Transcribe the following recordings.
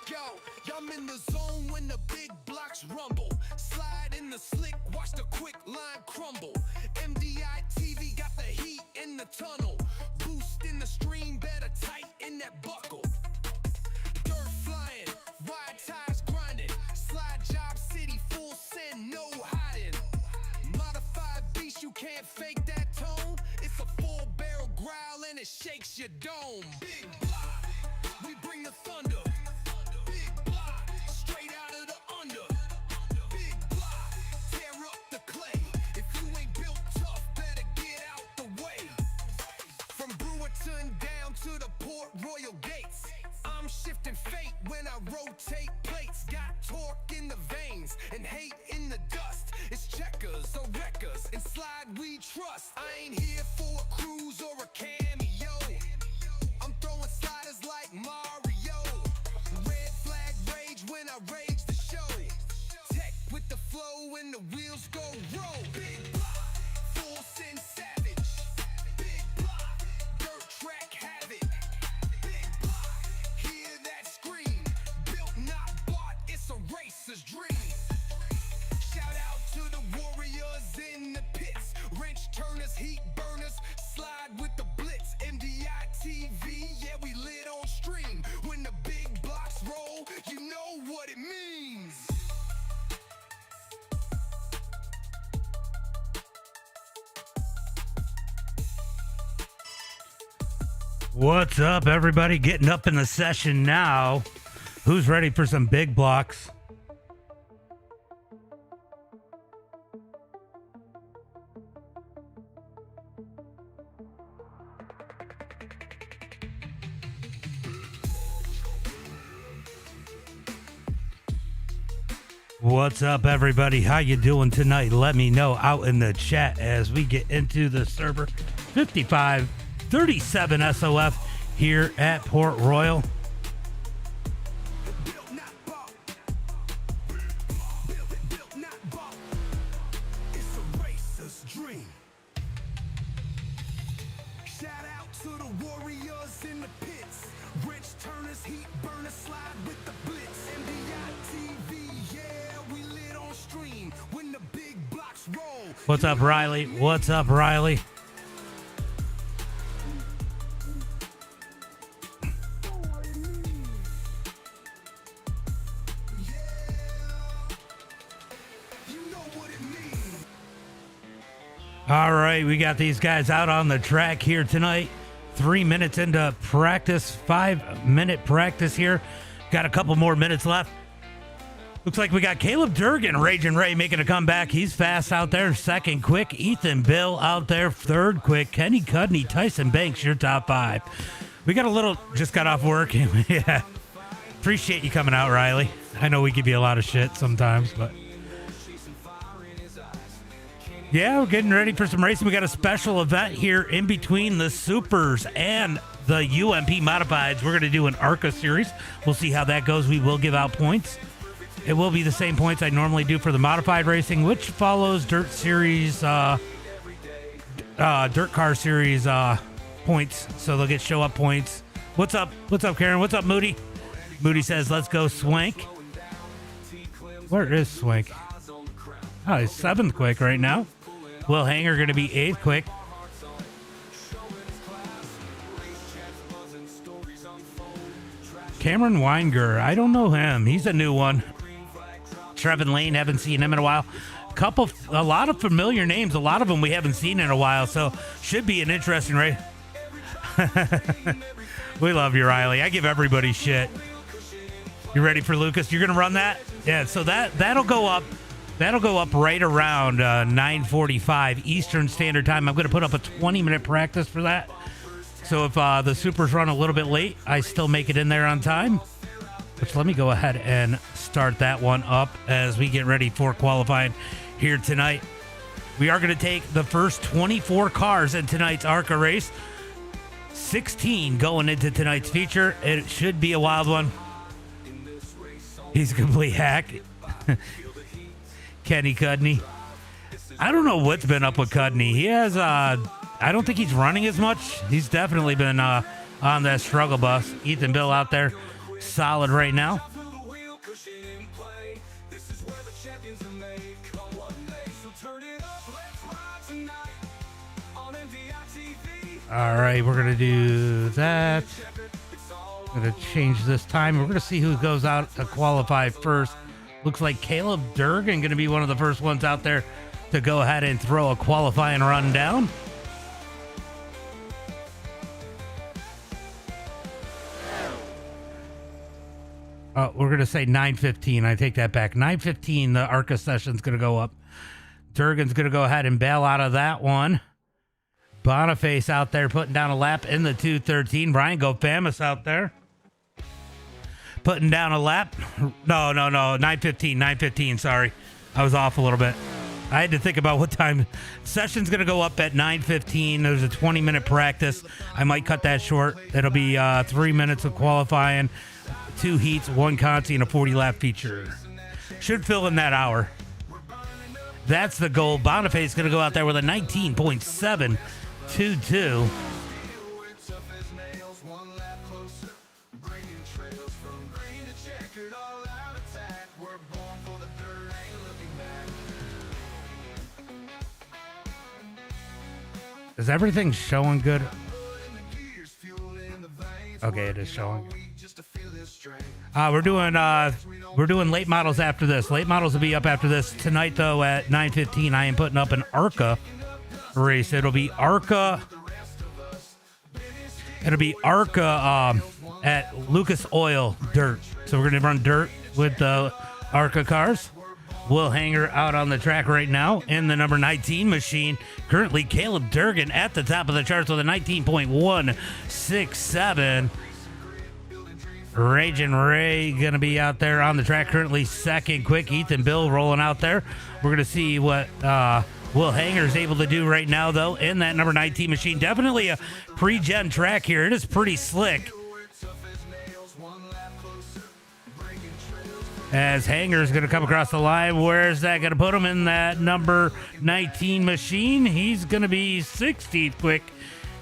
Yo, I'm in the zone when the big blocks rumble. Slide in the slick, watch the quick line crumble. MDiTV got the heat in the tunnel. Boost in the stream, better tighten that buckle. Dirt flying, wide tires grinding. Slide job city, full send, no hiding. Modified beast, you can't fake that tone. It's a full barrel growl and it shakes your dome. Big block, we bring the thunder. Big block, straight out of the under. Big block, tear up the clay. If you ain't built tough, better get out the way. From Brewerton down to the Port Royal gates, I'm shifting fate when I rotate plates. Got torque in the veins and hate in the dust. It's checkers or wreckers and slide we trust. I ain't here for a cruise or a cameo. I'm throwing sliders like Mario. Red flag rage when I rage the show. Tech with the flow when the wheels go roll. Big block, full send savage. Big block, dirt track havoc. Big block, hear that scream. Built not bought, it's a racer's dream. Shout out to the warriors in the pits. Wrench turners, heat burners, slide with the blitz. MDiTV, yeah, we lit on stream. When the big blocks roll, you know what it means. What's up, everybody? Getting up in the session now. Who's ready for some big blocks? What's up, everybody? How you doing tonight? Let me know out in the chat as we get into the server 5537 SOF here at Port Royal. Shout out to the warriors in the pits. Wrench turners, heat burners, slide with the blitz. MDiTV, yeah, we lit on stream. When the big blocks roll. What's up, Riley? What's up, Riley? All right, we got these guys out on the track here tonight. 3 minutes into practice, 5-minute practice here. Got a couple more minutes left. Looks like we got Caleb Durgan, Raging Ray, making a comeback. He's fast out there, second quick. Ethan Bill out there, third quick. Kenny Cudney, Tyson Banks, your top five. We got a little, just got off work. Yeah, appreciate you coming out, Riley. I know we give you a lot of shit sometimes, but yeah, we're getting ready for some racing. We got a special event here in between the Supers and the UMP Modifieds. We're going to do an ARCA series. We'll see how that goes. We will give out points. It will be the same points I normally do for the modified racing, which follows Dirt Series, DIRTcar Series points. So they'll get show up points. What's up? What's up, Karen? What's up, Moody? Moody says, let's go Swank. Where is Swank? Oh, he's 7th quick right now. Will Hanger going to be 8th quick. Cameron Weinger, I don't know him. He's a new one. Trevin Lane, haven't seen him in a while. A lot of familiar names. A lot of them we haven't seen in a while, so should be an interesting race. We love you, Riley. I give everybody shit. You ready for Lucas? You're going to run that? Yeah, so that'll go up. That'll go up right around 9:45 Eastern Standard Time. I'm going to put up a 20-minute practice for that. So if the Supers run a little bit late, I still make it in there on time. Which let me go ahead and start that one up as we get ready for qualifying here tonight. We are going to take the first 24 cars in tonight's ARCA race. 16 going into tonight's feature. It should be a wild one. He's a complete hack. Kenny Cudney. I don't know what's been up with Cudney. He has, I don't think he's running as much. He's definitely been on that struggle bus. Ethan Bill out there, solid right now. All right, we're going to do that. I'm going to change this time. We're going to see who goes out to qualify first. Looks like Caleb Durgan going to be one of the first ones out there to go ahead and throw a qualifying run down. We're going to say 9:15. I take that back. 9:15, the ARCA session's going to go up. Durgan's going to go ahead and bail out of that one. Boniface out there putting down a lap in the 2:13. Brian Gofamis out there putting down a lap. No. 9:15. 9:15. Sorry. I was off a little bit. I had to think about what time. Session's going to go up at 9:15. There's a 20-minute practice. I might cut that short. It'll be 3 minutes of qualifying, 2 heats, 1 conti, and a 40-lap feature. Should fill in that hour. That's the goal. Boniface is going to go out there with a 19.722. Is everything showing good? Okay, it is showing. We're doing late models after this. Late models will be up after this tonight, though. At 9:15, I am putting up an ARCA race. It'll be ARCA. At Lucas Oil Dirt. So we're gonna run dirt with the ARCA cars. Will Hanger out on the track right now in the number 19 machine. Currently, Caleb Durgan at the top of the charts with a 19.167. Raging Ray going to be out there on the track currently second. Quick Ethan Bill rolling out there. We're going to see what Will Hanger is able to do right now, though, in that number 19 machine. Definitely a pre-gen track here. It is pretty slick. As Hanger's going to come across the line, where's that going to put him in that number 19 machine? He's going to be 16th quick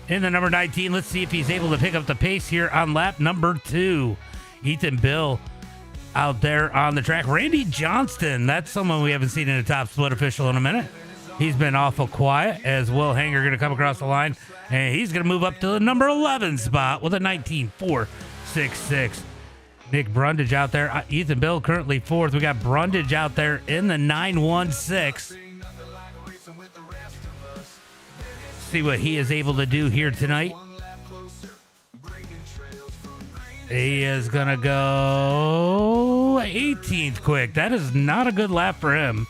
in the number 19. Let's see if he's able to pick up the pace here on lap number 2. Ethan Bill out there on the track. Randy Johnston, that's someone we haven't seen in a top split official in a minute. He's been awful quiet as Will Hanger going to come across the line, and he's going to move up to the number 11 spot with a 19.466. Nick Brundage out there. Ethan Bill currently 4th. We got Brundage out there in the 9.16. See what he is able to do here tonight. He is going to go 18th quick. That is not a good lap for him.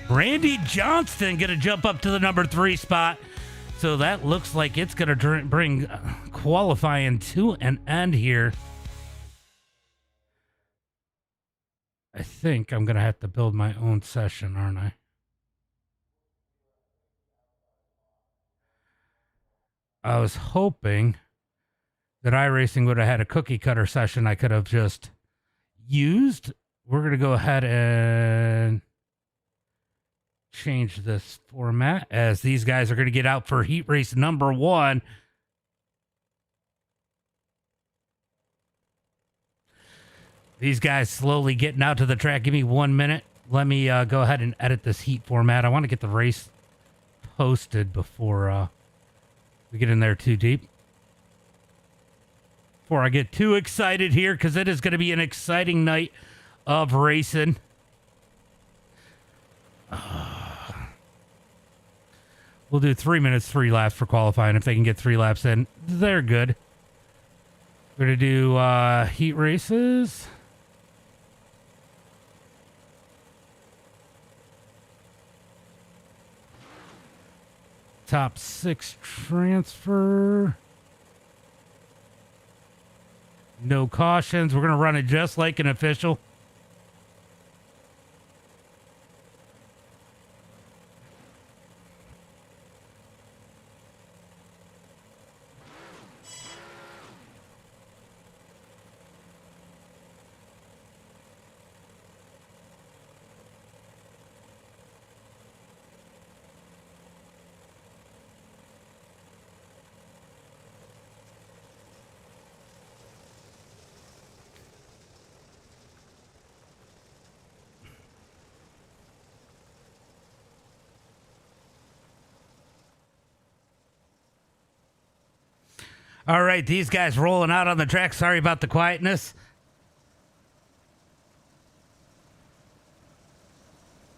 Randy Johnston going to jump up to the number 3 spot. So that looks like it's going to bring qualifying to an end here. I think I'm going to have to build my own session, aren't I? I was hoping that iRacing would have had a cookie cutter session I could have just used. We're going to go ahead and change this format as these guys are going to get out for heat race number 1. These guys slowly getting out to the track. Give me 1 minute. Let me go ahead and edit this heat format. I want to get the race posted before we get in there too deep. Before I get too excited here, because it is going to be an exciting night of racing. We'll do 3 minutes, 3 laps for qualifying. If they can get 3 laps in, they're good. We're going to do heat races. Top 6 transfer. No cautions. We're going to run it just like an official. All right, these guys rolling out on the track. Sorry about the quietness.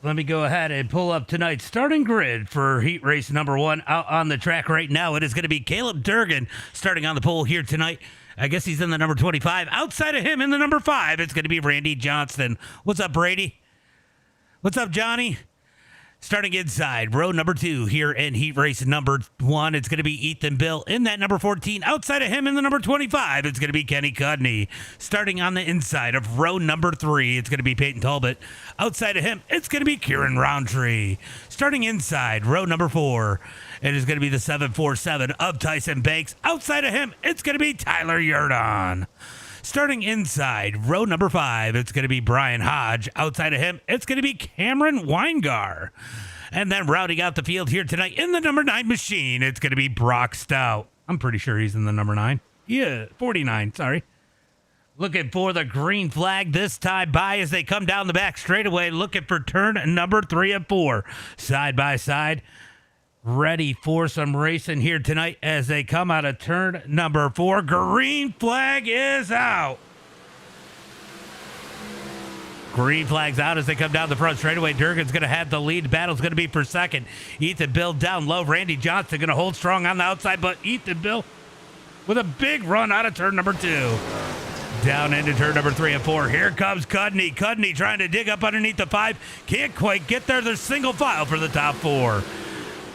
Let me go ahead and pull up tonight's starting grid for heat race number 1 out on the track right now. It is going to be Caleb Durgan starting on the pole here tonight. I guess he's in the number 25. Outside of him in the number 5, it's going to be Randy Johnston. What's up, Brady? What's up, Johnny? Starting inside, row number 2 here in heat race number 1, it's going to be Ethan Bill in that number 14. Outside of him in the number 25, it's going to be Kenny Cudney. Starting on the inside of row number 3, it's going to be Peyton Talbot. Outside of him, it's going to be Kieran Roundtree. Starting inside, row number 4, it is going to be the 747 of Tyson Banks. Outside of him, it's going to be Tyler Yurdon. Starting inside, row number 5, it's going to be Brian Hodge. Outside of him, it's going to be Cameron Weingar. And then rounding out the field here tonight in the number 9 machine, it's going to be Brock Stout. I'm pretty sure he's in the number 9. Yeah, 49, sorry. Looking for the green flag this time by as they come down the back straightaway, looking for turn number 3 and 4. Side by side. Ready for some racing here tonight as they come out of turn number 4. Green flag is out. Green flag's out as they come down the front straightaway. Durgan's going to have the lead. Battle's going to be for second. Ethan Bill down low. Randy Johnston going to hold strong on the outside, but Ethan Bill with a big run out of turn number 2. Down into turn number 3 and 4. Here comes Cudney. Cudney trying to dig up underneath the 5. Can't quite get there. There's single file for the top 4.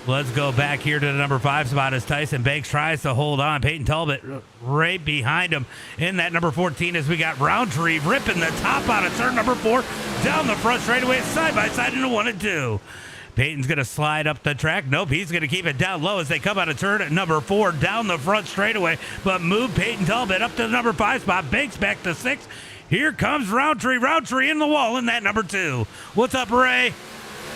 Let's go back here to the number 5 spot as Tyson Banks tries to hold on. Peyton Talbot right behind him in that number 14 as we got Roundtree ripping the top out of turn number 4 down the front straightaway side by side into 1 and 2. Peyton's going to slide up the track. Nope, he's going to keep it down low as they come out of turn number 4 down the front straightaway, but move Peyton Talbot up to the number 5 spot. Banks back to 6. Here comes Roundtree. Roundtree in the wall in that number 2. What's up, Ray?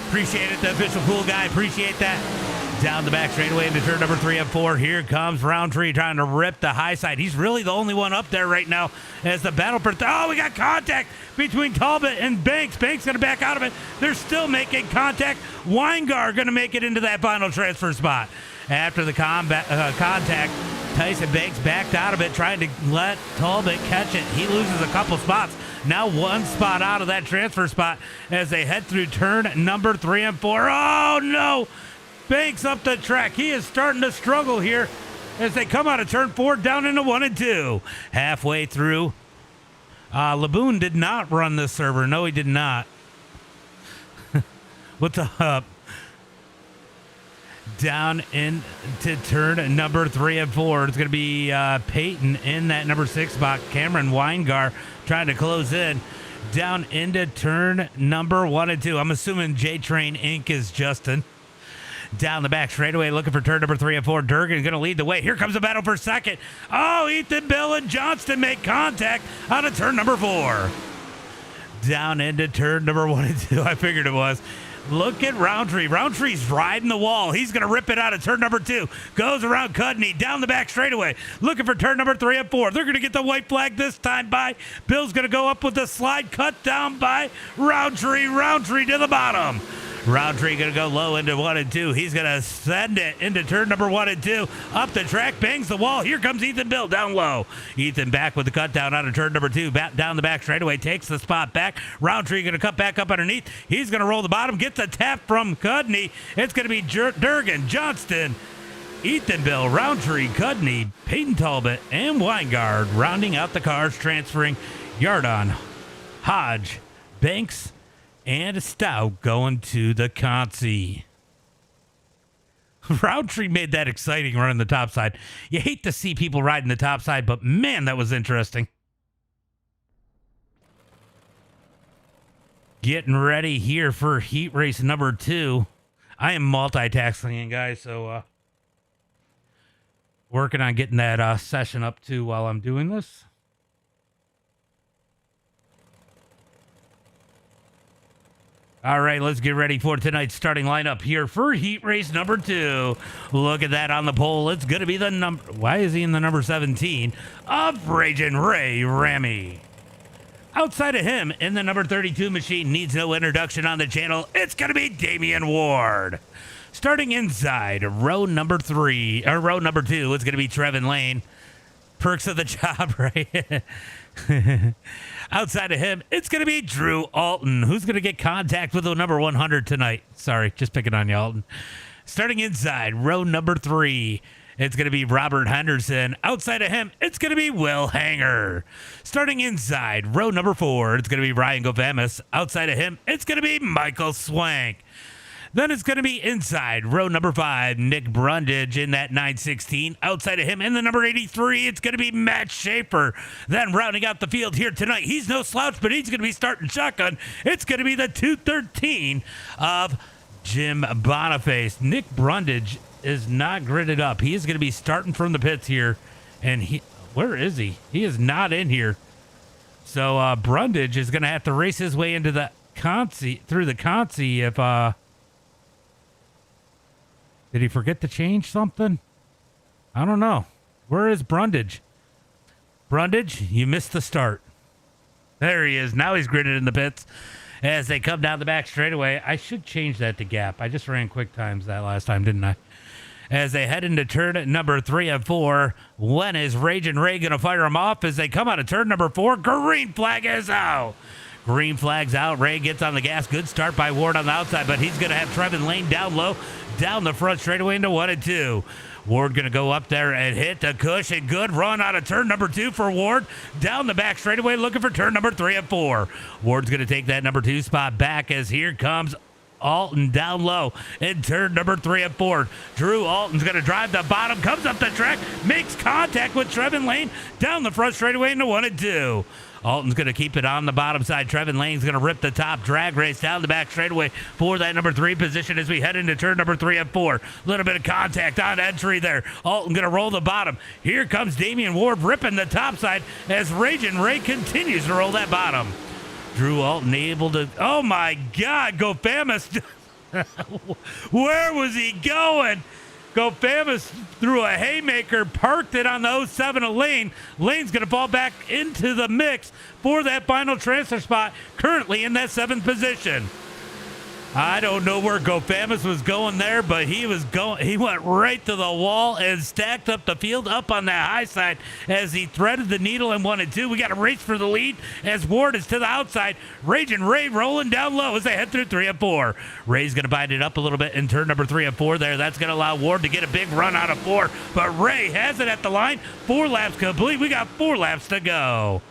Appreciate it, the official cool guy. Appreciate that. Down the back straightaway into turn number 3 and 4. Here comes Roundtree trying to rip the high side. He's really the only one up there right now as the battle for... Oh, we got contact between Talbot and Banks. Banks going to back out of it. They're still making contact. Weingar going to make it into that final transfer spot. After the contact, Tyson Banks backed out of it, trying to let Talbot catch it. He loses a couple spots. Now 1 spot out of that transfer spot as they head through turn number 3 and 4. Oh, no! Banks up the track. He is starting to struggle here as they come out of turn 4 down into 1 and 2. Halfway through. Laboon did not run this server. No, he did not. What's up? Down into turn number 3 and 4. It's going to be Peyton in that number 6 spot. Cameron Weingar trying to close in. Down into turn number 1 and 2. I'm assuming J-Train Inc. is Justin. Down the back straightaway looking for turn number 3 and 4. Durgan going to lead the way. Here comes a battle for second. Oh, Ethan Bill and Johnston make contact out of turn number 4. Down into turn number 1 and 2. I figured it was. Look at Roundtree. Roundtree's riding the wall. He's going to rip it out of turn number 2. Goes around Cudney down the back straightaway. Looking for turn number 3 and 4. They're going to get the white flag this time by. Bill's going to go up with the slide cut down by Roundtree. Roundtree to the bottom. Roundtree going to go low into 1 and 2. He's going to send it into turn number 1 and 2. Up the track, bangs the wall. Here comes Ethan Bill down low. Ethan back with the cut down out of turn number 2. Back down the back straightaway, takes the spot back. Roundtree going to cut back up underneath. He's going to roll the bottom, gets a tap from Cudney. It's going to be Durgan, Johnston, Ethan Bill, Roundtree, Cudney, Peyton Talbot, and Weingard rounding out the cars, transferring Yardon, Hodge, Banks, and Stout going to the Consi. Roundtree made that exciting run on the top side. You hate to see people riding the top side, but man, that was interesting. Getting ready here for heat race number 2. I am multitasking, guys, so working on getting that session up too while I'm doing this. All right, let's get ready for tonight's starting lineup here for heat race number 2. Look at that on the pole. It's going to be the number... Why is he in the number 17? Of Raging Ray Ramy. Outside of him, in the number 32 machine, needs no introduction on the channel. It's going to be Damian Ward. Starting inside row number 2, it's going to be Trevin Lane. Perks of the job, right? Outside of him, it's going to be Drew Alton, who's going to get contact with the number 100 tonight. Sorry, just picking on you, Alton. Starting inside row number 3, it's going to be Robert Henderson. Outside of him, it's going to be Will Hanger. Starting inside row number 4, it's going to be Ryan Gofamis. Outside of him, it's going to be Michael Swank. Then it's going to be inside row number 5, Nick Brundage in that 916. Outside of him in the number 83, it's going to be Matt Schaefer. Then rounding out the field here tonight, he's no slouch, but he's going to be starting shotgun. It's going to be the 213 of Jim Boniface. Nick Brundage is not gridded up. He is going to be starting from the pits here. And where is he? He is not in here. So Brundage is going to have to race his way into the through the Consi if did he forget to change something? I don't know. Where is Brundage? Brundage, you missed the start. There he is. Now he's gridded in the pits as they come down the back straightaway. I should change that to gap. I just ran quick times that last time, didn't I? As they head into turn number 3 and 4, when is Raging Ray going to fire him off? As they come out of turn number 4, green flag is out. Green flag's out. Ray gets on the gas. Good start by Ward on the outside, but he's going to have Trevin Lane down low, down the front straightaway into 1 and 2. Ward going to go up there and hit the cushion. Good run out of turn number 2 for Ward. Down the back straightaway looking for turn number 3 and 4. Ward's going to take that number 2 spot back as here comes Alton down low in turn number 3 and 4. Drew Alton's going to drive the bottom, comes up the track, makes contact with Trevin Lane down the front straightaway into 1 and 2. Alton's going to keep it on the bottom side. Trevin Lane's going to rip the top drag race down the back straightaway for that number 3 position as we head into turn number 3 and 4. A little bit of contact on entry there. Alton going to roll the bottom. Here comes Damian Ward ripping the top side as Raging Ray continues to roll that bottom. Drew Alton able to, oh my God, Gofamis. Where was he going? Gofamis threw a haymaker, parked it on the 07 of Lane. Lane's going to fall back into the mix for that final transfer spot, currently in that 7th position. I don't know where Gofamis was going there, but he went right to the wall and stacked up the field up on that high side as he threaded the needle in 1 and 2. We got a race for the lead as Ward is to the outside. Raging Ray rolling down low as they head through 3 and 4. Ray's going to bind it up a little bit in turn number 3 and 4 there. That's going to allow Ward to get a big run out of 4, but Ray has it at the line. 4 laps complete. We got 4 laps to go.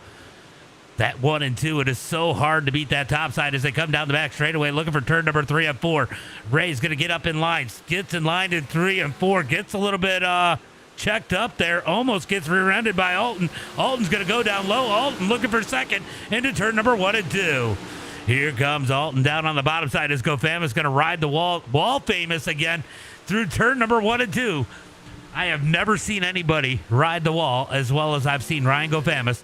That 1 and 2, it is so hard to beat that top side as they come down the back straightaway looking for turn number 3 and 4. Ray's going to get up in line, gets in line in 3 and 4, gets a little bit checked up there, almost gets rear-ended by Alton. Alton's going to go down low. Alton looking for second into turn number 1 and 2. Here comes Alton down on the bottom side as Gofamis going to ride the wall famous again through turn number 1 and 2. I have never seen anybody ride the wall as well as I've seen Ryan Gofamis,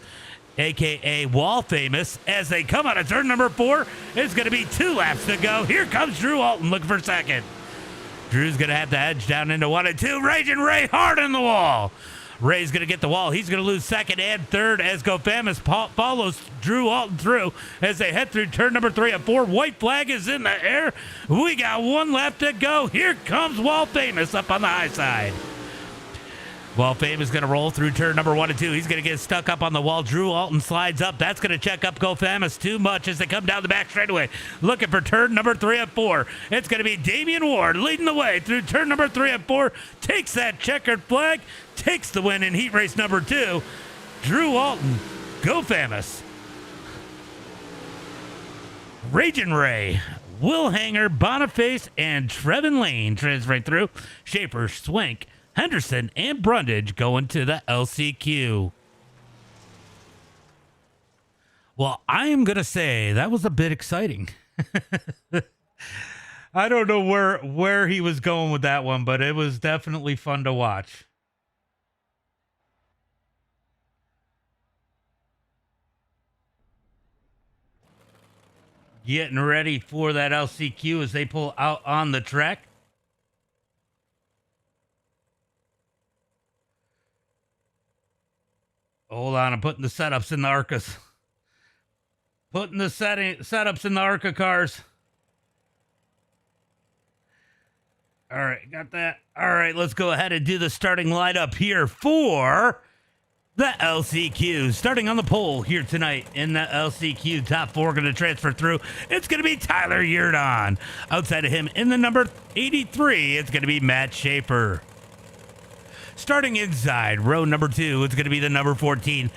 a.k.a. Wall Famous, as they come out of turn number 4. It's going to be 2 laps to go. Here comes Drew Alton looking for second. Drew's going to have to edge down into 1 and 2. Raging Ray hard on the wall. Ray's going to get the wall. He's going to lose second and third as Gofamis follows Drew Alton through as they head through turn number 3 and 4. White flag is in the air. We got 1 lap to go. Here comes Wall Famous up on the high side. Wall Famous going to roll through turn number 1 and 2. He's going to get stuck up on the wall. Drew Alton slides up. That's going to check up Gofamis too much as they come down the back straightaway looking for turn number 3 and 4. It's going to be Damian Ward leading the way through turn number 3 and 4. Takes that checkered flag. Takes the win in heat race number 2. Drew Alton, Gofamis, Raging Ray, Will Hanger, Boniface, and Trevin Lane transferring through. Schaefer, Swank, Henderson, and Brundage going to the LCQ. Well, I am going to say that was a bit exciting. I don't know where he was going with that one, but it was definitely fun to watch. Getting ready for that LCQ as they pull out on the track. Hold on, I'm putting the setups in the ARCAs. Putting the setups in the ARCA cars. All right, got that. All right, let's go ahead and do the starting lineup here for the LCQ. Starting on the pole here tonight in the LCQ, top four going to transfer through. It's going to be Tyler Yerdon. Outside of him in the number 83, it's going to be Matt Schaefer. Starting inside, row number 2, it's going to be the number 14,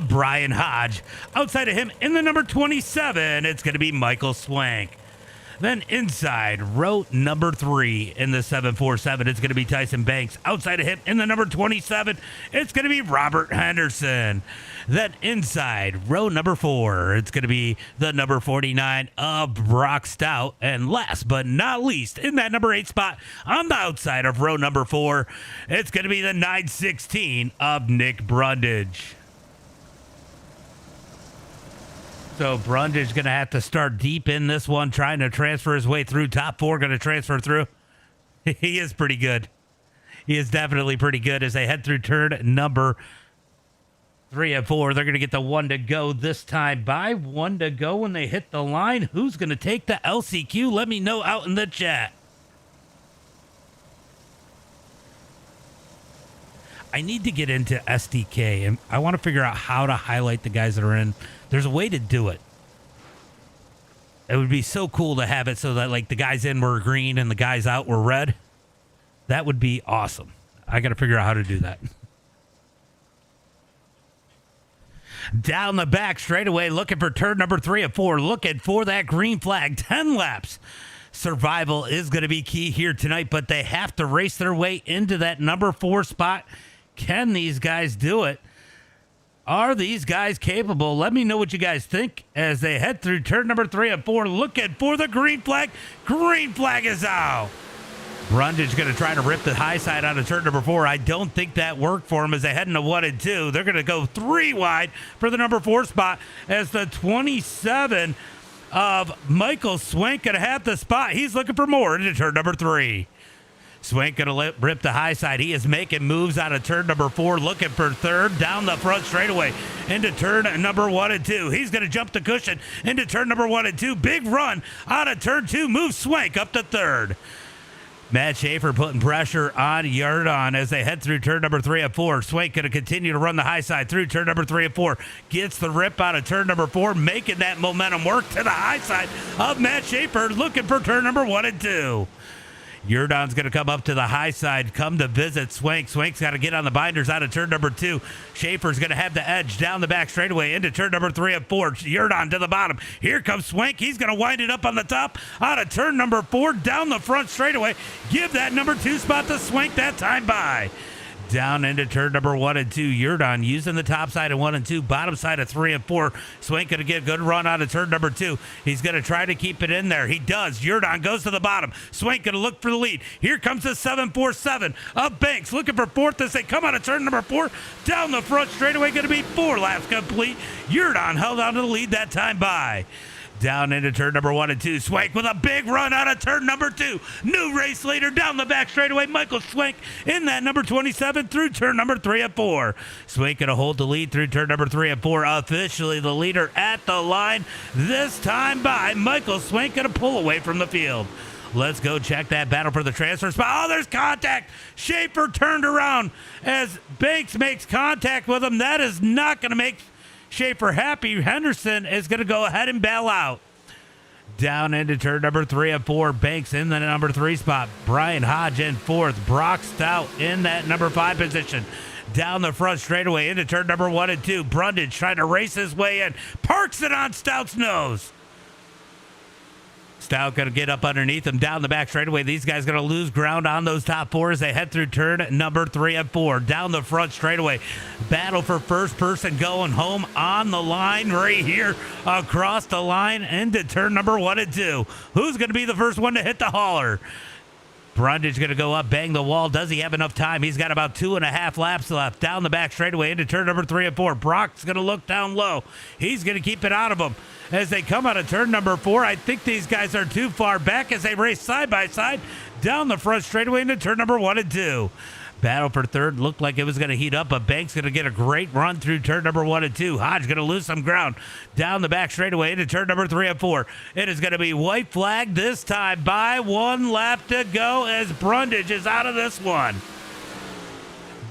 Brian Hodge. Outside of him in the number 27, it's going to be Michael Swank. Then inside, row number 3 in the 747, it's going to be Tyson Banks. Outside of him in the number 27, it's going to be Robert Henderson. Then inside, row number 4, it's going to be the number 49 of Brock Stout. And last but not least, in that number 8 spot on the outside of row number 4, it's going to be the 916 of Nick Brundage. So Brundage going to have to start deep in this one, trying to transfer his way through. Top 4 going to transfer through. He is pretty good. He is definitely pretty good as they head through turn number 3 and 4. They're going to get the 1 to go this time. By 1 to go when they hit the line. Who's going to take the LCQ? Let me know out in the chat. I need to get into SDK, and I want to figure out how to highlight the guys that are in. There's a way to do it. It would be so cool to have it so that like the guys in were green and the guys out were red. That would be awesome. I got to figure out how to do that. Down the back straightaway, looking for turn number 3 and 4, looking for that green flag. 10 laps. Survival is going to be key here tonight, but they have to race their way into that number 4 spot. Can these guys do it? Are these guys capable? Let me know what you guys think as they head through turn number 3 and 4, looking for the green flag. Green flag is out. Brundage going to try to rip the high side out of turn number 4. I don't think that worked for him as they head into 1 and 2. They're going to go 3 wide for the number 4 spot as the 27 of Michael Swank going to have the spot. He's looking for more into turn number 3. Swank going to rip the high side. He is making moves out of turn number 4, looking for third down the front straightaway into turn number 1 and 2. He's going to jump the cushion into turn number 1 and 2. Big run out of turn 2. Moves Swank up to third. Matt Schaefer putting pressure on Yerdon as they head through turn number 3 and 4. Swank going to continue to run the high side through turn number 3 and 4. Gets the rip out of turn number 4, making that momentum work to the high side of Matt Schaefer, looking for turn number 1 and 2. Yerdon's going to come up to the high side, come to visit Swank. Swank's got to get on the binders out of turn number 2. Schaefer's going to have the edge down the back straightaway into turn number 3 and 4. Yerdon to the bottom. Here comes Swank. He's going to wind it up on the top out of turn number 4, down the front straightaway. Give that number 2 spot to Swank that time by. Down into turn number 1 and 2. Yerdon using the top side of 1 and 2, bottom side of 3 and 4. Swank going to get a good run out of turn number 2. He's going to try to keep it in there. He does. Yerdon goes to the bottom. Swank going to look for the lead. Here comes the 747 of Banks, looking for 4th as they come out of turn number 4. Down the front straightaway, going to be 4 laps complete. Yerdon held on to the lead that time by. Down into turn number 1 and 2. Swank with a big run out of turn number 2. New race leader down the back straightaway. Michael Swank in that number 27 through turn number 3 and 4. Swank going to hold the lead through turn number 3 and 4. Officially the leader at the line. This time by Michael Swank going to pull away from the field. Let's go check that battle for the transfer spot. Oh, there's contact. Schaefer turned around as Banks makes contact with him. That is not going to make Schaefer happy. Henderson is going to go ahead and bail out. Down into turn number 3 and 4. Banks in the number 3 spot. Brian Hodge in 4th. Brock Stout in that number 5 position. Down the front straightaway into turn number 1 and 2. Brundage trying to race his way in. Parks it on Stout's nose. Stout going to get up underneath him down the back straightaway. These guys going to lose ground on those top 4 as they head through turn number 3 and 4. Down the front straightaway. Battle for first person going home on the line right here across the line into turn number 1 and 2. Who's going to be the first one to hit the hauler? Brundage going to go up, bang the wall. Does he have enough time? He's got about 2.5 laps left. Down the back straightaway into turn number 3 and 4. Brock's going to look down low. He's going to keep it out of him. As they come out of turn number 4, I think these guys are too far back as they race side by side down the front straightaway into turn number 1 and 2. Battle for third looked like it was going to heat up, but Banks going to get a great run through turn number 1 and 2. Hodge going to lose some ground down the back straightaway into turn number 3 and 4. It is going to be white flag this time by 1 lap to go as Brundage is out of this one.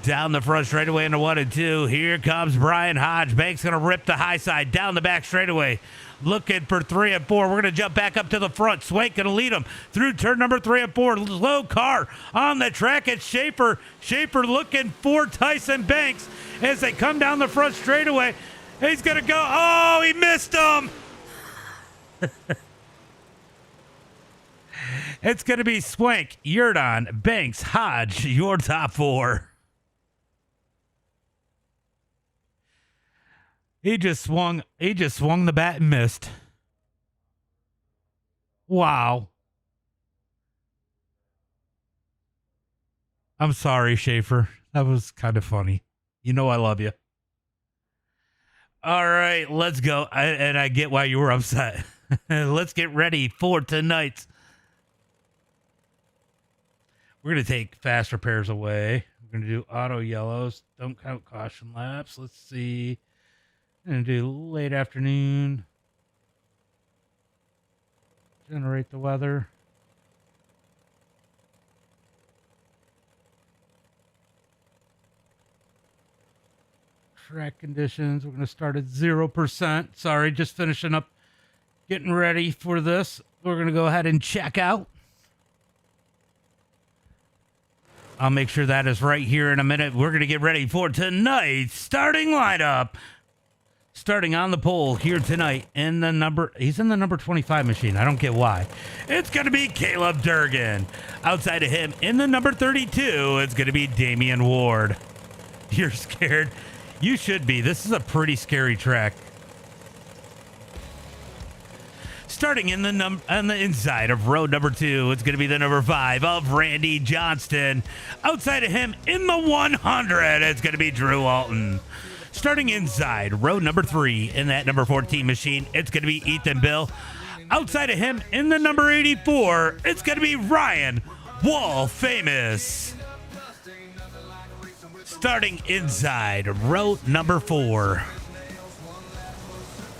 Down the front straightaway into 1 and 2. Here comes Brian Hodge. Banks going to rip the high side down the back straightaway. Looking for 3 and 4. We're going to jump back up to the front. Swank going to lead him through turn number 3 and 4. Low car on the track. It's Schaefer. Schaefer looking for Tyson Banks as they come down the front straightaway. He's going to go. Oh, he missed him. It's going to be Swank, Yurdon, Banks, Hodge, your top 4. He just swung the bat and missed. Wow. I'm sorry, Schaefer. That was kind of funny. You know I love you. All right, let's go. I get why you were upset. Let's get ready for tonight's. We're going to take fast repairs away. We're going to do auto yellows. Don't count caution laps. Let's see. And do late afternoon. Generate the weather. Track conditions. We're going to start at 0%. Sorry, just finishing up getting ready for this. We're going to go ahead and check out. I'll make sure that is right here in a minute. We're going to get ready for tonight's starting lineup. Starting on the pole here tonight in the he's in the number 25 machine. I don't get why. It's going to be Caleb Durgan. Outside of him in the number 32, it's going to be Damian Ward. You're scared? You should be. This is a pretty scary track. Starting in on the inside of row number 2, it's going to be the number 5 of Randy Johnston. Outside of him in the 100, it's going to be Drew Alton. Starting inside row number 3 in that number 14 machine, it's going to be Ethan Bill. Outside of him in the number 84, it's going to be Ryan Wall Famous. Starting inside row number 4.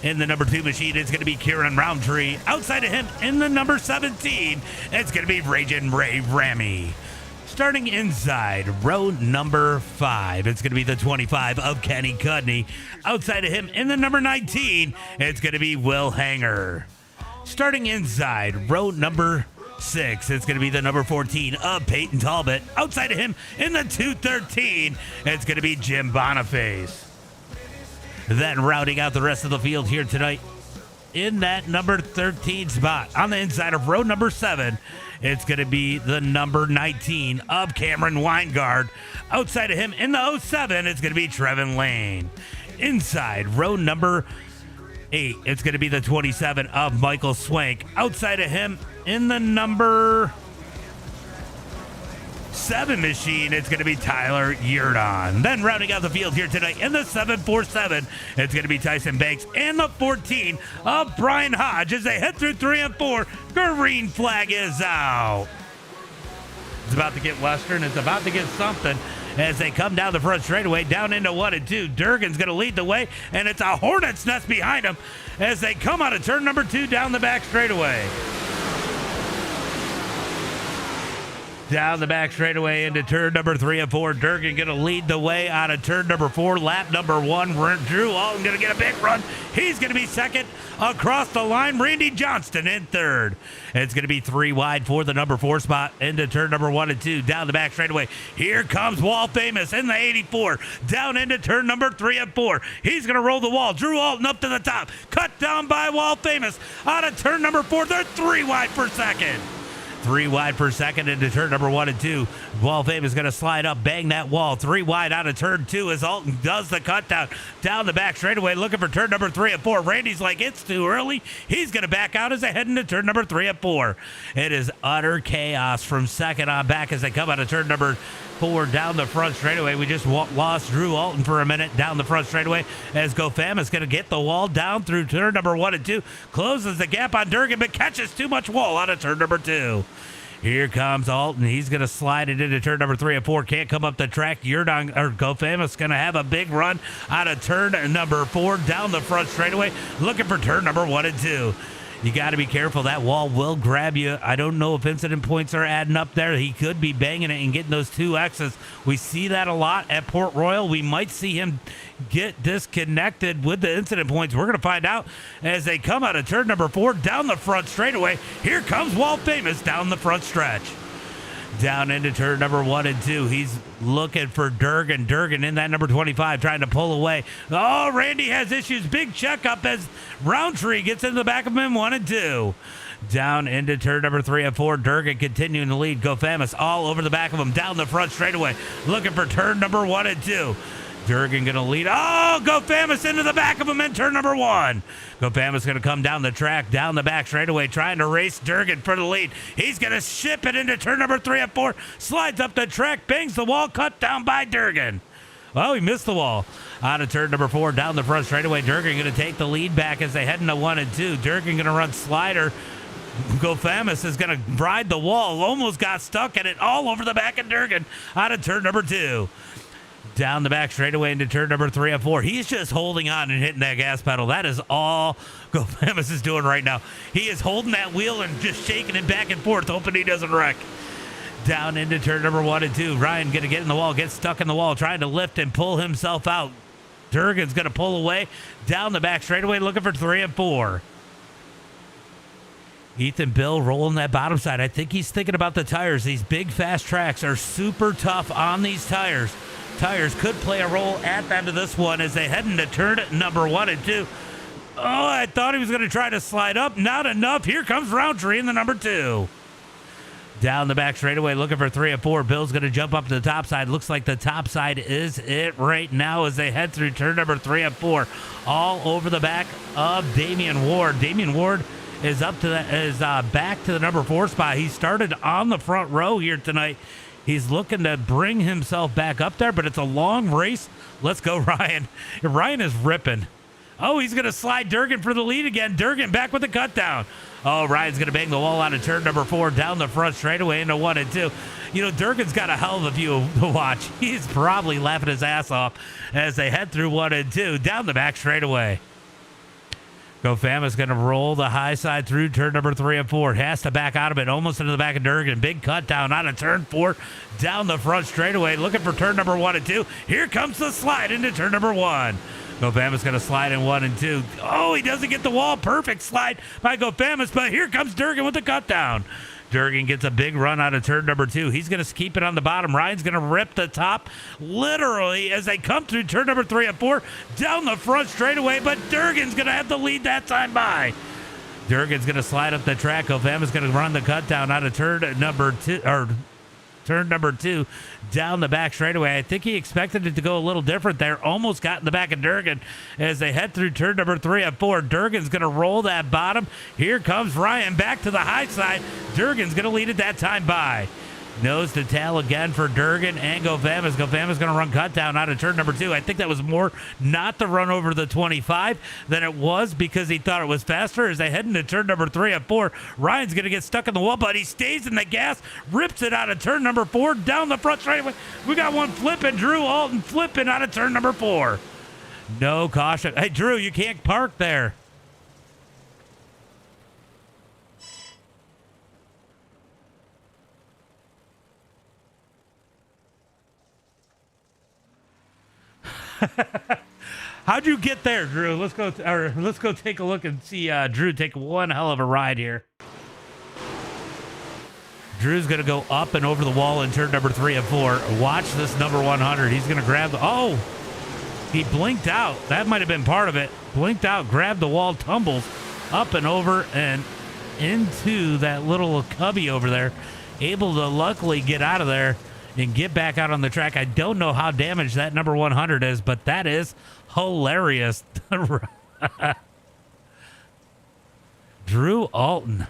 In the number 2 machine, it's going to be Kieran Roundtree. Outside of him in the number 17, it's going to be Ragin' Ray Ramey. Starting inside row number 5, it's going to be the 25 of Kenny Cudney. Outside of him in the number 19, it's going to be Will Hanger. Starting inside row number 6, it's going to be the number 14 of Peyton Talbot. Outside of him in the 213, it's going to be Jim Boniface. Then rounding out the rest of the field here tonight in that number 13 spot on the inside of row number 7, it's going to be the number 19 of Cameron Weingard. Outside of him in the 07, it's going to be Trevin Lane. Inside row number 8, it's going to be the 27 of Michael Swank. Outside of him in the number 7 machine, it's going to be Tyler Yurdon. Then rounding out the field here tonight in the 747, it's going to be Tyson Banks and the 14 of Brian Hodge as they head through 3 and 4. Green flag is out. It's about to get Western. It's about to get something as they come down the front straightaway down into 1 and 2. Durgan's going to lead the way, and it's a hornet's nest behind him as they come out of turn number 2 down the back straightaway. Down the back straightaway into turn number 3 and 4. Durgan going to lead the way out of turn number 4. Lap number 1. Drew Alton going to get a big run. He's going to be second across the line. Randy Johnston in third. It's going to be 3 wide for the number 4 spot into turn number 1 and 2. Down the back straightaway. Here comes Wall Famous in the 84. Down into turn number 3 and 4. He's going to roll the wall. Drew Alton up to the top. Cut down by Wall Famous out of turn number 4. They're 3 wide for second. 3 wide per second into turn number 1 and 2. Wall Fame is going to slide up, bang that wall. 3 wide out of turn 2 as Alton does the cut down the back straightaway, looking for turn number 3 and 4. Randy's like, it's too early. He's going to back out as they head into turn number 3 and 4. It is utter chaos from second on back as they come out of turn number 4 down the front straightaway. We just lost Drew Alton for a minute down the front straightaway as Gofam is going to get the wall down through turn number 1 and 2. Closes the gap on Durgan, but catches too much wall out of turn number 2. Here comes Alton. He's going to slide it into turn number 3 and 4. Can't come up the track. Go Famous going to have a big run out of turn number 4 down the front straightaway, looking for turn number 1 and 2. You got to be careful. That wall will grab you. I don't know if incident points are adding up there. He could be banging it and getting those 2 X's. We see that a lot at Port Royal. We might see him get disconnected with the incident points. We're going to find out as they come out of turn number 4 down the front straightaway. Here comes Wall Famous down the front stretch. Down into turn number 1 and 2. He's looking for Durgan. Durgan in that number 25 trying to pull away. Oh, Randy has issues. Big checkup as Roundtree gets into the back of him in 1 and 2. Down into turn number 3 and 4. Durgan continuing to lead. Go Famous all over the back of him down the front straightaway. Looking for turn number 1 and 2. Durgan going to lead. Oh, Go Famous into the back of him in turn number 1. Go Famous going to come down the track, down the back straightaway, trying to race Durgan for the lead. He's going to ship it into turn number 3 and 4. Slides up the track, bangs the wall, cut down by Durgan. Oh, he missed the wall. Out of turn number 4, down the front straightaway. Durgan going to take the lead back as they head into 1 and 2. Durgan going to run slider. Go Famous is going to ride the wall. Almost got stuck in it all over the back of Durgan. Out of turn number 2. Down the back straightaway into turn number 3 and 4. He's just holding on and hitting that gas pedal. That is all Go Famous is doing right now. He is holding that wheel and just shaking it back and forth, hoping he doesn't wreck. Down into turn number 1 and 2. Ryan going to get in the wall, get stuck in the wall, trying to lift and pull himself out. Durgan's going to pull away. Down the back straightaway, looking for 3 and 4. Ethan Bill rolling that bottom side. I think he's thinking about the tires. These big, fast tracks are super tough on these tires. Tires could play a role at the end of this one as they head into turn number 1 and 2. Oh, I thought he was going to try to slide up. Not enough. Here comes Roundtree in the number 2. Down the back straightaway, looking for 3 and 4. Bill's going to jump up to the top side. Looks like the top side is it right now as they head through turn number 3 and 4. All over the back of Damian Ward. Damian Ward is back to the number 4 spot. He started on the front row here tonight. He's looking to bring himself back up there, but it's a long race. Let's go, Ryan. Ryan is ripping. Oh, he's going to slide Durgan for the lead again. Durgan back with the cut down. Oh, Ryan's going to bang the wall out of turn number 4 down the front straightaway into 1 and 2. You know, Durgan's got a hell of a view to watch. He's probably laughing his ass off as they head through 1 and 2 down the back straightaway. Go Famous going to roll the high side through turn number 3 and 4. Has to back out of it, almost into the back of Durgan. Big cut down out of turn 4, down the front straightaway, looking for turn number 1 and 2. Here comes the slide into turn number 1. Go Famous going to slide in 1 and 2. Oh, he doesn't get the wall. Perfect slide by Go Famous, but here comes Durgan with the cut down. Durgan gets a big run out of turn number 2. He's going to keep it on the bottom. Ryan's going to rip the top literally as they come through turn number 3 and 4 down the front straightaway, but Durgan's going to have the lead that time by. Durgan's going to slide up the track. Ovama's going to run the cut down out of turn number 2 down the back straightaway. I think he expected it to go a little different there. Almost got in the back of Durgan as they head through turn number 3 and 4. Durgan's going to roll that bottom. Here comes Ryan back to the high side. Durgan's going to lead it that time by. Nose to tail again for Durgan and Govama's. Govama's going to run cut down out of turn number 2. I think that was more not to run over the 25 than it was because he thought it was faster as they head into turn number 3 and 4. Ryan's going to get stuck in the wall, but he stays in the gas, rips it out of turn number 4 down the front straightaway. We got one flipping, Drew Alton flipping out of turn number 4. No caution. Hey, Drew, you can't park there. How'd you get there, Drew? Let's go take a look and see Drew take one hell of a ride here. Drew's gonna go up and over the wall in turn number 3 and 4. Watch this number 100. He's gonna grab the he blinked out. That might have been part of it. Blinked out, grabbed the wall, tumbles up and over and into that little cubby over there. Able to luckily get out of there and get back out on the track. I don't know how damaged that number 100 is, but that is hilarious. Drew Alton.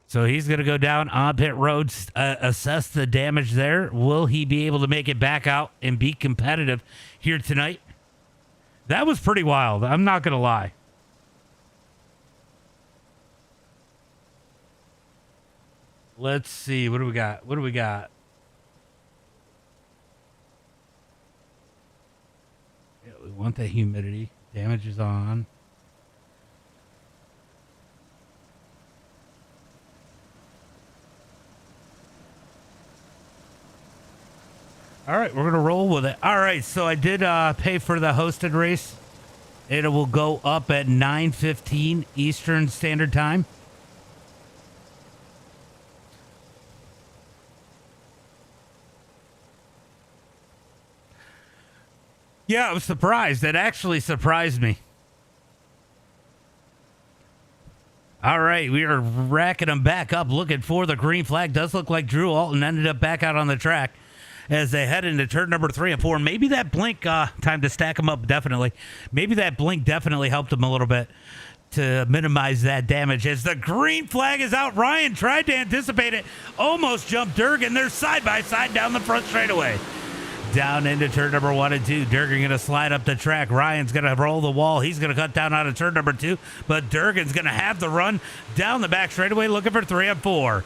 So he's going to go down on pit road, assess the damage there. Will he be able to make it back out and be competitive here tonight? That was pretty wild. I'm not going to lie. Let's see. What do we got? What do we got? Yeah, we want that humidity. Damage is on. All right, we're going to roll with it. All right, so I did pay for the hosted race. It will go up at 9:15 Eastern Standard Time. Yeah, I was surprised. It actually surprised me. All right, we are racking them back up, looking for the green flag. Does look like Drew Alton ended up back out on the track as they head into turn number 3 and 4. Maybe that blink, time to stack them up, definitely. Maybe that blink definitely helped them a little bit to minimize that damage. As the green flag is out, Ryan tried to anticipate it, almost jumped Durgan. They're side by side down the front straightaway. Down into turn number 1 and 2. Durgan going to slide up the track. Ryan's going to roll the wall. He's going to cut down out of turn number 2, but Durgan's going to have the run down the back straightaway looking for 3 and 4.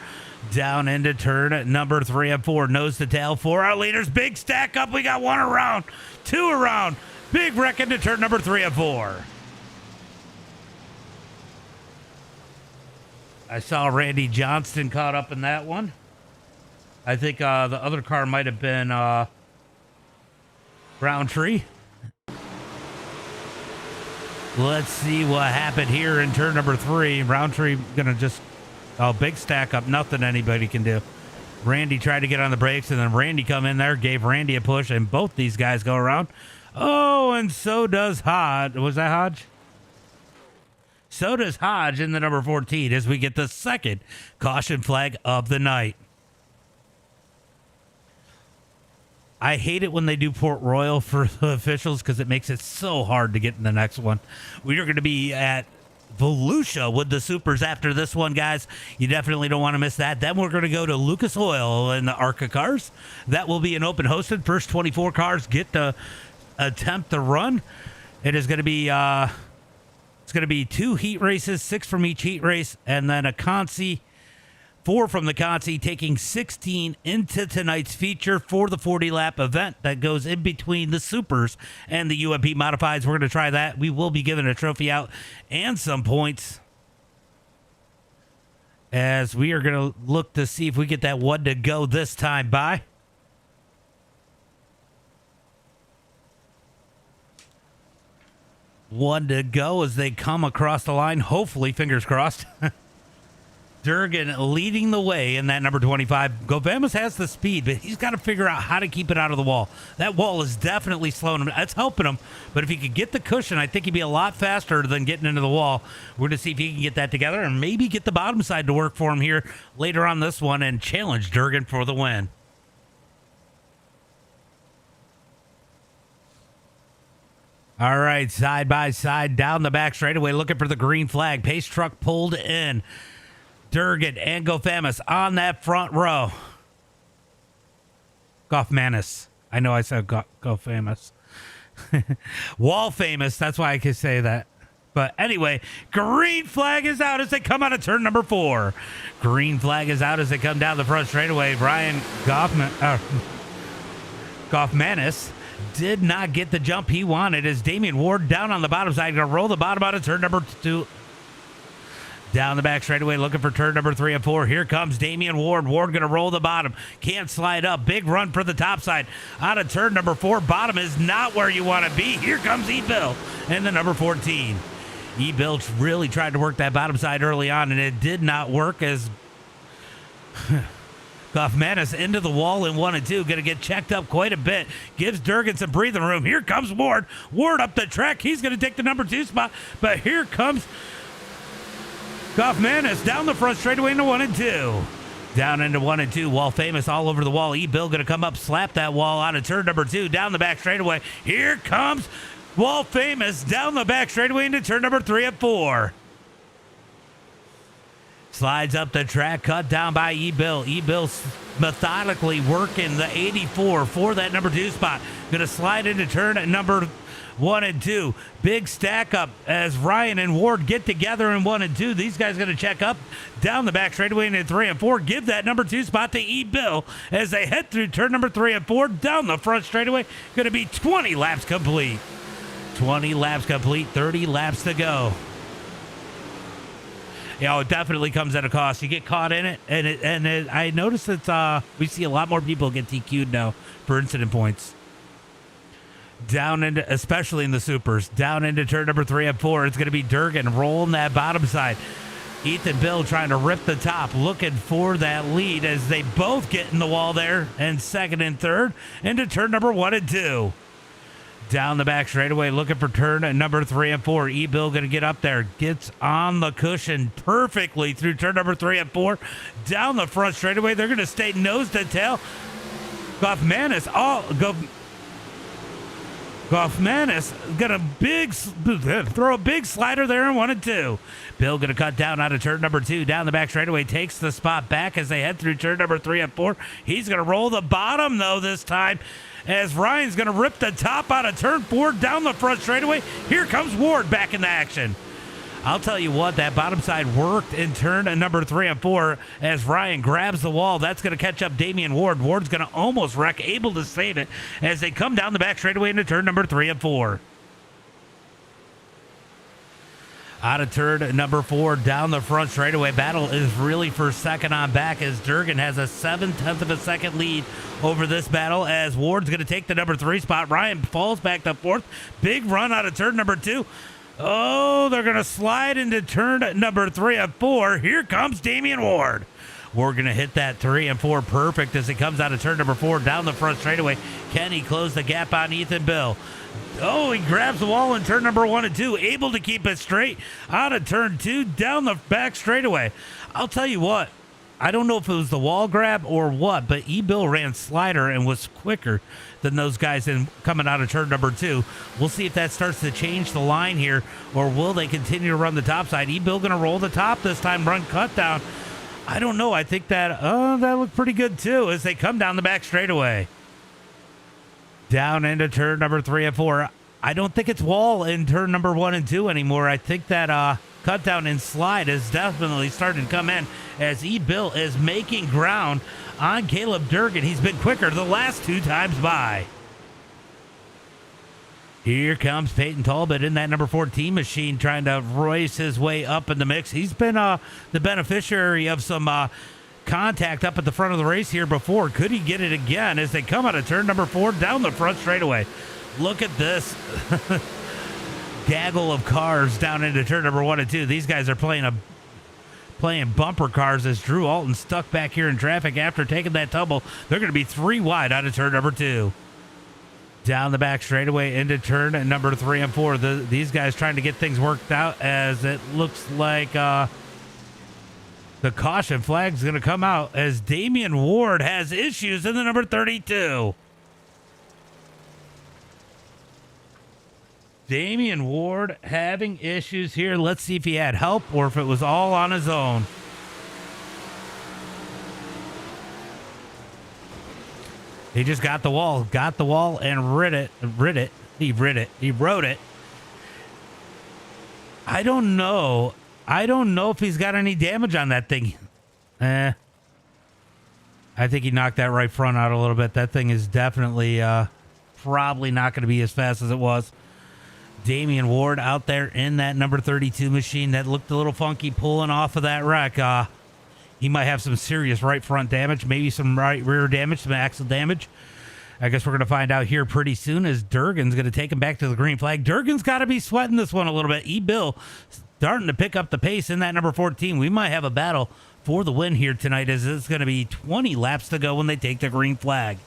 Down into turn number 3 and 4. Nose to tail for our leaders. Big stack up. We got 1 around, 2 around. Big wreck into turn number 3 and 4. I saw Randy Johnston caught up in that one. I think the other car might have been Roundtree. Let's see what happened here in turn number 3. Roundtree gonna just, big stack up, nothing anybody can do. Randy tried to get on the brakes, and then Randy come in there, gave Randy a push, and both these guys go around. Oh, and so does Hodge. Was that Hodge? So does Hodge in the number 14 as we get the second caution flag of the night. I hate it when they do Port Royal for the officials because it makes it so hard to get in the next one. We are going to be at Volusia with the supers after this one, guys. You definitely don't want to miss that. Then we're going to go to Lucas Oil in the ARCA cars. That will be an open hosted. First 24 cars get to attempt the run. It is going to be it's going to be 2 heat races, 6 from each heat race, and then a consi. 4 from the Consi, taking 16 into tonight's feature for the 40-lap event that goes in between the Supers and the UMP Modifieds. We're going to try that. We will be giving a trophy out and some points as we are going to look to see if we get that one to go this time by. One to go as they come across the line. Hopefully, fingers crossed. Durgan leading the way in that number 25. Govamas has the speed, but he's got to figure out how to keep it out of the wall. That wall is definitely slowing him. That's helping him, but if he could get the cushion, I think he'd be a lot faster than getting into the wall. We're going to see if he can get that together and maybe get the bottom side to work for him here later on this one and challenge Durgan for the win. All right, side by side down the back straightaway looking for the green flag. Pace truck pulled in. Durgan and Gofamis on that front row. Goffmanis. I know I said Gofamis. Wall famous. That's why I can say that. But anyway, green flag is out as they come out of turn number 4. Green flag is out as they come down the front straightaway. Brian Goffmanis did not get the jump he wanted as Damian Ward down on the bottom side. Going to roll the bottom out of turn number 2. Down the back straightaway looking for turn number 3 and 4. Here comes Damian Ward. Ward going to roll the bottom. Can't slide up. Big run for the top side. Out of turn number 4. Bottom is not where you want to be. Here comes E-Bill in the number 14. E-Bill really tried to work that bottom side early on, and it did not work as Goffmanis into the wall in 1 and 2. Going to get checked up quite a bit. Gives Durgan some breathing room. Here comes Ward. Ward up the track. He's going to take the number 2 spot, but here comes Goffmanis down the front straightaway into 1 and 2. Down into 1 and 2. Wall famous all over the wall. E-Bill going to come up, slap that wall out of turn number 2. Down the back straightaway. Here comes Wall famous down the back straightaway into turn number 3 and 4. Slides up the track, cut down by E-Bill. E-Bill methodically working the 84 for that number 2 spot. Going to slide into turn at number 1 and 2. Big stack up as Ryan and Ward get together in 1 and 2. These guys going to check up down the back straightaway into 3 and 4. Give that number 2 spot to E-Bill as they head through turn number 3 and 4 down the front straightaway. Going to be 20 laps complete. 20 laps complete, 30 laps to go. It definitely comes at a cost. You get caught in it, and I noticed that we see a lot more people get TQ'd now for incident points. Down into, especially in the supers, down into turn number 3 and 4. It's going to be Durgan rolling that bottom side. Ethan Bill trying to rip the top, looking for that lead as they both get in the wall there, and second and third into turn number 1 and 2. Down the back straightaway, looking for turn number 3 and 4. E-Bill going to get up there, gets on the cushion perfectly through turn number 3 and 4. Down the front straightaway, they're going to stay nose to tail. Goffmanis gonna throw a big slider there in 1 and 2. Bill gonna cut down out of turn number 2. Down the back straightaway, takes the spot back as they head through turn number 3 and 4. He's gonna roll the bottom though this time, as Ryan's gonna rip the top out of turn 4 down the front straightaway. Here comes Ward back into action. I'll tell you what, that bottom side worked in turn number 3 and 4 as Ryan grabs the wall. That's going to catch up Damian Ward. Ward's going to almost wreck, able to save it as they come down the back straightaway into turn number 3 and 4. Out of turn number 4, down the front straightaway. Battle is really for second on back as Durgan has a 7/10 of a second lead over this battle as Ward's going to take the number 3 spot. Ryan falls back to 4th. Big run out of turn number 2. Oh, they're going to slide into turn number 3 and 4. Here comes Damian Ward. We're going to hit that 3 and 4 perfect as he comes out of turn number 4 down the front straightaway. Can he close the gap on Ethan Bill? Oh, he grabs the wall in turn number 1 and 2, able to keep it straight out of turn 2 down the back straightaway. I'll tell you what, I don't know if it was the wall grab or what, but E-Bill ran slider and was quicker than those guys in coming out of turn number 2. We'll see if that starts to change the line here, or will they continue to run the top side? E-Bill going to roll the top this time, run cut down. I don't know. I think that looked pretty good too as they come down the back straightaway. Down into turn number 3 and 4. I don't think it's wall in turn number 1 and 2 anymore. I think that cut down and slide is definitely starting to come in as E-Bill is making ground on Caleb Durgan. He's been quicker the last 2 times by. Here comes Peyton Talbot in that number 14 machine trying to race his way up in the mix. He's been the beneficiary of some contact up at the front of the race here before. Could he get it again as they come out of turn number 4 down the front straightaway? Look at this gaggle of cars down into turn number 1 and 2. These guys are playing bumper cars as Drew Alton stuck back here in traffic after taking that tumble. They're going to be 3 wide out of turn number 2. Down the back straightaway into turn number 3 and 4. These guys trying to get things worked out as it looks like the caution flag's going to come out as Damian Ward has issues in the number 32. Damian Ward having issues here. Let's see if he had help or if it was all on his own. He just got the wall and rid it. He rode it. I don't know if he's got any damage on that thing. I think he knocked that right front out a little bit. That thing is definitely probably not going to be as fast as it was. Damian Ward out there in that number 32 machine that looked a little funky pulling off of that wreck. He might have some serious right front damage, maybe some right rear damage, some axle damage. I guess we're going to find out here pretty soon as Durgan's going to take him back to the green flag. Durgan's got to be sweating this one a little bit. E-Bill starting to pick up the pace in that number 14. We might have a battle for the win here tonight as it's going to be 20 laps to go when they take the green flag.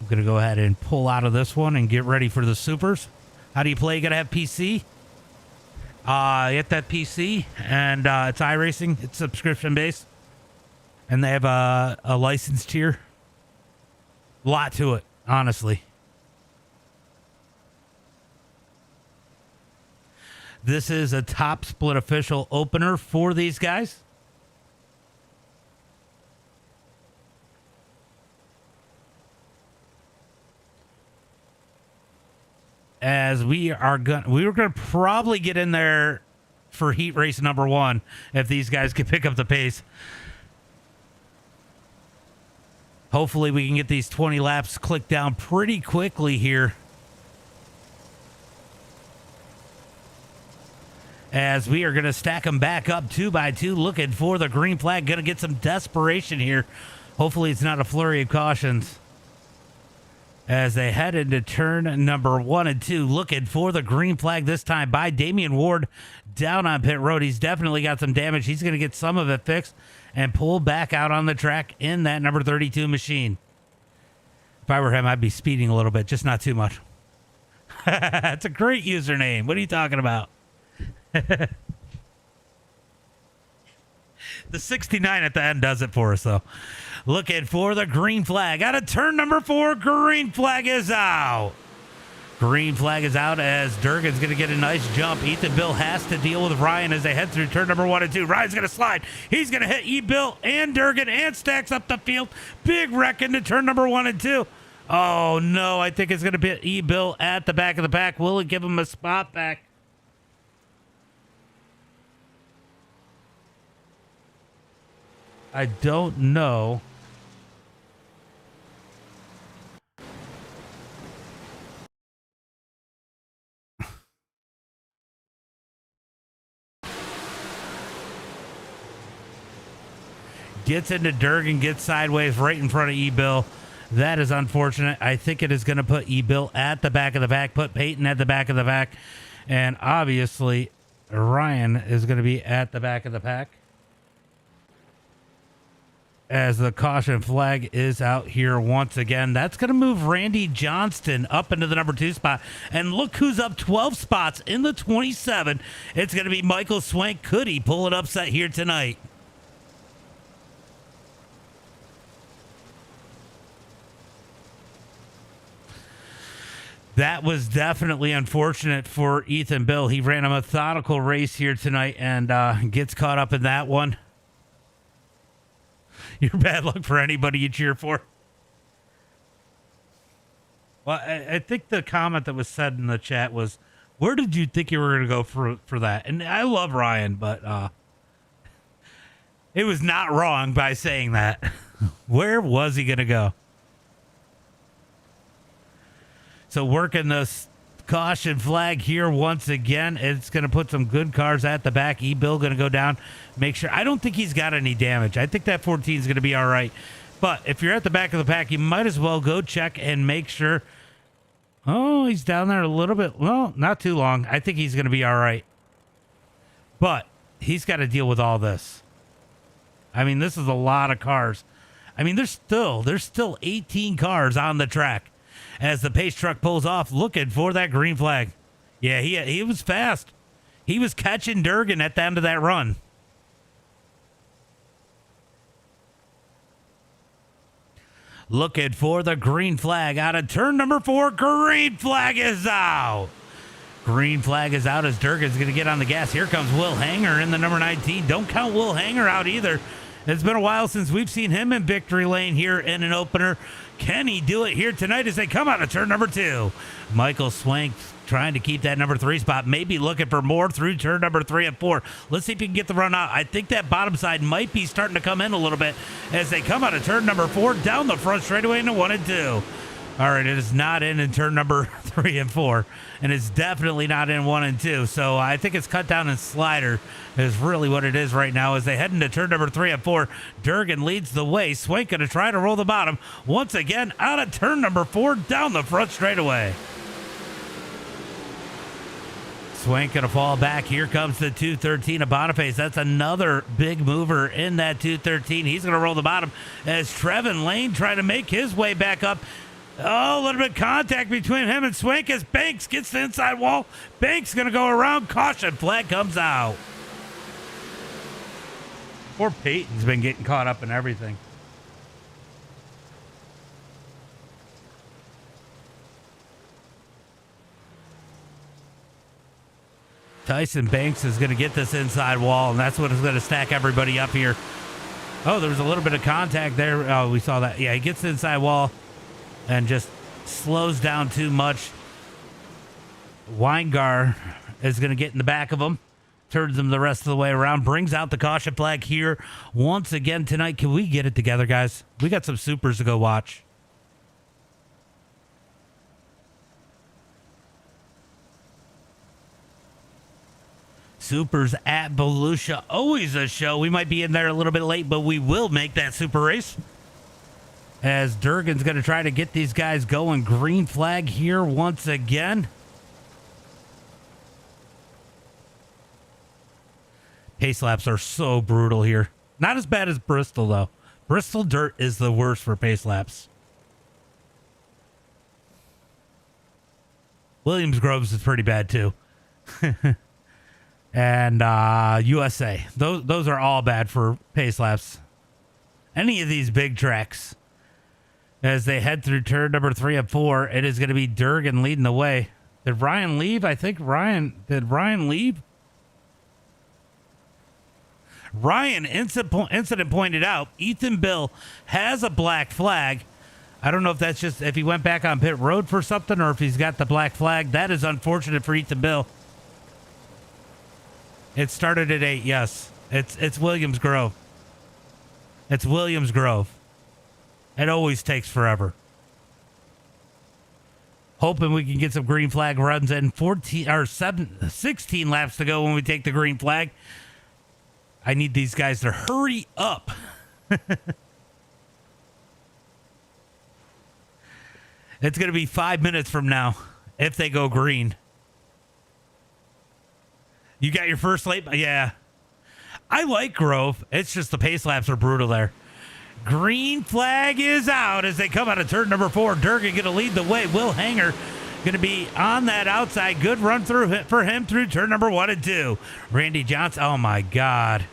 I'm going to go ahead and pull out of this one and get ready for the supers. How do you play? You got to have PC. Get that PC, and it's iRacing. It's subscription based, and they have a license tier. A lot to it, honestly. This is a top split official opener for these guys. as we were gonna probably get in there for heat race number 1 if these guys can pick up the pace. Hopefully we can get these 20 laps clicked down pretty quickly here, as we are going to stack them back up 2 by 2, looking for the green flag. Going to get some desperation here. Hopefully it's not a flurry of cautions as they head into turn number 1 and 2, looking for the green flag this time by Damian Ward down on pit road. He's definitely got some damage. He's going to get some of it fixed and pull back out on the track in that number 32 machine. If I were him, I'd be speeding a little bit, just not too much. That's a great username. What are you talking about? The 69 at the end does it for us, though. Looking for the green flag out of turn number 4. Green flag is out. Green flag is out as Durgan's going to get a nice jump. Ethan Bill has to deal with Ryan as they head through turn number 1 and 2. Ryan's going to slide. He's going to hit E-Bill and Durgan and stacks up the field. Big wreck into turn number 1 and 2. Oh, no. I think it's going to be E-Bill at the back of the pack. Will it give him a spot back? I don't know. Gets into Durgan, gets sideways right in front of E-Bill. That is unfortunate. I think it is going to put E-Bill at the back of the pack, put Peyton at the back of the pack, and obviously Ryan is going to be at the back of the pack as the caution flag is out here once again. That's going to move Randy Johnston up into the number 2 spot. And look who's up 12 spots in the 27. It's going to be Michael Swank. Could he pull an upset here tonight? That was definitely unfortunate for Ethan Bill. He ran a methodical race here tonight and gets caught up in that one. You're bad luck for anybody you cheer for. Well, I think the comment that was said in the chat was, where did you think you were going to go for that? And I love Ryan, but it was not wrong by saying that. Where was he going to go? So working the caution flag here once again. It's going to put some good cars at the back. E-Bill going to go down. Make sure. I don't think he's got any damage. I think that 14 is going to be all right. But if you're at the back of the pack, you might as well go check and make sure. Oh, he's down there a little bit. Well, not too long. I think he's going to be all right. But he's got to deal with all this. I mean, this is a lot of cars. I mean, there's still 18 cars on the track as the pace truck pulls off looking for that green flag. Yeah, he was fast. He was catching Durgan at the end of that run. Looking for the green flag out of turn number 4. Green flag is out. Green flag is out as Durgan's going to get on the gas. Here comes Will Hanger in the number 19. Don't count Will Hanger out either. It's been a while since we've seen him in victory lane here in an opener. Can he do it here tonight as they come out of turn number 2? Michael Swank trying to keep that number 3 spot. Maybe looking for more through turn number 3 and 4. Let's see if he can get the run out. I think that bottom side might be starting to come in a little bit as they come out of turn number 4 down the front straightaway into 1 and 2. All right, it is not in turn number 3 and 4, and it's definitely not in 1 and 2. So I think it's cut down and slider is really what it is right now as they head into turn number 3 and 4. Durgan leads the way. Swank going to try to roll the bottom once again out of turn number 4 down the front straightaway. Swank going to fall back. Here comes the 213 of Boniface. That's another big mover in that 213. He's going to roll the bottom as Trevin Lane trying to make his way back up. Oh, a little bit of contact between him and Swank as Banks gets the inside wall. Banks going to go around. Caution flag comes out. Poor Peyton's been getting caught up in everything. Tyson Banks is going to get this inside wall, and that's what is going to stack everybody up here. Oh, there was a little bit of contact there. Oh, we saw that. Yeah, he gets the inside wall and just slows down too much. Weingar is going to get in the back of him, turns them the rest of the way around, brings out the caution flag here once again tonight. Can we get it together, guys? We got some supers to go watch. Supers at Volusia, always a show. We might be in there a little bit late, but we will make that super race. As Durgan's going to try to get these guys going. Green flag here once again. Pace laps are so brutal here. Not as bad as Bristol, though. Bristol dirt is the worst for pace laps. Williams Groves is pretty bad, too. And USA. Those are all bad for pace laps. Any of these big tracks. As they head through turn number 3 and 4, it is going to be Durgan leading the way. Did Ryan leave? I think did Ryan leave? Ryan, incident pointed out, Ethan Bill has a black flag. I don't know if that's just if he went back on pit road for something or if he's got the black flag. That is unfortunate for Ethan Bill. It started at 8, yes. It's Williams Grove. It's Williams Grove. It always takes forever. Hoping we can get some green flag runs in. 16 laps to go when we take the green flag. I need these guys to hurry up. It's going to be 5 minutes from now if they go green. You got your first late? Yeah. I like Grove. It's just the pace laps are brutal there. Green flag is out as they come out of turn number 4. Durgan going to lead the way. Will Hanger going to be on that outside. Good run through for him through turn number 1 and 2. Randy Johnson. Oh, my God.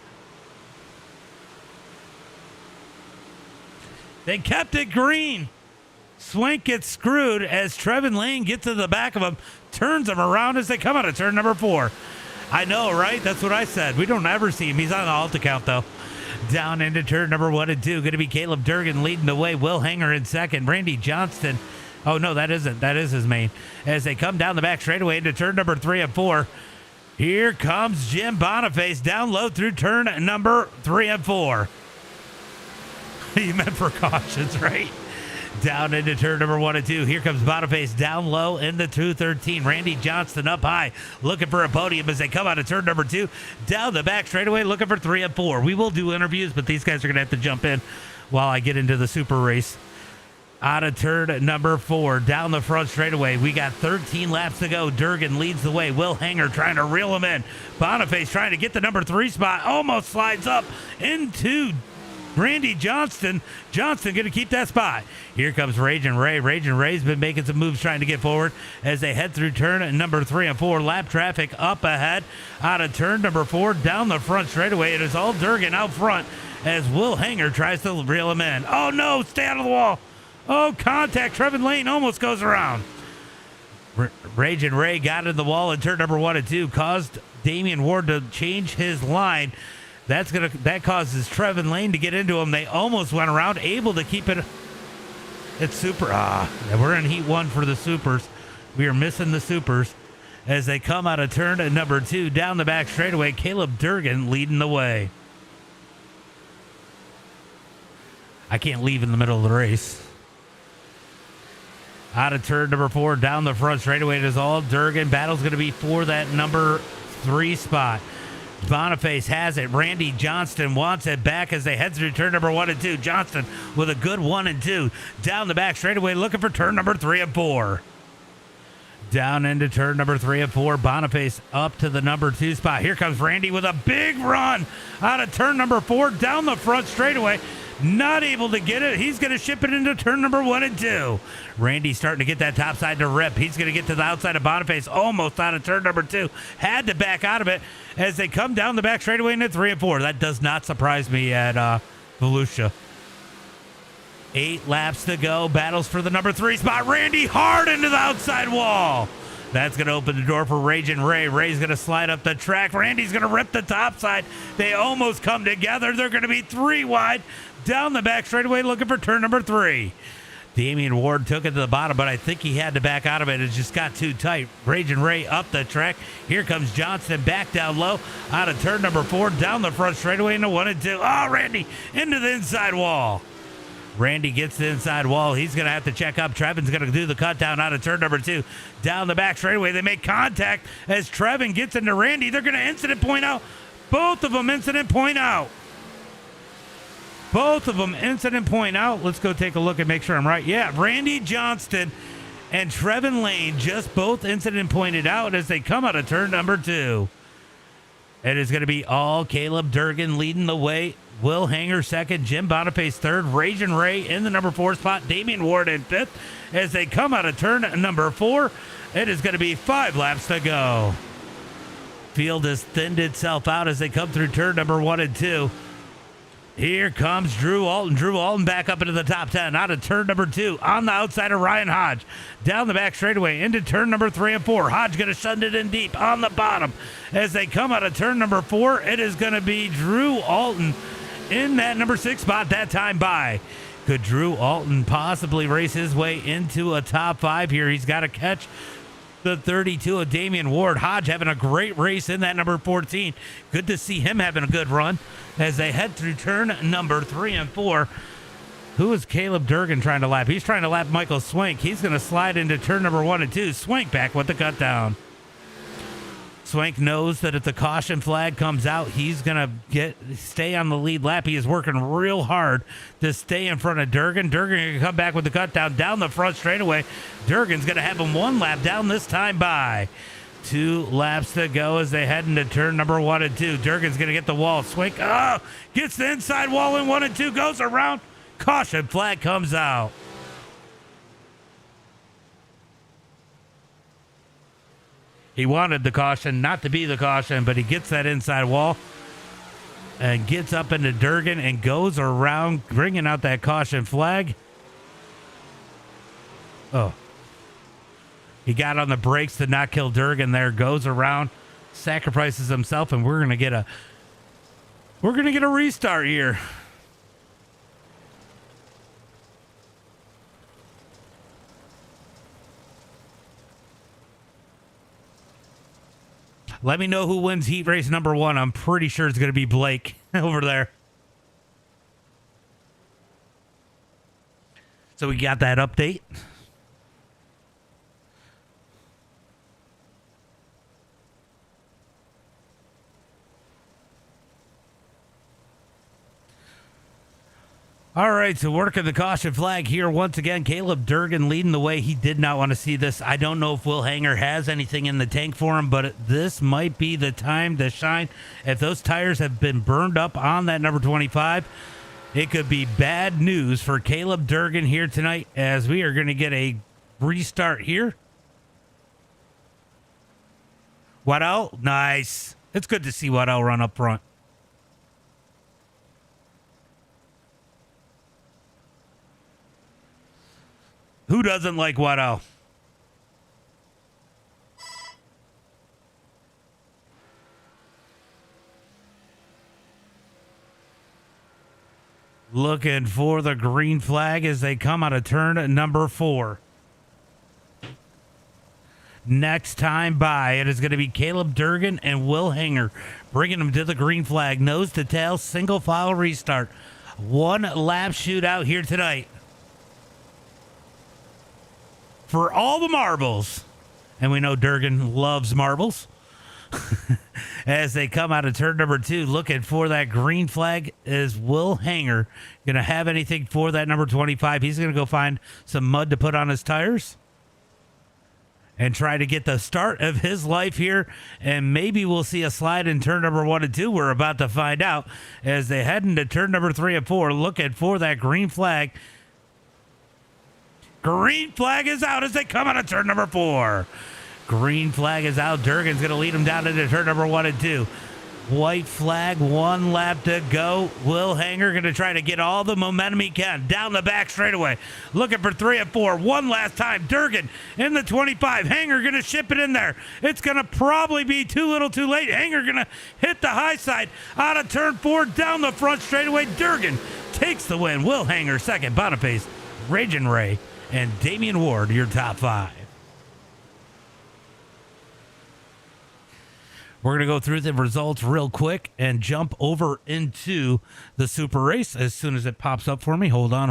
They kept it green. Swank gets screwed as Trevin Lane gets to the back of him, turns him around as they come out of turn number 4. I know, right? That's what I said. We don't ever see him. He's on the alt account, though. Down into turn number 1 and 2. Going to be Caleb Durgan leading the way. Will Hanger in second. Randy Johnston. Oh, no, that isn't. That is his main. As they come down the back straightaway into turn number 3 and 4. Here comes Jim Boniface down low through turn number 3 and 4. You meant for cautions, right? Down into turn number 1 and 2. Here comes Boniface down low into 213. Randy Johnston up high, looking for a podium as they come out of turn number 2. Down the back straightaway, looking for 3 and 4. We will do interviews, but these guys are going to have to jump in while I get into the super race. Out of turn number 4, down the front straightaway. We got 13 laps to go. Durgan leads the way. Will Hanger trying to reel him in. Boniface trying to get the number 3 spot. Almost slides up into Randy Johnston. Johnston going to keep that spot. Here comes Ragin' Ray. Ragin' Ray's been making some moves trying to get forward as they head through turn number 3 and 4. Lap traffic up ahead. Out of turn number 4, down the front straightaway. It is all Durgan out front as Will Hanger tries to reel him in. Oh, no. Stay out of the wall. Oh, contact. Trevin Lane almost goes around. Ragin' Ray got in the wall in turn number 1 and 2. Caused Damian Ward to change his line. That causes Trevin Lane to get into him. They almost went around, able to keep it. It's super. We're in heat 1 for the supers. We are missing the supers as they come out of turn number 2 down the back straightaway. Caleb Durgan leading the way. I can't leave in the middle of the race. Out of turn number 4 down the front straightaway. It is all Durgan. Battle's going to be for that number 3 spot. Boniface has it. Randy Johnston wants it back as they head through turn number 1 and 2. Johnston with a good 1 and 2. Down the back straightaway looking for turn number 3 and 4. Down into turn number 3 and 4. Boniface up to the number 2 spot. Here comes Randy with a big run out of turn number 4 down the front straightaway. Not able to get it. He's going to ship it into turn number 1 and 2. Randy starting to get that top side to rip. He's going to get to the outside of Boniface, almost out of turn number 2. Had to back out of it as they come down the back straightaway into 3 and 4. That does not surprise me at Volusia. 8 laps to go. Battles for the number 3 spot. Randy hard into the outside wall. That's going to open the door for Ragin' Ray. Ray's going to slide up the track. Randy's going to rip the top side. They almost come together. They're going to be 3 wide. Down the back straightaway looking for turn number 3. Damian Ward took it to the bottom, but I think he had to back out of it. It just got too tight. Raging Ray up the track. Here comes Johnston back down low out of turn number 4, down the front straightaway into 1 and 2. Oh, Randy into the inside wall. Randy gets the inside wall. He's going to have to check up. Trevin's going to do the cut down out of turn number 2. Down the back straightaway. They make contact as Trevin gets into Randy. They're going to incident point out. Both of them incident point out. Both of them incident point out. Let's go take a look and make sure I'm right. Yeah, Randy Johnston and Trevin Lane just both incident pointed out as they come out of turn number 2. It is going to be all Caleb Durgan leading the way. Will Hanger second, Jim Boniface third, Raging Ray in the number 4 spot, Damian Ward in 5th. As they come out of turn number 4, it is going to be 5 laps to go. Field has thinned itself out as they come through turn number 1 and 2. Here comes Drew Alton. Drew Alton back up into the top 10 out of turn number 2 on the outside of Ryan Hodge. Down the back straightaway into turn number 3 and 4. Hodge going to send it in deep on the bottom. As they come out of turn number 4, it is going to be Drew Alton in that number 6 spot that time by. Could Drew Alton possibly race his way into a top 5 here? He's got to catch the 32 of Damian Ward. Hodge having a great race in that number 14. Good to see him having a good run as they head through turn number 3 and 4. Who is Caleb Durgan trying to lap? He's trying to lap Michael Swank. He's going to slide into turn number 1 and 2. Swank back with the cut down. Swank knows that if the caution flag comes out, he's going to stay on the lead lap. He is working real hard to stay in front of Durgan. Durgan going to come back with the cut down the front straightaway. Durgan's going to have him 1 lap down this time by. 2 laps to go as they head into turn number 1 and 2. Durgan's going to get the wall. Swank gets the inside wall in 1 and 2, goes around. Caution flag comes out. He wanted the caution not to be the caution, but he gets that inside wall and gets up into Durgan and goes around, bringing out that caution flag. Oh. He got on the brakes to not kill Durgan there, goes around, sacrifices himself, and we're going to get a restart here. Let me know who wins heat race number 1. I'm pretty sure it's going to be Blake over there. So we got that update. All right, so working the caution flag here once again. Caleb Durgan leading the way. He did not want to see this. I don't know if Will Hanger has anything in the tank for him, but this might be the time to shine. If those tires have been burned up on that number 25, it could be bad news for Caleb Durgan here tonight, as we are going to get a restart here. Waddell, nice. It's good to see Waddell run up front. Who doesn't like Waddell? Looking for the green flag as they come out of turn number 4. Next time by, it is going to be Caleb Durgan and Will Hanger bringing them to the green flag. Nose to tail, single file restart. 1 lap shootout here tonight. For all the marbles. And we know Durgan loves marbles. As they come out of turn number 2, looking for that green flag is Will Hanger. Going to have anything for that number 25. He's going to go find some mud to put on his tires and try to get the start of his life here. And maybe we'll see a slide in turn number 1 and 2. We're about to find out as they head into turn number 3 and 4, looking for that green flag. Green flag is out as they come out of turn number 4. Green flag is out. Durgan's going to lead him down into turn number 1 and 2. White flag, 1 lap to go. Will Hanger going to try to get all the momentum he can down the back straightaway. Looking for 3 and 4. 1 last time. Durgan in the 25. Hanger going to ship it in there. It's going to probably be too little too late. Hanger going to hit the high side out of turn 4 down the front straightaway. Durgan takes the win. Will Hanger second. Boniface Raging Ray, and Damian Ward, your top 5. We're going to go through the results real quick and jump over into the super race as soon as it pops up for me. Hold on.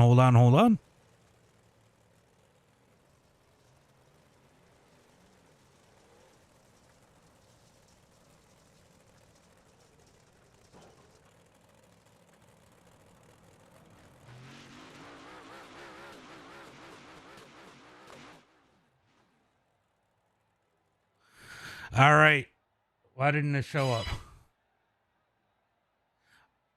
All right. Why didn't it show up?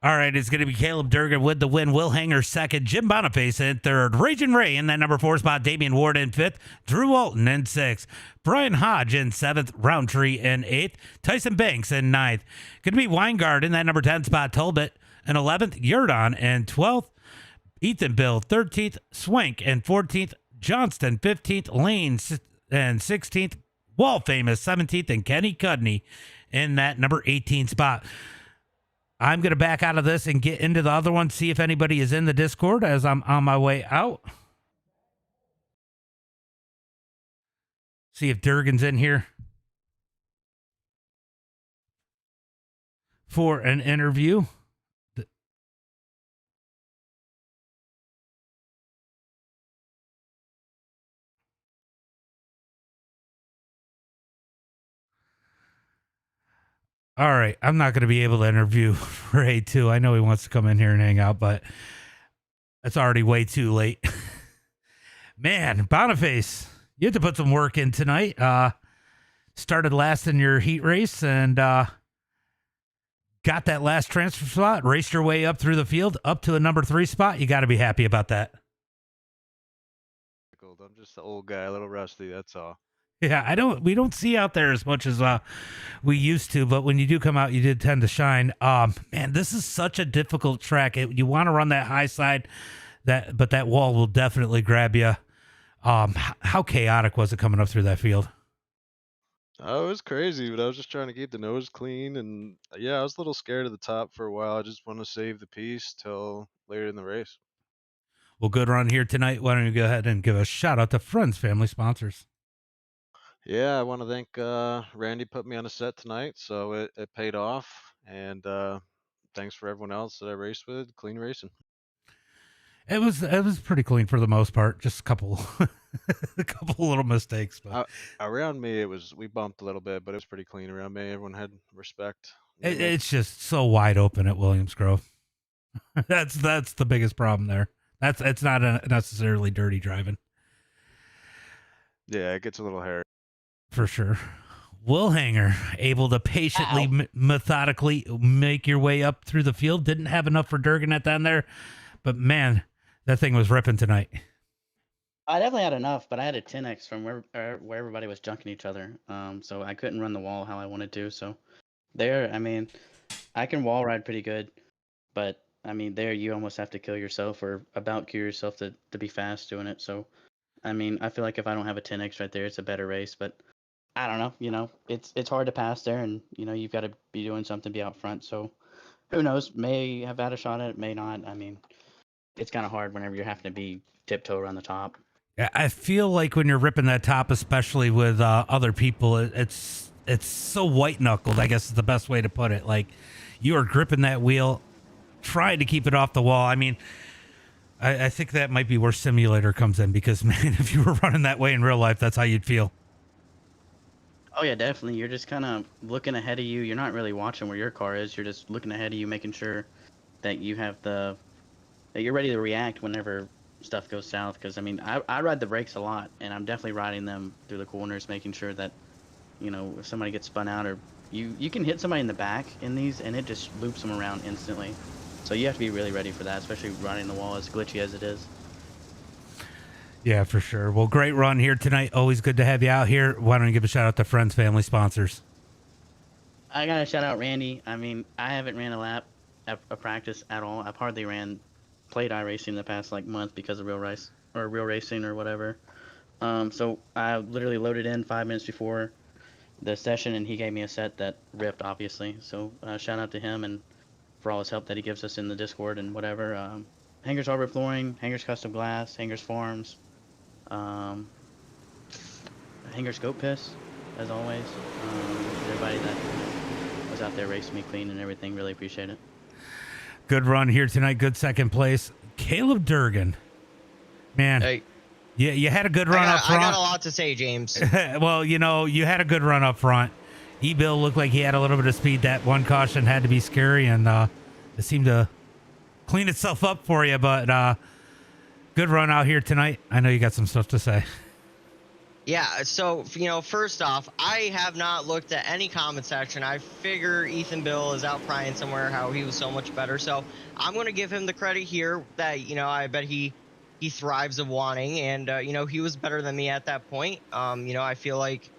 All right, it's going to be Caleb Durgan with the win. Will Hanger second. Jim Boniface in third. Raging Ray in that number 4 spot. Damian Ward in 5th. Drew Walton in 6th. Brian Hodge in 7th. Roundtree in 8th. Tyson Banks in 9th. Going to be Weingard in that number 10 spot. Tolbert in 11th. Yurdon in 12th. Ethan Bill 13th. Swank in 14th. Johnston 15th. Lane and 16th. Wall Famous 17th. And Kenny Cudney in that number 18 spot. I'm going to back out of this and get into the other one, see if anybody is in the Discord as I'm on my way out. See if Durgan's in here for an interview. All right, I'm not going to be able to interview Ray too. I know he wants to come in here and hang out, but it's already way too late. Man, Boniface, you had to put some work in tonight. Started last in your heat race and got that last transfer spot, raced your way up through the field, up to a number 3 spot. You got to be happy about that. I'm just an old guy, a little rusty, that's all. Yeah, we don't see out there as much as we used to, but when you do come out, you did tend to shine. Man, this is such a difficult track. You want to run that high side, but that wall will definitely grab you. How chaotic was it coming up through that field? Oh, it was crazy, but I was just trying to keep the nose clean, and yeah, I was a little scared of the top for a while. I just want to save the piece till later in the race. Well, good run here tonight. Why don't you go ahead and give a shout out to friends, family, sponsors? Yeah, I want to thank Randy put me on a set tonight, so it paid off, and thanks for everyone else that I raced with. Clean racing. It was pretty clean for the most part. Just a couple little mistakes, but around me we bumped a little bit, but it was pretty clean around me. Everyone had respect. It's just so wide open at Williams Grove. That's the biggest problem there. It's not necessarily dirty driving. Yeah, it gets a little hairy. For sure. Will Hanger, able to patiently, methodically make your way up through the field. Didn't have enough for Durgan at the end there, but man, that thing was ripping tonight. I definitely had enough, but I had a 10x from where everybody was junking each other. So I couldn't run the wall how I wanted to. So there, I mean, I can wall ride pretty good, but I mean, there you almost have to kill yourself or about kill yourself to be fast doing it. So, I mean, I feel like if I don't have a 10x right there, it's a better race, but I don't know, it's hard to pass there, and you've got to be doing something, be out front. So who knows? May have had a shot at it, may not. I mean, it's kind of hard whenever you're having to be tiptoe around the top. Yeah, I feel like when you're ripping that top, especially with other people, it's so white knuckled. I guess is the best way to put it. Like you are gripping that wheel, trying to keep it off the wall. I mean, I think that might be where simulator comes in because man, if you were running that way in real life, that's how you'd feel. Oh yeah, definitely. You're just kind of looking ahead of you. You're not really watching where your car is. You're just looking ahead of you, making sure that you have that you're ready to react whenever stuff goes south. Because I mean, I ride the brakes a lot, and I'm definitely riding them through the corners, making sure that if somebody gets spun out or you can hit somebody in the back in these, and it just loops them around instantly. So you have to be really ready for that, especially riding the wall as glitchy as it is. Yeah, for sure. Well, great run here tonight. Always good to have you out here. Why don't you give a shout out to friends, family, sponsors? I got to shout out Randy. I mean, I haven't ran a lap at a practice at all. I've hardly played iRacing in the past month because of real racing or whatever. So I literally loaded in 5 minutes before the session, and he gave me a set that ripped, obviously. So shout out to him and for all his help that he gives us in the Discord and whatever. Hangers Harbor Flooring, Hangers Custom Glass, Hangers Farms, Hangers Scope Piss, as always. Everybody that was out there racing me clean and everything, really appreciate it. Good run here tonight. Good second place. Caleb Durgan. Man, Hey, you had a good run up front. I got a lot to say, James. Well, you had a good run up front. E-Bill looked like he had a little bit of speed. That one caution had to be scary, and it seemed to clean itself up for you. But good run out here tonight. I know you got some stuff to say. Yeah, so, first off, I have not looked at any comment section. I figure Ethan Bill is out crying somewhere how he was so much better. So I'm going to give him the credit here that, I bet he thrives of wanting. And, he was better than me at that point. I feel like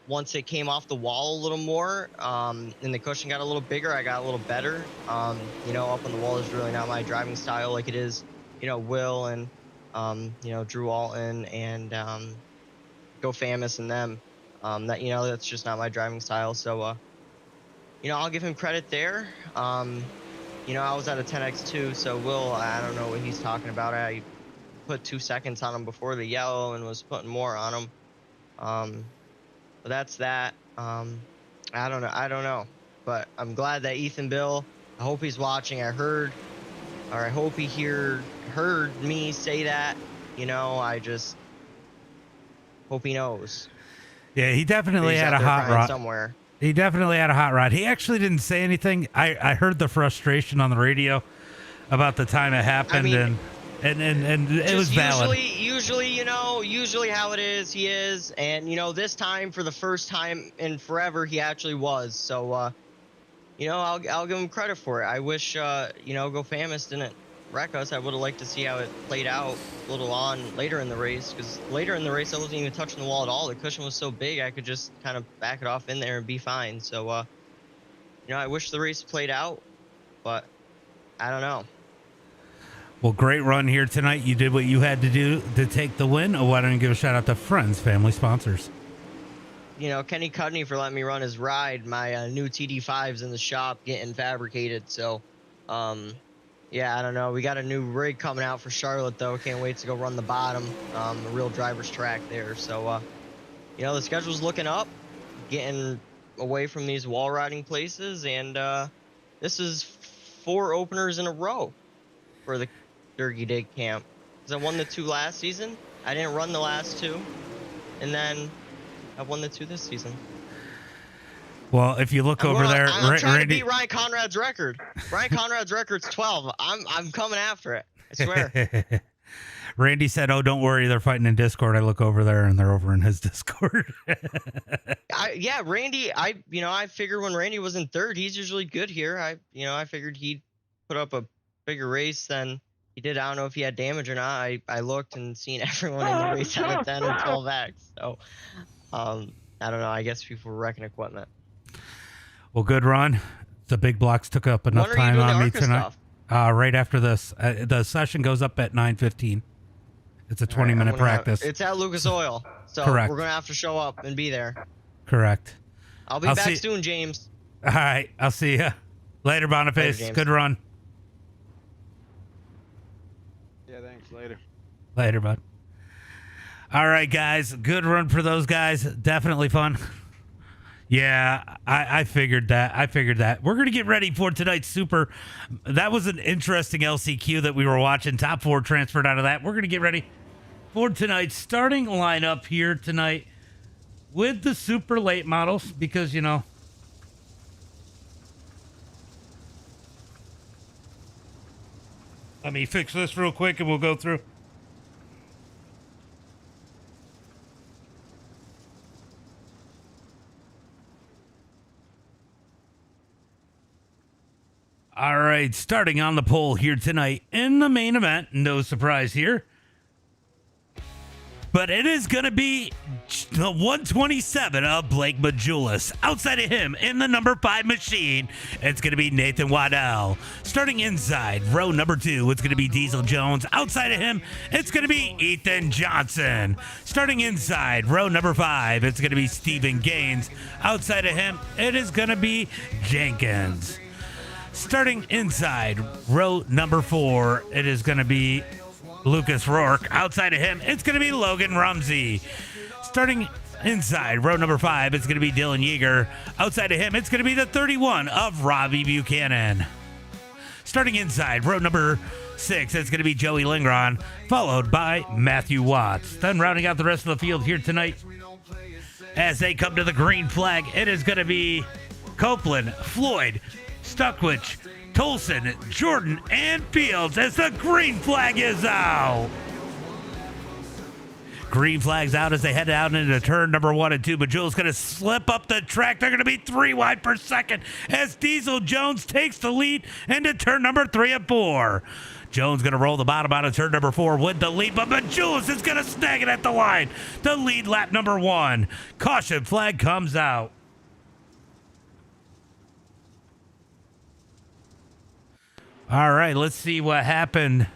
once it came off the wall a little more and the cushion got a little bigger, I got a little better. Up on the wall is really not my driving style like it is, Will and, Drew Alton and Go Famous and them. That's just not my driving style. So, I'll give him credit there. I was at a 10X2, so Will, I don't know what he's talking about. I put 2 seconds on him before the yellow and was putting more on him. But that's that. I don't know. But I'm glad that Ethan Bill, I hope he's watching. I hope he heard me say that. I just hope he knows. Yeah, he definitely had a hot rod somewhere. He definitely had a hot rod. He actually didn't say anything. I heard the frustration on the radio about the time it happened, and it was valid. Usually how it is, he is, and this time for the first time in forever, he actually was. So, I'll give him credit for it. I wish Go Famous didn't wreck us. I would have liked to see how it played out a little on later in the race, because later in the race I wasn't even touching the wall at all. The cushion was so big I could just kind of back it off in there and be fine. So, I wish the race played out, but I don't know. Well, great run here tonight. You did what you had to do to take the win. Why don't you give a shout out to friends, family, sponsors? Kenny Cudney for letting me run his ride. My new TD5's in the shop getting fabricated. So, yeah, I don't know. We got a new rig coming out for Charlotte, though. Can't wait to go run the bottom, a real driver's track there. So, the schedule's looking up, getting away from these wall riding places. And this is 4 openers in a row for the Dergy Dig Camp. Because I won the 2 last season. I didn't run the last 2. And then I won the 2 this season. Well, if you look over there, I'm trying Randy, to beat Ryan Conrad's record. Ryan Conrad's record's 12. I'm coming after it. I swear. Randy said, "Oh, don't worry, they're fighting in Discord." I look over there, and they're over in his Discord. Randy. I figured when Randy was in 3rd, he's usually good here. I figured he'd put up a bigger race than he did. I don't know if he had damage or not. I looked and seen everyone in the race had a 10 or 12X. So, I don't know. I guess people were wrecking equipment. Well, good run. The big blocks took up enough time on me tonight. Right after this, the session goes up at 9:15. It's a 20-minute practice. It's at Lucas Oil, so Correct. We're gonna have to show up and be there. Correct. I'll be back soon, James. All right, I'll see you later, Boniface. Later, good run. Yeah, thanks. Later. Later, bud. All right, guys. Good run for those guys. Definitely fun. Yeah, I figured that. We're going to get ready for tonight's Super. That was an interesting LCQ that we were watching. Top 4 transferred out of that. We're going to get ready for tonight's starting lineup here tonight with the Super Late Models because, let me fix this real quick and we'll go through. All right, starting on the pole here tonight in the main event. No surprise here. But it is going to be the 127 of Blake Majulis. Outside of him, in the number 5 machine, it's going to be Nathan Waddell. Starting inside, row number 2, it's going to be Diesel Jones. Outside of him, it's going to be Ethan Johnson. Starting inside, row number 5, it's going to be Stephen Gaines. Outside of him, it is going to be Jenkins. Starting inside row number 4, it is going to be Lucas Rourke. Outside of him, it's going to be Logan Rumsey. Starting inside row number 5, it's going to be Dylan Yeager. Outside of him, it's going to be the 31 of Robbie Buchanan. Starting inside row number 6, it's going to be Joey Lingron, followed by Matthew Watts. Then rounding out the rest of the field here tonight, as they come to the green flag, it is going to be Copeland, Floyd, Stuckwich, Tolson, Jordan, and Fields as the green flag is out. Green flag's out as they head out into turn number 1 and 2. Bajul's going to slip up the track. They're going to be 3 wide per second as Diesel Jones takes the lead into turn number 3 and 4. Jones going to roll the bottom out of turn number 4 with the lead, but Bajul's is going to snag it at the line. The lead lap number 1. Caution flag comes out. All right, let's see what happened.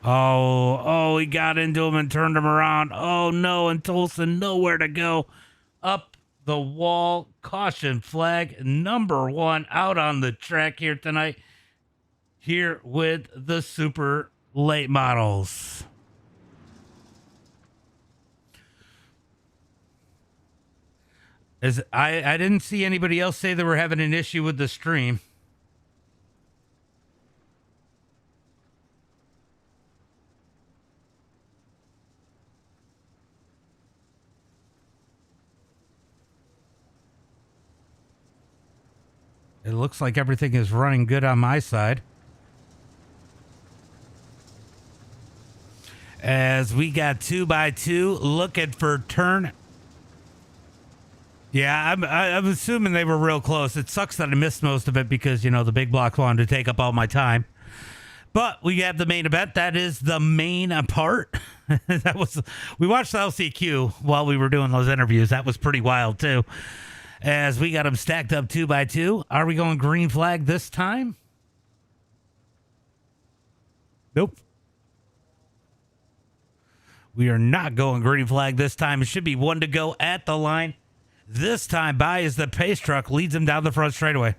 Oh, he got into him and turned him around. Oh, no, and Tolson nowhere to go. Up the wall. Caution flag number 1 out on the track here tonight. Here with the Super Late Models. As I didn't see anybody else say they were having an issue with the stream. It looks like everything is running good on my side. As we got 2x2 looking for turn. Yeah, I'm assuming they were real close. It sucks that I missed most of it because, you know, the big blocks wanted to take up all my time. But we have the main event. That is the main part. We watched the LCQ while we were doing those interviews. That was pretty wild, too. As we got them stacked up 2x2. Are we going green flag this time? Nope. We are not going green flag this time. It should be 1 to go at the line. This time by as the pace truck leads him down the front straightaway.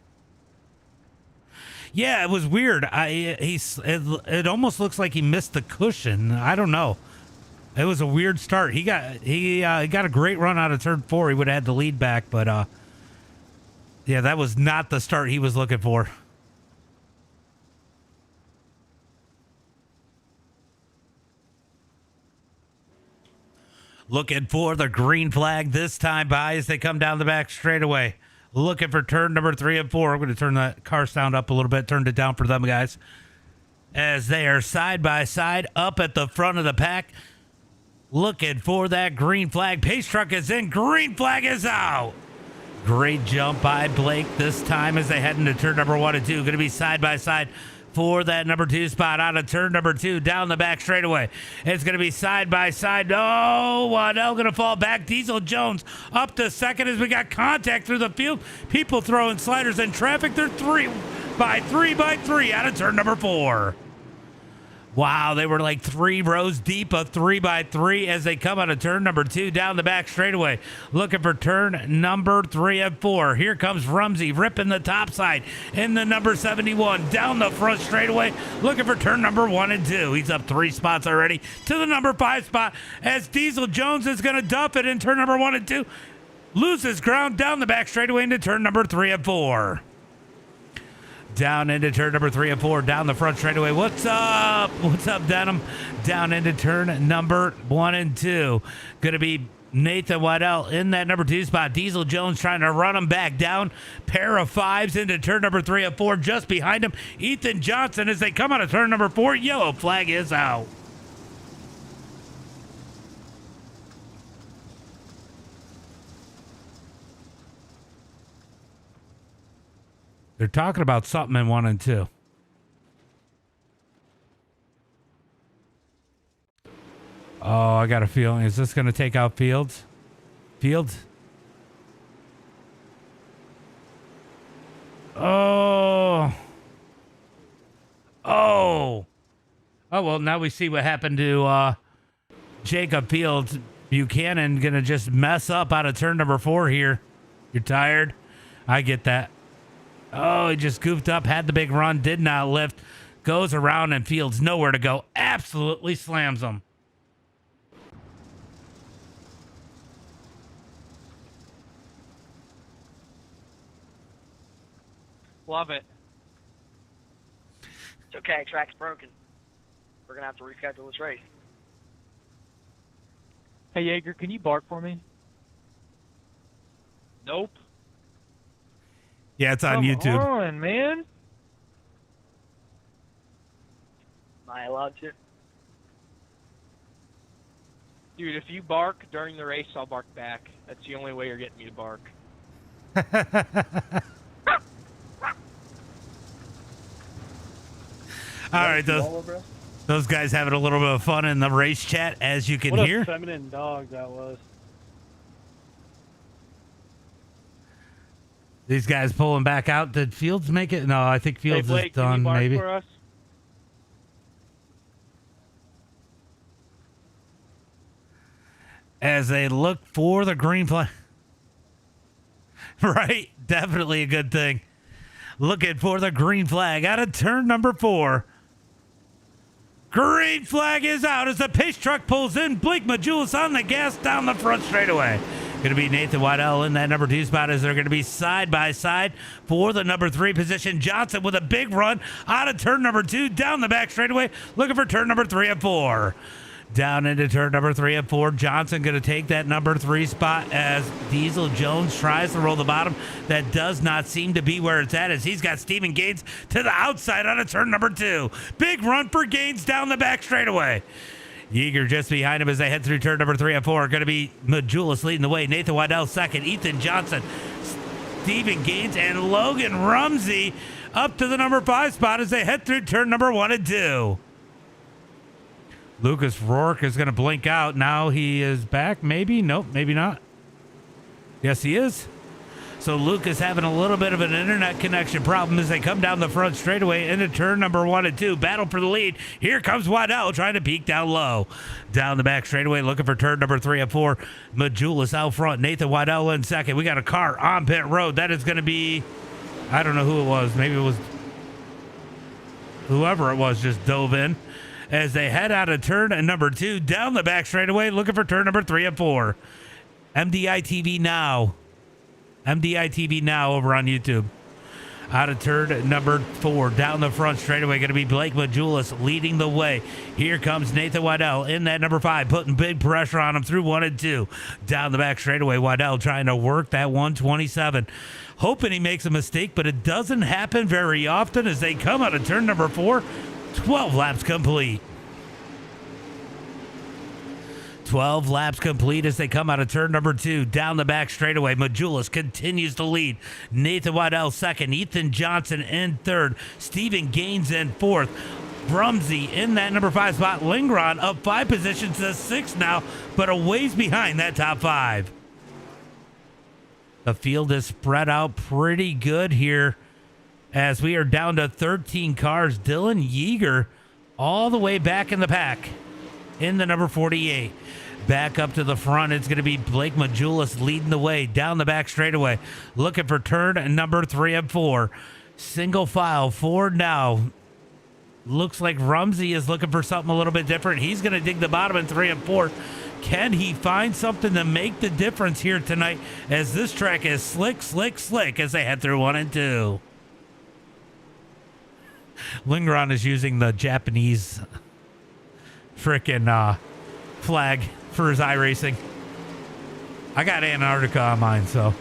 Yeah, it was weird. It almost looks like he missed the cushion. I don't know. It was a weird start. He got a great run out of turn 4. He would have had the lead back, but yeah, that was not the start he was looking for. Looking for the green flag this time by as they come down the back straightaway. Looking for turn number 3 and 4. I'm going to turn the car sound up a little bit. Turned it down for them, guys. As they are side by side up at the front of the pack. Looking for that green flag. Pace truck is in. Green flag is out. Great jump by Blake this time as they head into turn number 1 and 2. Going to be side by side for that number 2 spot out of turn number 2 down the back straightaway. It's going to be side by side. Oh, Waddell going to fall back. Diesel Jones up to second as we got contact through the field. People throwing sliders in traffic. They're 3 by 3 out of turn number 4. Wow, they were like 3 rows deep of 3 by 3 as they come out of turn number 2 down the back straightaway. Looking for turn number 3 and 4. Here comes Rumsey ripping the top side in the number 71 down the front straightaway. Looking for turn number 1 and 2. He's up 3 spots already to the number 5 spot as Diesel Jones is going to dump it in turn number 1 and 2. Loses ground down the back straightaway into turn number 3 and 4. Down into turn number 3 and 4, down the front straightaway. What's up? What's up, Denham? Down into turn number 1 and 2. Going to be Nathan Waddell in that number 2 spot. Diesel Jones trying to run him back down. Pair of 5s into turn number 3 and 4. Just behind him, Ethan Johnson as they come out of turn number 4. Yellow flag is out. They're talking about something in 1 and 2. Oh, I got a feeling. Is this going to take out Fields? Fields? Oh. Oh. Oh, well, now we see what happened to Jacob Fields. Buchanan going to just mess up out of turn number 4 here. You're tired? I get that. Oh, he just goofed up, had the big run, did not lift, goes around and Fields nowhere to go. Absolutely slams him. Love it. It's okay, track's broken. We're gonna have to reschedule this race. Hey, Jaeger, can you bark for me? Nope. Yeah, it's on Come YouTube. on, man. Am I allowed to? Dude, if you bark during the race, I'll bark back. That's the only way you're getting me to bark. All right, those guys having a little bit of fun in the race chat, as you can hear. What a feminine dog that was. These guys pulling back out. Did Fields make it? No, I think Hey, Fields Blake, is done, can you bark maybe. for us? As they look for the green flag. Right? Definitely a good thing. Looking for the green flag out of turn number 4. Green flag is out as the pace truck pulls in. Blake Majulis on the gas down the front straightaway. Going to be Nathan Waddell in that number 2 spot as they're going to be side by side for the number 3 position. Johnson with a big run out of turn number 2 down the back straightaway, looking for turn number 3 and 4. Down into turn number 3 and 4. Johnson going to take that number 3 spot as Diesel Jones tries to roll the bottom. That does not seem to be where it's at as he's got Steven Gaines to the outside on a turn number 2. Big run for Gaines down the back straightaway. Yeager just behind him as they head through turn number 3 and 4. Going to be Majulis leading the way. Nathan Waddell second. Ethan Johnson, Steven Gaines, and Logan Rumsey up to the number 5 spot as they head through turn number 1 and 2. Lucas Rourke is going to blink out. Now he is back. Maybe. Nope. Maybe not. Yes, he is. So Lucas having a little bit of an internet connection problem as they come down the front straightaway into turn number 1 and 2. Battle for the lead. Here comes Waddell trying to peek down low. Down the back straightaway looking for turn number 3 and 4. Majulis out front. Nathan Waddell in second. We got a car on pit road. That is going to be, I don't know who it was. Maybe it was whoever it was just dove in. As they head out of turn number 2 down the back straightaway, looking for turn number 3 and 4. MDiTV now. MDiTV now over on YouTube. Out of turn number 4 down the front straightaway, going to be Blake Majulis leading the way. Here comes Nathan Waddell in that number 5, putting big pressure on him through 1 and 2. Down the back straightaway, Waddell trying to work that 127. Hoping he makes a mistake, but it doesn't happen very often as they come out of turn number 4. 12 laps complete. 12 laps complete as they come out of turn number 2 down the back straightaway. Majulis continues to lead. Nathan Waddell second. Ethan Johnson in third. Steven Gaines in fourth. Brumsey in that number 5 spot. Lingron up 5 positions to 6 now, but a ways behind that top 5. The field is spread out pretty good here as we are down to 13 cars. Dylan Yeager all the way back in the pack in the number 48. Back up to the front, it's going to be Blake Majulis leading the way down the back straightaway, looking for turn number 3 and 4. Single file forward now. Looks like Rumsey is looking for something a little bit different. He's going to dig the bottom in 3 and 4. Can he find something to make the difference here tonight as this track is slick, slick, slick as they head through 1 and 2? Lingron is using the Japanese frickin' flag for his iRacing. I got Antarctica on mine, so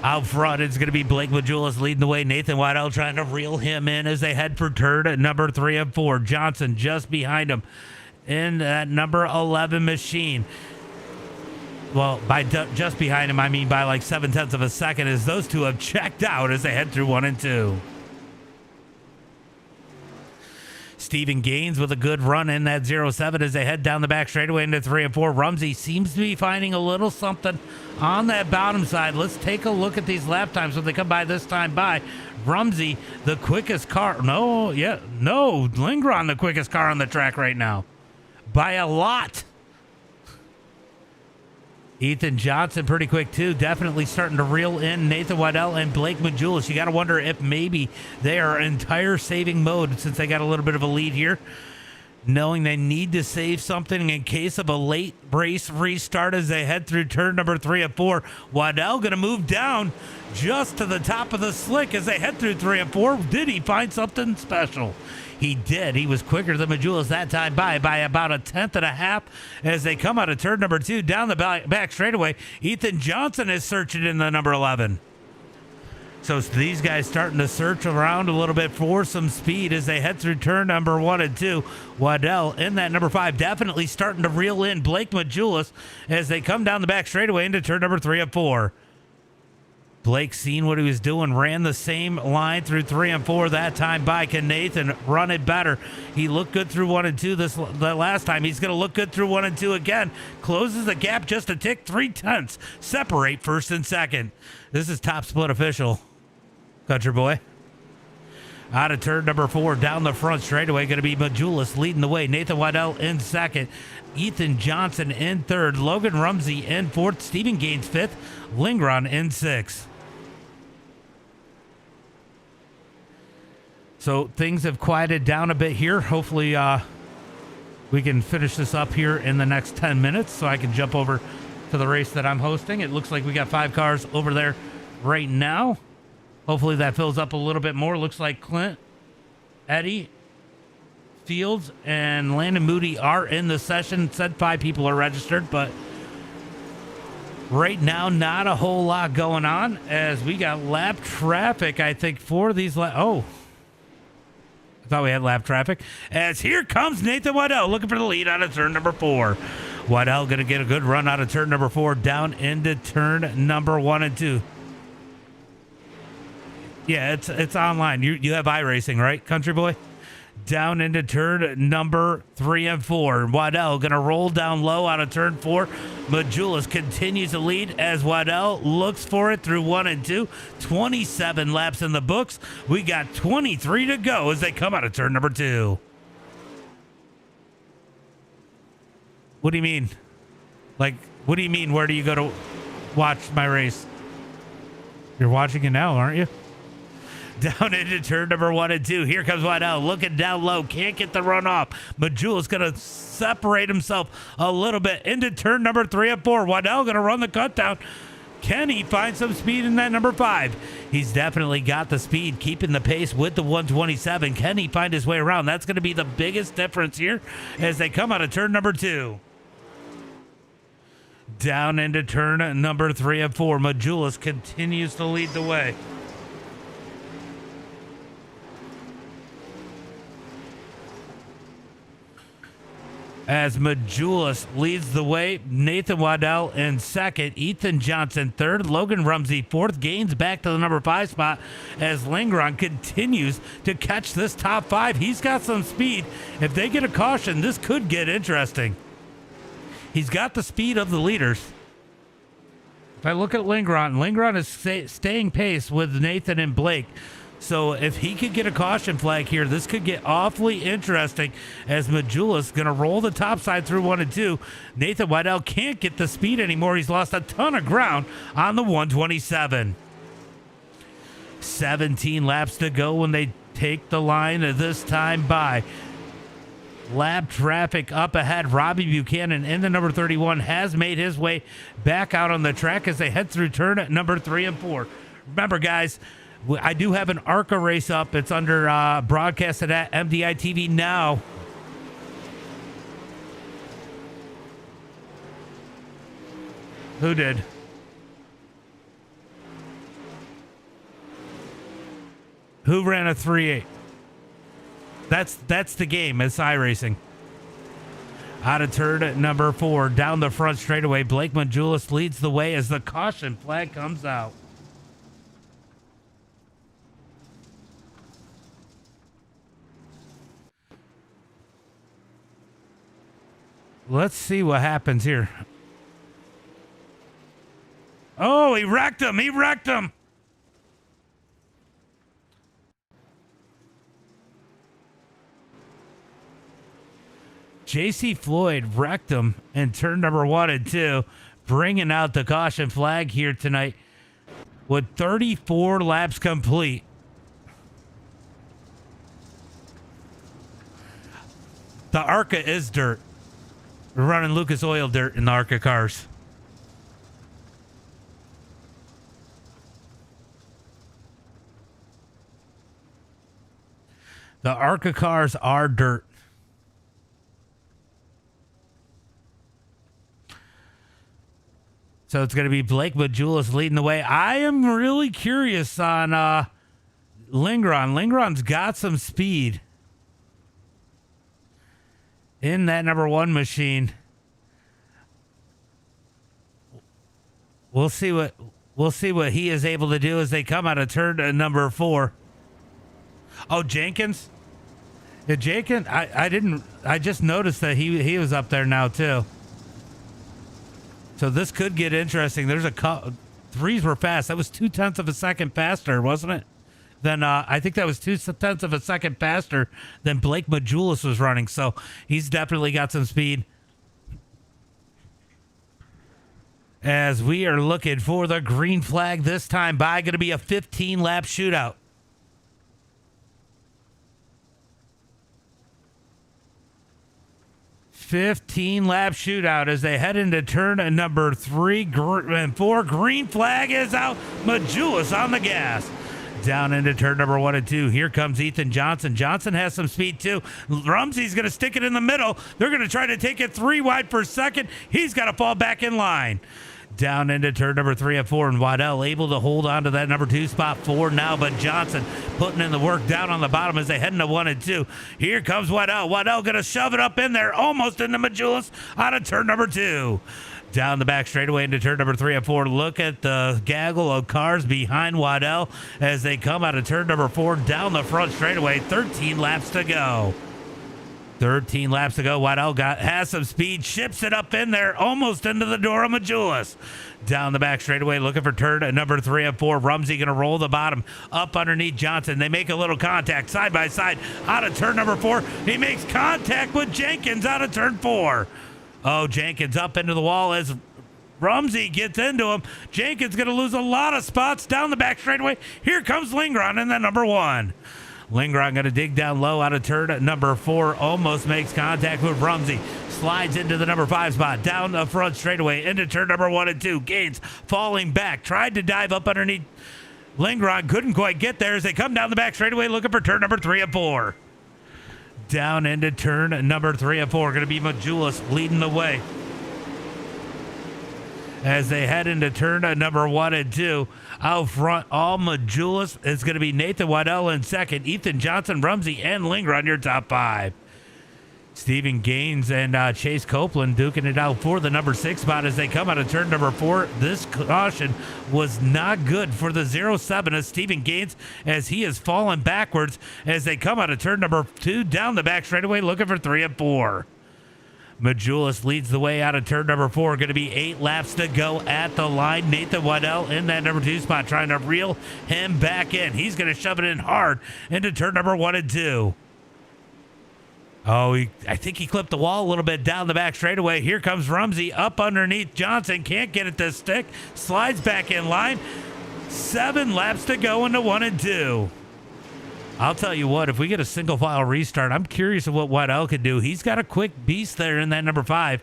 out front it's going to be Blake Majulis leading the way. Nathan Waddell trying to reel him in as they head for turn number 3 and 4. Johnson just behind him in that number 11 machine. Well, by just behind him, I mean by like 0.7 of a second as those two have checked out as they head through 1 and 2. Steven Gaines with a good run in that 0.7 as they head down the back straightaway into 3 and 4. Rumsey seems to be finding a little something on that bottom side. Let's take a look at these lap times when they come by this time by. Rumsey, the quickest car. Lingron, the quickest car on the track right now. By a lot. Ethan Johnson pretty quick too, definitely starting to reel in Nathan Waddell and Blake Majulis. You got to wonder if maybe they are in tire saving mode since they got a little bit of a lead here, knowing they need to save something in case of a late race restart as they head through turn number 3 and 4. Waddell going to move down just to the top of the slick as they head through 3 and 4. Did he find something special? He did. He was quicker than Majulis that time by about a tenth and a half as they come out of turn number 2 down the back straightaway. Ethan Johnson is searching in the number 11. So these guys starting to search around a little bit for some speed as they head through turn number 1 and 2. Waddell in that number 5 definitely starting to reel in Blake Majulis as they come down the back straightaway into turn number 3 and 4. Blake seen what he was doing, ran the same line through 3 and 4 that time by. Can Nathan run it better? He looked good through 1 and 2 the last time. He's going to look good through 1 and 2 again. Closes the gap just a tick, 0.3 separate first and second. This is top split official. Country boy. Out of turn number 4, down the front straightaway, going to be Majulis leading the way. Nathan Waddell in second. Ethan Johnson in third. Logan Rumsey in fourth. Stephen Gaines fifth. Lingron in sixth. So things have quieted down a bit here. Hopefully we can finish this up here in the next 10 minutes so I can jump over to the race that I'm hosting. It looks like we got 5 cars over there right now. Hopefully that fills up a little bit more. Looks like Clint, Eddie, Fields, and Landon Moody are in the session. Said 5 people are registered, but right now not a whole lot going on as we got lap traffic, I think, for these. Oh, I thought we had lap traffic. As here comes Nathan Waddell looking for the lead out of turn number 4. Waddell going to get a good run out of turn number 4 down into turn number 1 and 2. Yeah, it's online. You have iRacing, right, country boy? Down into turn number 3 and 4. Waddell going to roll down low out of turn 4. Majulis continues to lead as Waddell looks for it through 1 and 2. 27 laps in the books. We got 23 to go as they come out of turn number 2. What do you mean? Like, what do you mean? Where do you go to watch my race? You're watching it now, aren't you? Down into turn number 1 and 2. Here comes Waddell looking down low. Can't get the run off. Majulis going to separate himself a little bit into turn number 3 and 4. Waddell going to run the cut down. Can he find some speed in that number 5? He's definitely got the speed, keeping the pace with the 127. Can he find his way around? That's going to be the biggest difference here as they come out of turn number 2. Down into turn number 3 and 4. Majulis continues to lead the way. As Majulis leads the way, Nathan Waddell in second, Ethan Johnson third, Logan Rumsey fourth, Gaines back to the number 5 spot as Lingron continues to catch this top 5. He's got some speed. If they get a caution, this could get interesting. He's got the speed of the leaders. If I look at Lingron is staying pace with Nathan and Blake. So if he could get a caution flag here, this could get awfully interesting as Majulis going to roll the top side through 1 and 2. Nathan Waddell can't get the speed anymore. He's lost a ton of ground on the 127. 17 laps to go when they take the line this time by. Lap traffic up ahead. Robbie Buchanan in the number 31 has made his way back out on the track as they head through turn number 3 and 4. Remember, guys, I do have an ARCA race up. It's under broadcasted at MDiTV now. Who did? Who ran a 3.8? That's the game. It's iRacing. Out of turn number 4, down the front straightaway, Blake Majulis leads the way as the caution flag comes out. Let's see what happens here. Oh, he wrecked him. He wrecked him. J.C. Floyd wrecked him in turn number 1 and 2. bringing out the caution flag here tonight with 34 laps complete. The ARCA is dirt. We're running Lucas Oil dirt in the ARCA cars. The ARCA cars are dirt. So it's going to be Blake Majulis leading the way. I am really curious on Lingron. Lingron's got some speed in that number 1 machine. We'll see what he is able to do as they come out of turn number 4. Oh, Jenkins? Yeah, Jenkins. I just noticed that he was up there now too. So this could get interesting. There's threes were fast. That was 0.2 of a second faster, wasn't it? Then I think that was 0.2 of a second faster than Blake Majulis was running. So he's definitely got some speed. As we are looking for the green flag this time by, going to be a 15-lap shootout. Lap shootout as they head into turn number 3 and 4. Green flag is out. Majulis on the gas. Down into turn number 1 and 2. Here comes Ethan Johnson. Johnson has some speed too. Rumsey's going to stick it in the middle. They're going to try to take it 3 wide for second. He's got to fall back in line. Down into turn number 3 and 4, and Waddell able to hold on to that number 2 spot for now, but Johnson putting in the work down on the bottom as they head into 1 and 2. Here comes Waddell. Waddell going to shove it up in there, almost into Majulis out of turn number 2. Down the back straightaway into turn number 3 and 4. Look at the gaggle of cars behind Waddell as they come out of turn number 4 down the front straightaway. 13 laps to go. 13 laps to go. Waddell has some speed, ships it up in there, almost into the door of Majulis. Down the back straightaway, looking for turn number 3 and 4. Rumsey going to roll the bottom up underneath Johnson. They make a little contact side by side out of turn number 4. He makes contact with Jenkins out of turn 4. Oh, Jenkins up into the wall as Rumsey gets into him. Jenkins going to lose a lot of spots down the back straightaway. Here comes Lingron in the number 1. Lingron going to dig down low out of turn number 4. Almost makes contact with Rumsey. Slides into the number 5 spot. Down the front straightaway into turn number 1 and 2. Gaines falling back. Tried to dive up underneath Lingron. Couldn't quite get there as they come down the back straightaway looking for turn number 3 and 4. Down into turn number 3 and 4. Going to be Majulis leading the way as they head into turn number 1 and 2. Out front, all Majulis is going to be Nathan Waddell in second. Ethan Johnson, Rumsey, and Lingron your top 5. Stephen Gaines and Chase Copeland duking it out for the number 6 spot as they come out of turn number 4. This caution was not good for the 07 of Stephen Gaines as he is falling backwards as they come out of turn number 2 down the back straightaway looking for 3 and 4. Majulis leads the way out of turn number 4. Going to be 8 laps to go at the line. Nathan Waddell in that number 2 spot trying to reel him back in. He's going to shove it in hard into turn number 1 and 2. Oh, I think he clipped the wall a little bit down the back straightaway. Here comes Rumsey up underneath Johnson. Can't get it to stick. Slides back in line. 7 laps to go into 1 and 2. I'll tell you what, if we get a single file restart, I'm curious of what Waddell could do. He's got a quick beast there in that number 5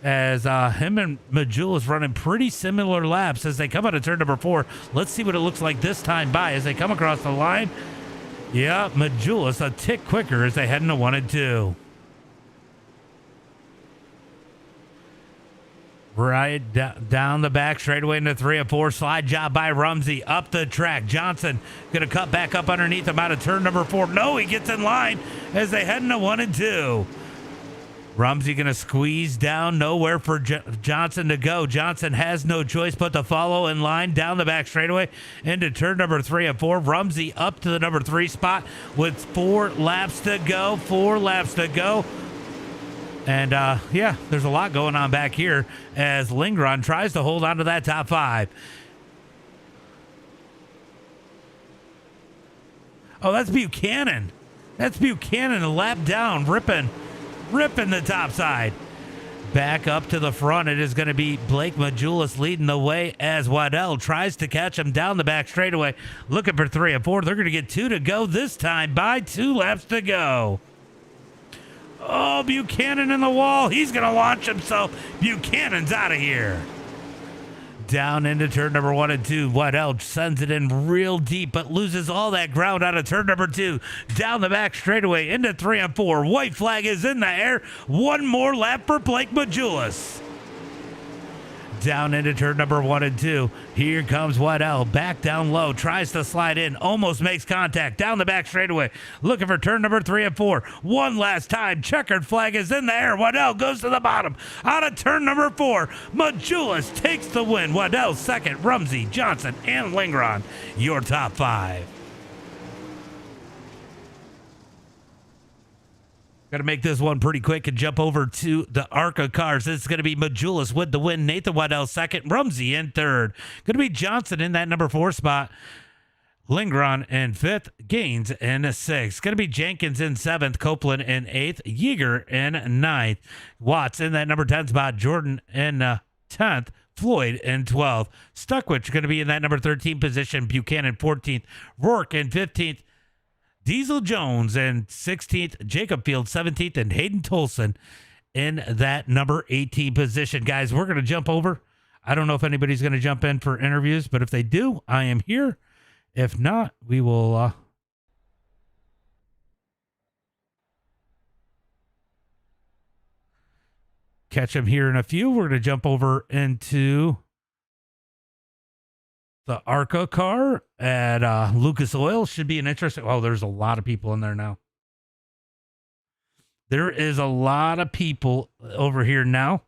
as him and Majulis running pretty similar laps as they come out of turn number 4. Let's see what it looks like this time by as they come across the line. Yeah, Majulis a tick quicker as they head into 1 and 2. Right down the back straightaway into 3 and 4. Slide job by Rumsey up the track. Johnson going to cut back up underneath him out of turn number 4. No, he gets in line as they head into 1 and 2. Rumsey going to squeeze down. Nowhere for Johnson to go. Johnson has no choice but to follow in line down the back straightaway into turn number 3 and 4. Rumsey up to the number 3 spot with 4 laps to go. 4 laps to go. And, yeah, there's a lot going on back here as Lingron tries to hold on to that top 5. Oh, that's Buchanan. That's Buchanan a lap down, ripping the top side. Back up to the front, it is going to be Blake Majulis leading the way as Waddell tries to catch him down the back straightaway. Looking for 3 and 4. They're going to get 2 to go this time by 2 laps to go. Oh, Buchanan in the wall. He's going to launch himself. Buchanan's out of here. Down into turn number 1 and 2. Waddell sends it in real deep, but loses all that ground out of turn number 2. Down the back straightaway into 3 and 4. White flag is in the air. One more lap for Blake Majulis. Down into turn number 1 and 2. Here comes Waddell. Back down low. Tries to slide in. Almost makes contact. Down the back straightaway. Looking for turn number 3 and 4. One last time. Checkered flag is in the air. Waddell goes to the bottom. Out of turn number 4. Majulis takes the win. Waddell second. Rumsey, Johnson, and Lingron. Your top 5. Got to make this one pretty quick and jump over to the ARCA cars. It's going to be Majulis with the win. Nathan Waddell second. Rumsey in third. Going to be Johnson in that number 4 spot. Lingron in 5th. Gaines in 6th. Going to be Jenkins in 7th. Copeland in 8th. Yeager in 9th. Watts in that number 10 spot. Jordan in 10th. Floyd in 12th. Stuckwich going to be in that number 13 position. Buchanan 14th. Rourke in 15th. Diesel Jones in 16th, Jacob Field 17th, and Hayden Tolson in that number 18 position. Guys, we're going to jump over. I don't know if anybody's going to jump in for interviews, but if they do, I am here. If not, we will catch them here in a few. We're going to jump over into the ARCA car at Lucas Oil. Should be an interesting. Oh, there's a lot of people in there now. There is a lot of people over here now.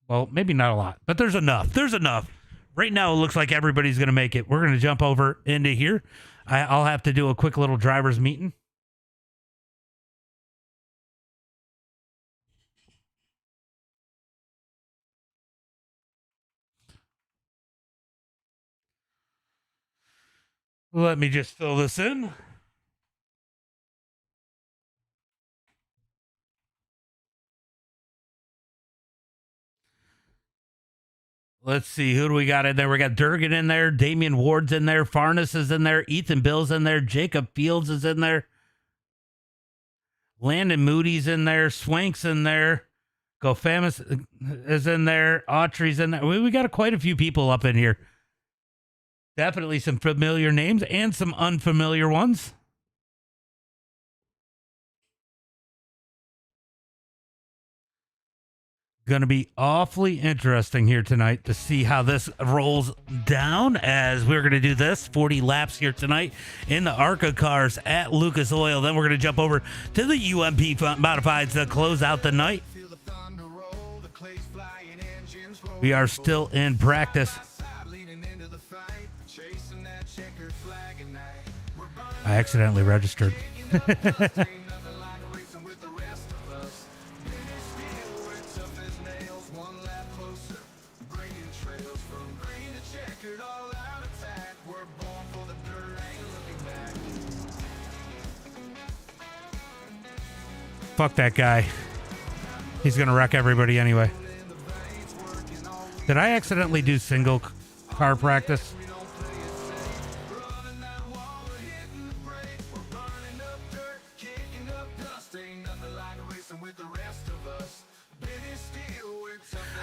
Well, maybe not a lot, but there's enough. There's enough. Right now, it looks like everybody's going to make it. We're going to jump over into here. I'll have to do a quick little driver's meeting. Let me just fill this in. Let's see, who do we got in there? We got Durgan in there. Damian Ward's in there. Farnes is in there. Ethan Bill's in there. Jacob Fields is in there. Landon Moody's in there. Swank's in there. Gofamus is in there. Autry's in there. We got quite a few people up in here. Definitely some familiar names and some unfamiliar ones. Going to be awfully interesting here tonight to see how this rolls down, as we're going to do this 40 laps here tonight in the ARCA cars at Lucas Oil. Then we're going to jump over to the UMP Modifieds to close out the night. We are still in practice. I accidentally registered. Fuck that guy. He's going to wreck everybody anyway. Did I accidentally do single car practice?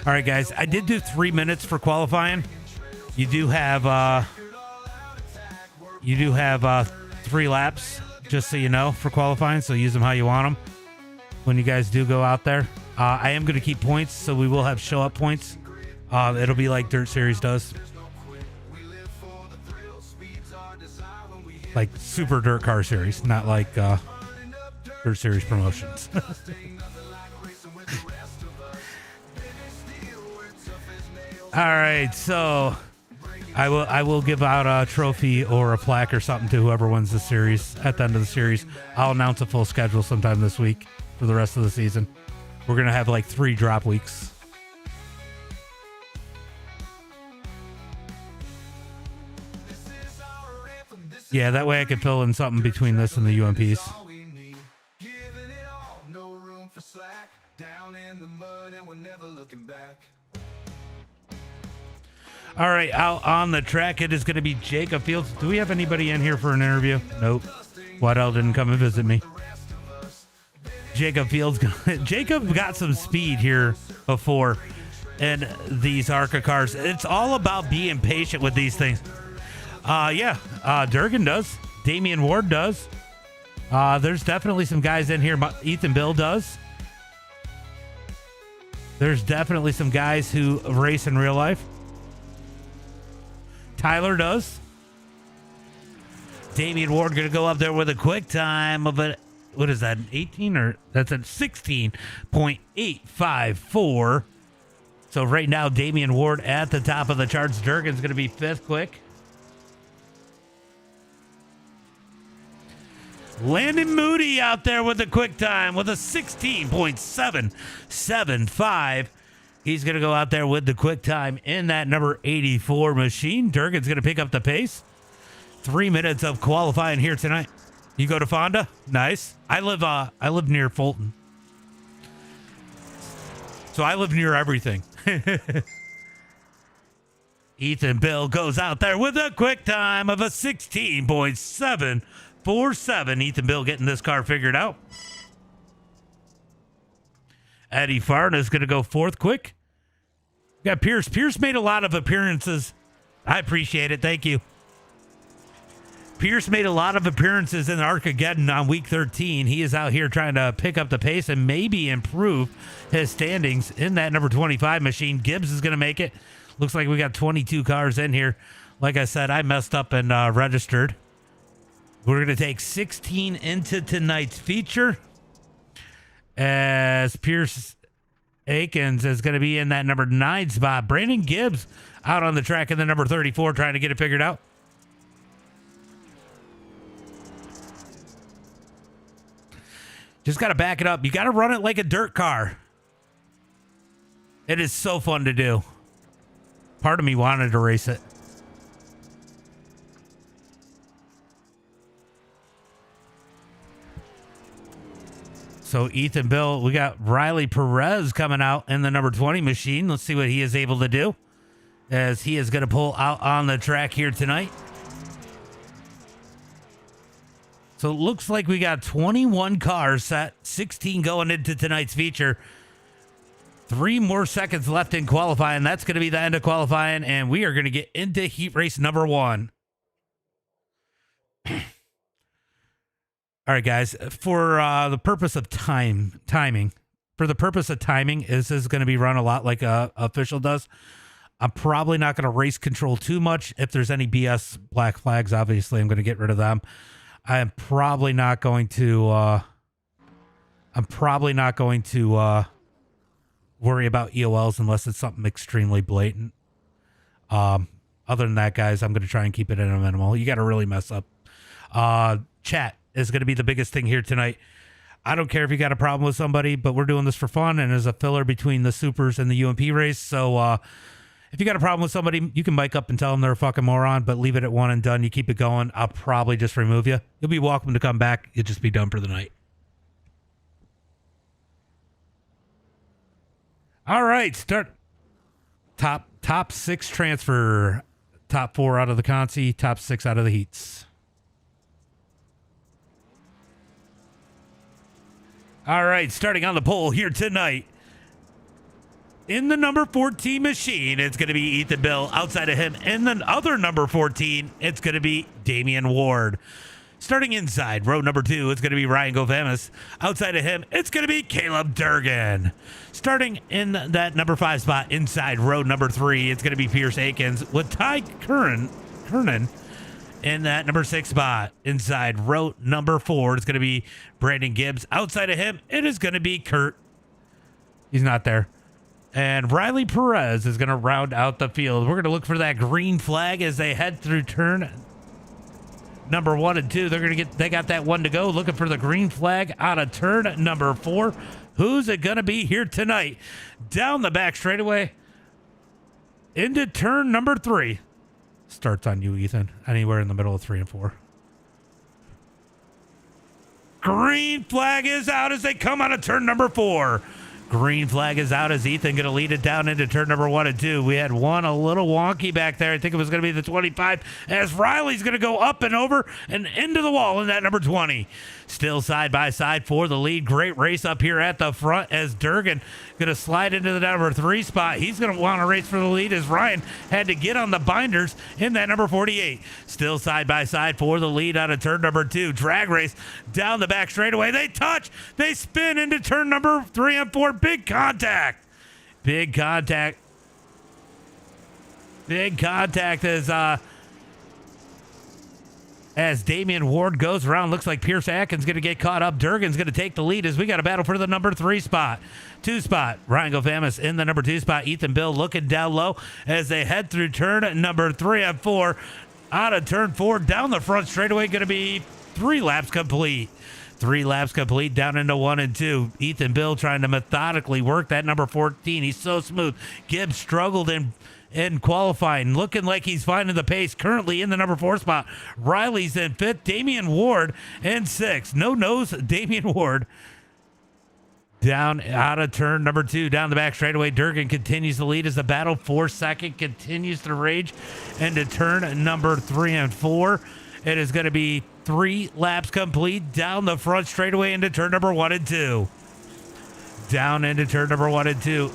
All right, guys, I did do 3 minutes for qualifying. You do have 3 laps, just so you know, for qualifying. So use them how you want them when you guys do go out there. I am going to keep points, so we will have show up points. It'll be like Dirt Series does, like Super Dirt Car Series, not like Dirt Series promotions. All right, so I will give out a trophy or a plaque or something to whoever wins the series at the end of the series. I'll announce a full schedule sometime this week for the rest of the season. We're going to have like 3 drop weeks. Yeah, that way I could fill in something between this and the UMPs. All right, out on the track, it is going to be Jacob Fields. Do we have anybody in here for an interview? Nope. Waddell didn't come and visit me. Jacob Fields. Jacob got some speed here before in these ARCA cars. It's all about being patient with these things. Durgan does. Damian Ward does. There's definitely some guys in here. Ethan Bill does. There's definitely some guys who race in real life. Tyler does. Damian Ward going to go up there with a quick time of a, what is that, an 18 or that's a 16.854. So right now, Damian Ward at the top of the charts. Durgan's going to be fifth quick. Landon Moody out there with a quick time with a 16.775. He's going to go out there with the quick time in that number 84 machine. Durgan's going to pick up the pace. 3 minutes of qualifying here tonight. You go to Fonda? Nice. I live near Fulton. So I live near everything. Ethan Bill goes out there with a quick time of a 16.747. Ethan Bill getting this car figured out. Eddie Farn is going to go fourth quick. We got Pierce. Pierce made a lot of appearances. I appreciate it. Thank you. Pierce made a lot of appearances in Arcageddon on week 13. He is out here trying to pick up the pace and maybe improve his standings in that number 25 machine. Gibbs is going to make it. Looks like we got 22 cars in here. Like I said, I messed up and registered. We're going to take 16 into tonight's feature, as Pierce Akins is going to be in that number 9 spot. Brandon Gibbs out on the track in the number 34 trying to get it figured out. Just got to back it up. You got to run it like a dirt car. It is so fun to do. Part of me wanted to race it. So Ethan Bill, we got Riley Perez coming out in the number 20 machine. Let's see what he is able to do, as he is going to pull out on the track here tonight. So it looks like we got 21 cars set, 16 going into tonight's feature. 3 more seconds left in qualifying. That's going to be the end of qualifying, and we are going to get into heat race number 1. All right, guys, for the purpose of timing, this is going to be run a lot like a official does. I'm probably not going to race control too much. If there's any BS black flags, obviously I'm going to get rid of them. I'm probably not going to worry about EOLs unless it's something extremely blatant. Other than that, guys, I'm going to try and keep it at a minimal. You got to really mess up. Chat is going to be the biggest thing here tonight. I don't care if you got a problem with somebody, but we're doing this for fun and as a filler between the supers and the UMP race. So if you got a problem with somebody, you can mic up and tell them they're a fucking moron, but leave it at 1 and done. You keep it going. I'll probably just remove you. You'll be welcome to come back. You'll just be done for the night. All right, start. Top 6 transfer. Top 4 out of the consi. Top 6 out of the heats. All right, starting on the pole here tonight. In the number 14 machine, it's going to be Ethan Bill. Outside of him, in the other number 14, it's going to be Damian Ward. Starting inside, row number 2, it's going to be Ryan Govamis. Outside of him, it's going to be Caleb Durgan. Starting in that number 5 spot, inside row number 3, it's going to be Pierce Akins with Ty Kernan in that number 6 spot. Inside row number 4, it's going to be Brandon Gibbs. Outside of him, it is going to be Kurt. He's not there. And Riley Perez is going to round out the field. We're going to look for that green flag as they head through turn number 1 and 2. They got that 1 to go. Looking for the green flag out of turn number 4. Who's it going to be here tonight? Down the back straightaway into turn number 3. Starts on you, Ethan. Anywhere in the middle of 3 and 4. Green flag is out as they come out of turn number 4. Green flag is out as Ethan going to lead it down into turn number 1 and 2. We had one a little wonky back there. I think it was going to be the 25 as Riley's going to go up and over and into the wall in that number 20. Still side by side for the lead. Great race up here at the front as Durgan going to slide into the number 3 spot. He's going to want to race for the lead as Ryan had to get on the binders in that number 48. Still side by side for the lead out of turn number 2. Drag race down the back straightaway. They touch. They spin into turn number 3 and 4. Big contact. Big contact. Big contact as Damian Ward goes around. Looks like Pierce Atkins going to get caught up. Durgan's going to take the lead as we got a battle for the number 3 spot. 2 spot. Ryan Gofamis in the number 2 spot. Ethan Bill looking down low as they head through turn number 3 and 4. Out of turn 4 down the front straightaway. Going to be 3 laps complete. 3 laps complete down into 1 and 2. Ethan Bill trying to methodically work that number 14. He's so smooth. Gibbs struggled in qualifying, looking like he's finding the pace. Currently in the number 4 spot. Riley's in 5th. Damian Ward in 6th. No nose, Damian Ward. Down out of turn number 2, down the back straightaway. Durgan continues to lead as the battle for second continues to rage into turn number 3 and 4. It is going to be 3 laps complete down the front straightaway into turn number 1 and 2. Down into turn number 1 and 2.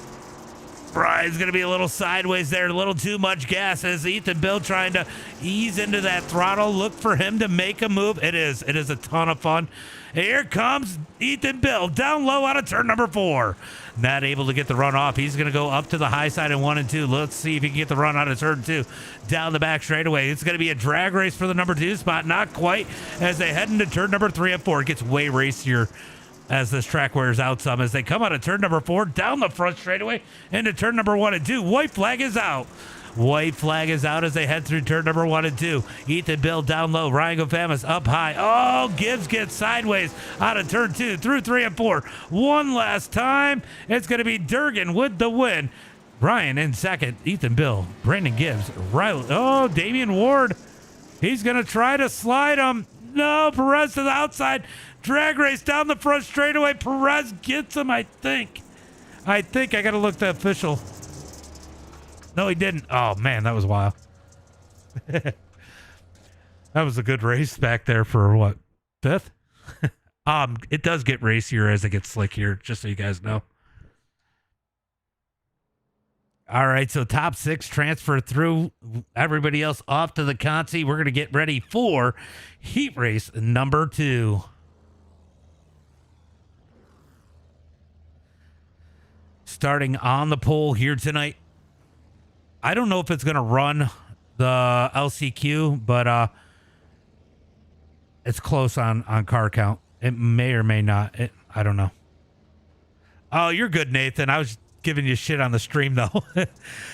Brian's going to be a little sideways there, a little too much gas as Ethan Bill trying to ease into that throttle. Look for him to make a move. It is a ton of fun. Here comes Ethan Bill down low out of turn number 4. Not able to get the run off. He's going to go up to the high side in 1 and 2. Let's see if he can get the run out of turn 2. Down the back straightaway. It's going to be a drag race for the number 2 spot. Not quite as they head into turn number 3 and 4. It gets way racier as this track wears out some as they come out of turn number 4 down the front straightaway into turn number 1 and 2. White flag is out. White flag is out as they head through turn number 1 and 2. Ethan Bill down low. Ryan Gofamis up high. Oh, Gibbs gets sideways out of turn 2 through 3 and 4. One last time. It's going to be Durgan with the win. Ryan in second. Ethan Bill. Brandon Gibbs. Riley. Oh, Damian Ward. He's going to try to slide him. No, Perez to the outside. Drag race down the front straightaway. Perez gets him, I think. I got to look at the official. No, he didn't. Oh, man, that was wild. That was a good race back there for what, 5th? It does get racier as it gets slickier, just so you guys know. All right, so top 6 transfer through. Everybody else off to the Consi. We're going to get ready for heat race number 2. Starting on the pole here tonight. I don't know if it's going to run the LCQ, but it's close on car count. It may or may not. I don't know. Oh, you're good, Nathan. I was giving you shit on the stream, though.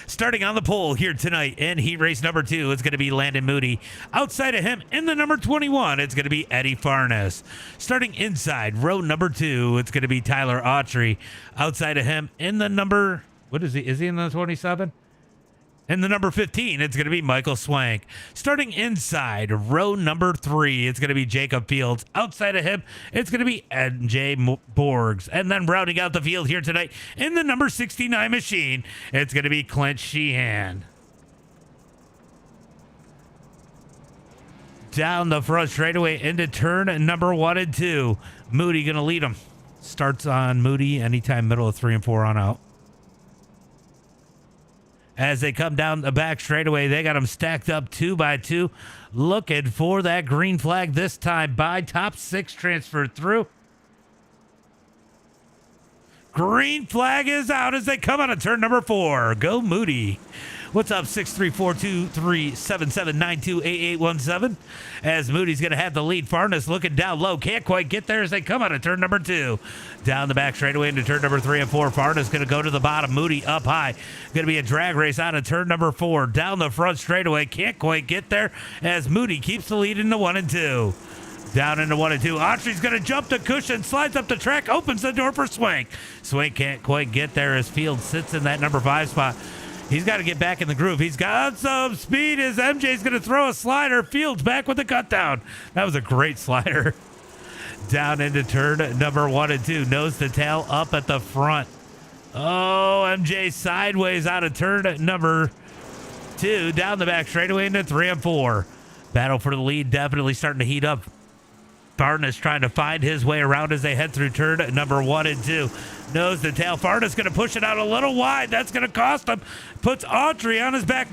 Starting on the pole here tonight in heat race number 2, it's going to be Landon Moody. Outside of him, in the number 21, it's going to be Eddie Farnes. Starting inside row number 2, it's going to be Tyler Autry. Outside of him, in the number, what is he? Is he in the 27? In the number 15, it's going to be Michael Swank. Starting inside row number 3, it's going to be Jacob Fields. Outside of him, it's going to be NJ Borgs. And then rounding out the field here tonight in the number 69 machine, it's going to be Clint Sheehan. Down the front straightaway into turn number 1 and 2. Moody going to lead him. Starts on Moody anytime middle of 3 and 4 on out. As they come down the back straightaway, they got them stacked up 2 by 2. Looking for that green flag this time by top 6 transferred through. Green flag is out as they come out of turn number 4. Go Moody. What's up, 634-237-792-8817? As Moody's going to have the lead. Farnes looking down low. Can't quite get there as they come out of turn number 2. Down the back straightaway into turn number 3 and 4. Farnes going to go to the bottom. Moody up high. Going to be a drag race out of turn number 4. Down the front straightaway. Can't quite get there as Moody keeps the lead into 1 and 2. Down into 1 and 2. Autry's going to jump the cushion, slides up the track, opens the door for Swank. Swank can't quite get there as Field sits in that number 5 spot. He's got to get back in the groove. He's got some speed as MJ's going to throw a slider. Fields back with the cut down. That was a great slider. Down into turn number 1 and 2. Nose to tail up at the front. Oh, MJ sideways out of turn number 2, down the back straightaway into 3 and 4. Battle for the lead definitely starting to heat up. Farnas trying to find his way around as they head through turn number 1 and 2. Nose to tail. Farnas going to push it out a little wide. That's going to cost him. Puts Autry on his back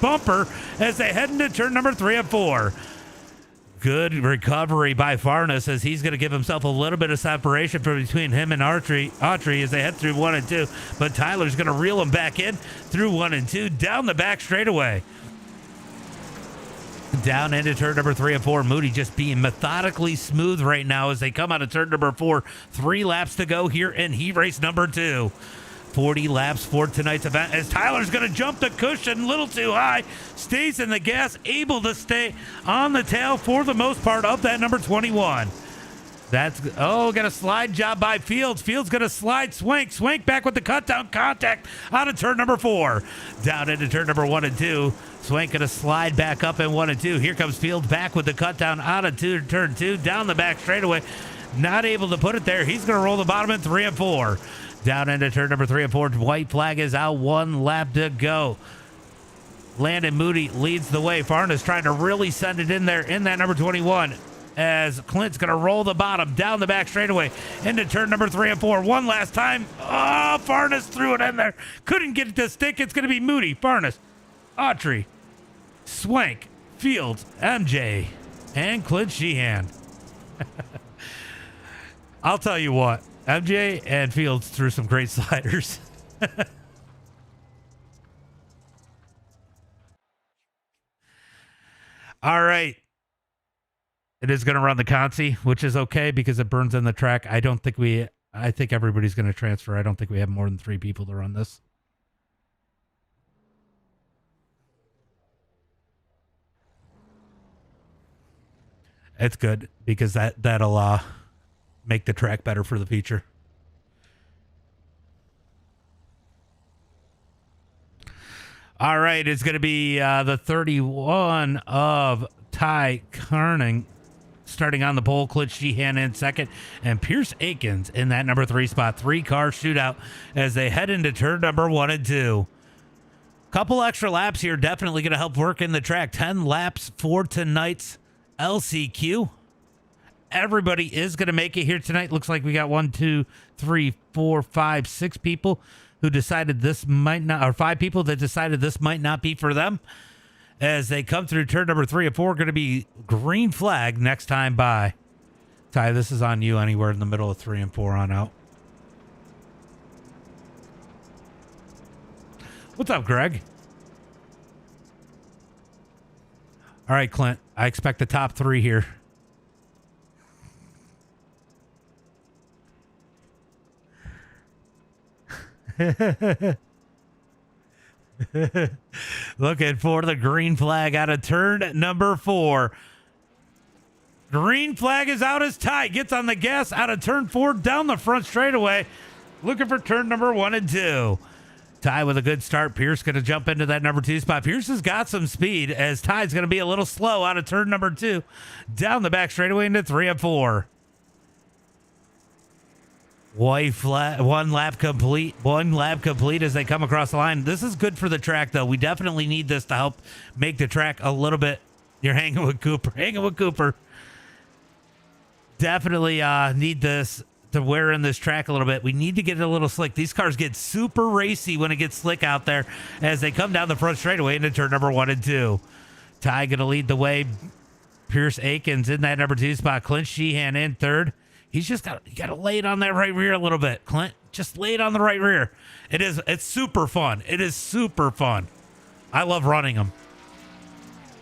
bumper as they head into turn number 3 and 4. Good recovery by Farnas as he's going to give himself a little bit of separation from between him and Autry as they head through 1 and 2. But Tyler's going to reel him back in through 1 and 2, down the back straightaway. Down into turn number 3 and 4. Moody just being methodically smooth right now as they come out of turn number 4. 3 laps to go here in heat race number 2. 40 laps for tonight's event as Tyler's going to jump the cushion a little too high. Stays in the gas, able to stay on the tail for the most part of that number 21. That's, got a slide job by Fields. Fields going to slide Swank. Swank back with the cut down contact out of turn number 4. Down into turn number 1 and 2. Swank going to slide back up in 1 and 2. Here comes Fields back with the cut down out of turn 2. Down the back straightaway. Not able to put it there. He's going to roll the bottom in 3 and 4. Down into turn number 3 and 4. White flag is out. 1 lap to go. Landon Moody leads the way. Farnas trying to really send it in there in that number 21. As Clint's going to roll the bottom down the back straightaway into turn number 3 and 4. One last time. Oh, Farnas threw it in there. Couldn't get it to stick. It's going to be Moody, Farnas, Autry, Swank, Fields, MJ, and Clint Sheehan. I'll tell you what. MJ and Fields threw some great sliders. All right. It is going to run the Consi, which is okay because it burns in the track. I think everybody's going to transfer. I don't think we have more than 3 people to run this. It's good because that'll make the track better for the future. All right, it's going to be the 31 of Ty Kerning starting on the pole. Clint Sheehan in second, and Pierce Akins in that number 3 spot. 3-car shootout as they head into turn number 1 and 2. Couple extra laps here definitely going to help work in the track. 10 laps for tonight's LCQ. Everybody is going to make it here tonight. Looks like we got 1, 2, 3, 4, 5, 6 people who decided this might not, or 5 people that decided this might not be for them. As they come through turn number 3 and 4, going to be green flag next time by. Ty, this is on you anywhere in the middle of 3 and 4 on out. What's up, Greg? All right, Clint, I expect the top 3 here. Looking for the green flag out of turn number 4. Green flag is out as Ty gets on the gas out of turn 4 down the front straightaway. Looking for turn number 1 and 2. Ty with a good start. Pierce going to jump into that number 2 spot. Pierce has got some speed as Ty's going to be a little slow out of turn number 2 down the back straightaway into 3 and 4. One lap complete as they come across the line. This is good for the track, though. We definitely need this to help make the track a little bit. You're hanging with Cooper. Definitely need this to wear in this track a little bit. We need to get it a little slick. These cars get super racy when it gets slick out there as they come down the front straightaway into turn number 1 and 2. Ty going to lead the way. Pierce Akins in that number 2 spot. Clint Sheehan in third. He's just got to lay it on that right rear a little bit. Clint, just lay it on the right rear. It's super fun. It is super fun. I love running them.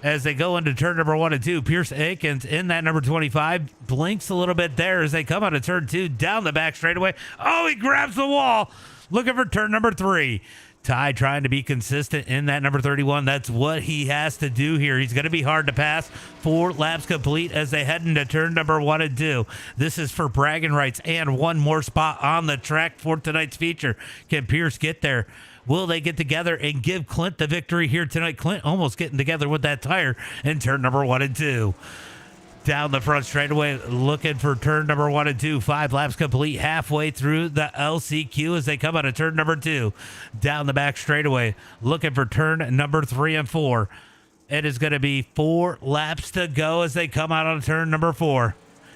As they go into turn number 1 and 2, Pierce Akins in that number 25 blinks a little bit there as they come out of turn 2 down the back straightaway. Oh, he grabs the wall. Looking for turn number 3. Ty trying to be consistent in that number 31. That's what he has to do here. He's going to be hard to pass. 4 laps complete as they head into turn number 1 and 2. This is for bragging rights and one more spot on the track for tonight's feature. Can Pierce get there? Will they get together and give Clint the victory here tonight? Clint almost getting together with that tire in turn number 1 and 2. down the front straightaway, looking for turn number 1 and 2. 5 laps complete, halfway through the LCQ as they come out of turn number 2. Down the back straightaway, looking for turn number 3 and 4. It is going to be 4 laps to go as they come out on turn number 4.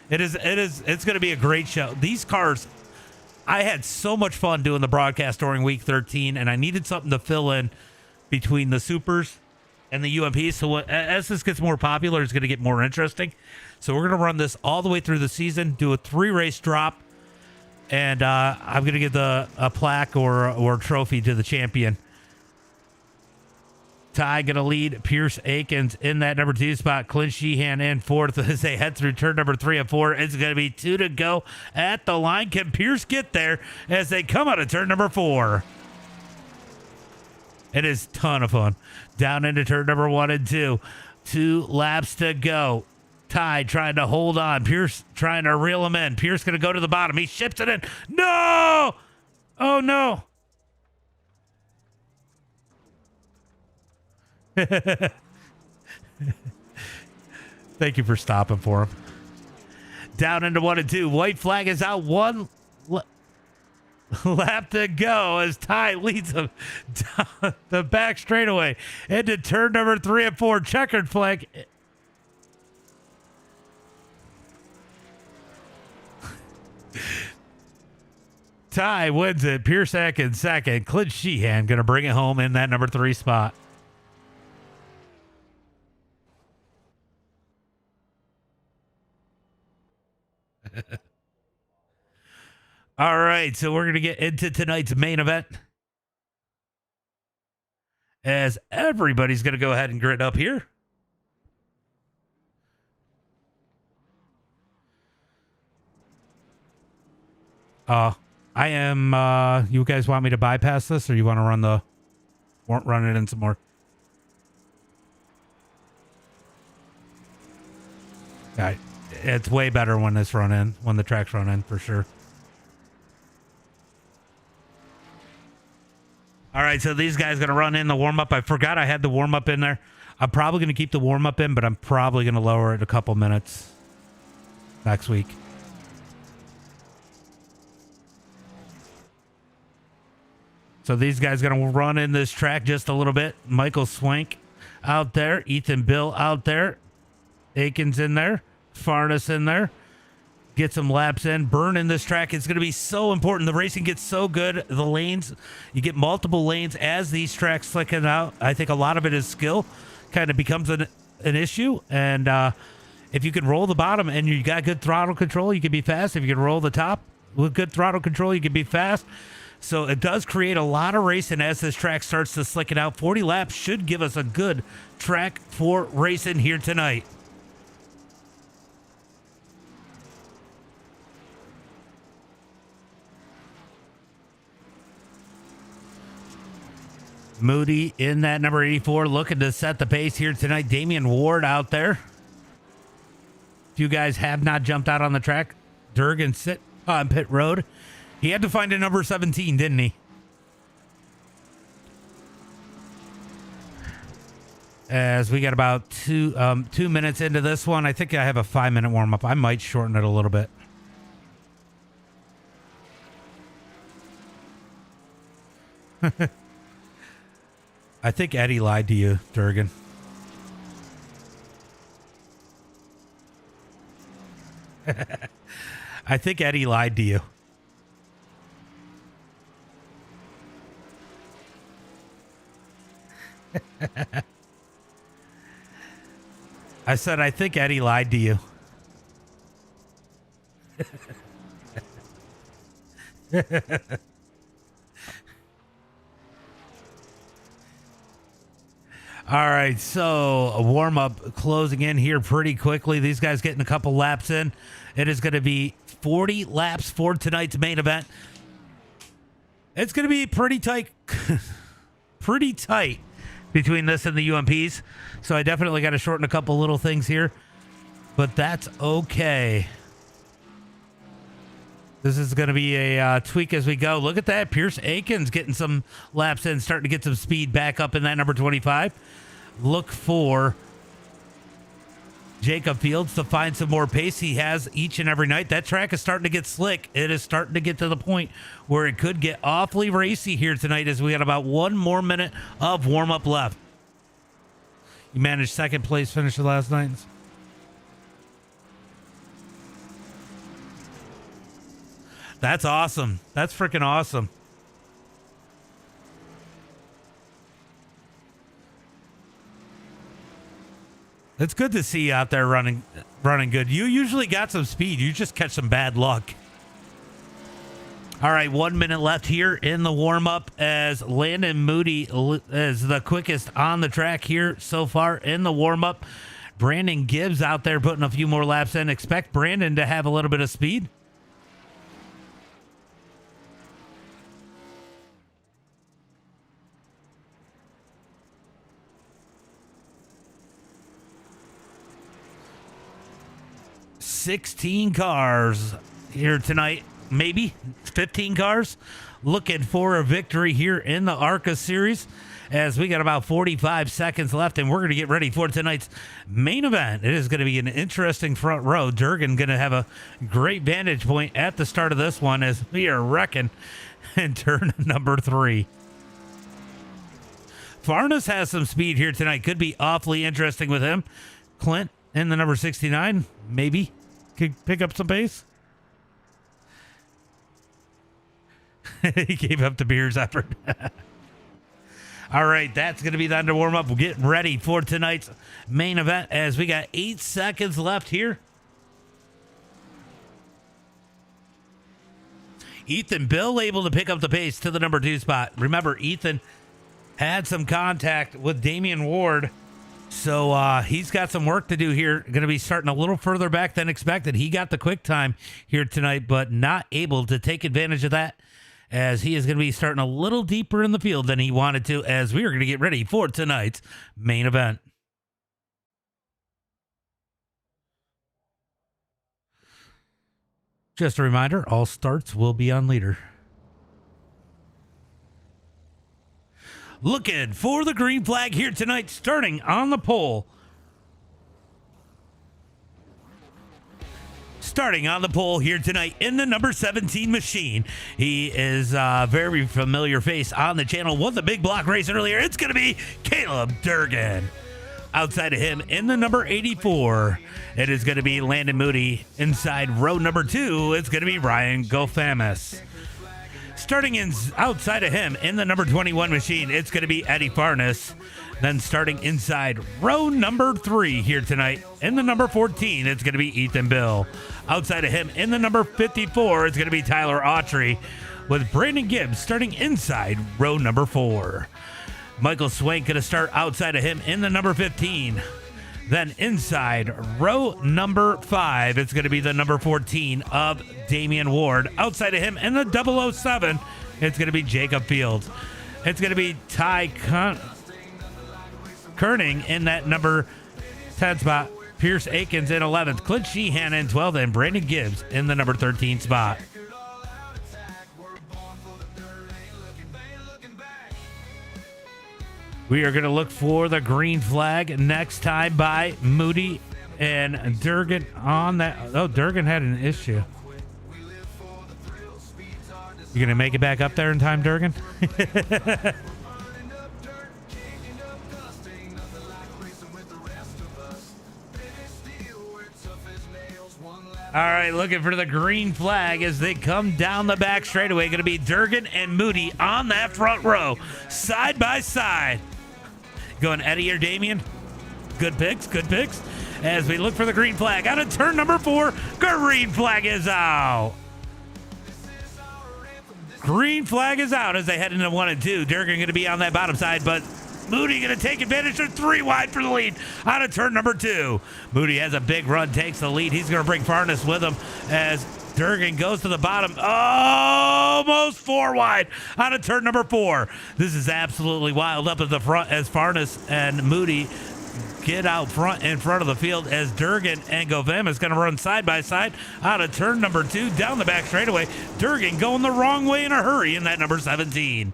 It's going to be a great show. These cars, I had so much fun doing the broadcast during week 13, and I needed something to fill in between the supers and the UMPs. So as this gets more popular, it's going to get more interesting. So we're going to run this all the way through the season, do a 3-race drop, and I'm going to give a plaque or trophy to the champion. Ty going to lead Pierce Akins in that number 2 spot. Clint Sheehan in 4th as they head through turn number 3 and 4. It's going to be 2 to go at the line. Can Pierce get there as they come out of turn number 4? It is a ton of fun. Down into turn number 1 and 2. 2 laps to go. Ty trying to hold on. Pierce trying to reel him in. Pierce going to go to the bottom. He ships it in. No! Oh, no. Thank you for stopping for him. Down into 1 and 2. White flag is out. 1 lap to go as Ty leads him down the back straightaway into turn number 3 and 4. Checkered flag. Ty wins it. Pierce Atkins second. Clint Sheehan going to bring it home in that number 3 spot. All right, so we're going to get into tonight's main event as everybody's going to go ahead and grid up here. I am, you guys want me to bypass this or you want to run it in some more? Yeah, it's way better when the tracks run in for sure. All right, so these guys going to run in the warm-up. I forgot I had the warm-up in there. I'm probably going to keep the warm-up in, but I'm probably going to lower it a couple minutes next week. So these guys going to run in this track just a little bit. Michael Swank out there. Ethan Bill out there. Akins in there. Farnes in there. Get some laps in. Burn in this track. It's going to be so important. The racing gets so good. The lanes, you get multiple lanes as these tracks slicking out. I think a lot of it is skill. Kind of becomes an issue. And if you can roll the bottom and you got good throttle control, you can be fast. If you can roll the top with good throttle control, you can be fast. So it does create a lot of racing as this track starts to slick it out. 40 laps should give us a good track for racing here tonight. Moody in that number 84 looking to set the pace here tonight. Damian Ward out there. If you guys have not jumped out on the track, Durgan sit on pit road. He had to find a number 17, didn't he? As we got about two minutes into this one, I think I have a 5-minute warm-up. I might shorten it a little bit. I think Eddie lied to you, Durgan. I think Eddie lied to you. I said, I think Eddie lied to you. All right, so a warm-up closing in here pretty quickly. These guys getting a couple laps in. It is going to be 40 laps for tonight's main event. It's going to be pretty tight, pretty tight between this and the UMPs. So I definitely got to shorten a couple little things here, but that's okay. This is going to be a tweak as we go. Look at that. Pierce Akins getting some laps in, starting to get some speed back up in that number 25. Look for Jacob Fields to find some more pace. He has each and every night. That track is starting to get slick. It is starting to get to the point where it could get awfully racy here tonight as we got about 1 more minute of warm-up left. You managed second place finish of last night. That's awesome. That's freaking awesome. It's good to see you out there running good. You usually got some speed. You just catch some bad luck. All right, 1 minute left here in the warm-up as Landon Moody is the quickest on the track here so far in the warm-up. Brandon Gibbs out there putting a few more laps in. Expect Brandon to have a little bit of speed. $16 cars here tonight, maybe 15 cars looking for a victory here in the ARCA series as we got about 45 seconds left, and we're going to get ready for tonight's main event. It is going to be an interesting front row. Durgan going to have a great vantage point at the start of this one as we are wrecking in turn number 3. Farnes has some speed here tonight. Could be awfully interesting with him. Clint in the number 69, maybe could pick up some pace. He gave up the beers effort. All right, that's going to be the under warm up. We'll get ready for tonight's main event as we got 8 seconds left here. Ethan Bill able to pick up the pace to the number 2 spot. Remember, Ethan had some contact with Damian Ward. So he's got some work to do here. Going to be starting a little further back than expected. He got the quick time here tonight, but not able to take advantage of that as he is going to be starting a little deeper in the field than he wanted to as we are going to get ready for tonight's main event. Just a reminder, all starts will be on leader. Looking for the green flag here tonight, starting on the pole. Starting on the pole here tonight in the number 17 machine. He is a very familiar face on the channel. Won the big block race earlier. It's going to be Caleb Durgan. Outside of him in the number 84, it is going to be Landon Moody. Inside row number 2, it's going to be Ryan Gofamis. Starting in outside of him in the number 21 machine, it's going to be Eddie Farnes. Then starting inside row number 3 here tonight in the number 14, it's going to be Ethan Bill. Outside of him in the number 54, it's going to be Tyler Autry with Brandon Gibbs starting inside row number 4. Michael Swank going to start outside of him in the number 15. Then inside row number 5, it's going to be the number 14 of Damian Ward. Outside of him in the 007, it's going to be Jacob Fields. It's going to be Ty Kerning in that number 10 spot. Pierce Akins in 11th. Clint Sheehan in 12th. And Brandon Gibbs in the number 13 spot. We are going to look for the green flag next time by Moody and Durgan on that. Oh, Durgan had an issue. You going to make it back up there in time, Durgan? All right, looking for the green flag as they come down the back straightaway. Going to be Durgan and Moody on that front row, side by side. Going Eddie or Damien. Good picks, good picks. As we look for the green flag out of turn number 4, green flag is out. Green flag is out as they head into 1 and 2. Durgan going to be on that bottom side, but Moody going to take advantage of 3 wide for the lead out of turn number 2. Moody has a big run, takes the lead. He's going to bring Farnes with him as Durgan goes to the bottom, almost 4 wide out of turn number 4. This is absolutely wild up at the front as Farnes and Moody get out front in front of the field as Durgan and Govem is going to run side by side out of turn number 2 down the back straightaway. Durgan going the wrong way in a hurry in that number 17.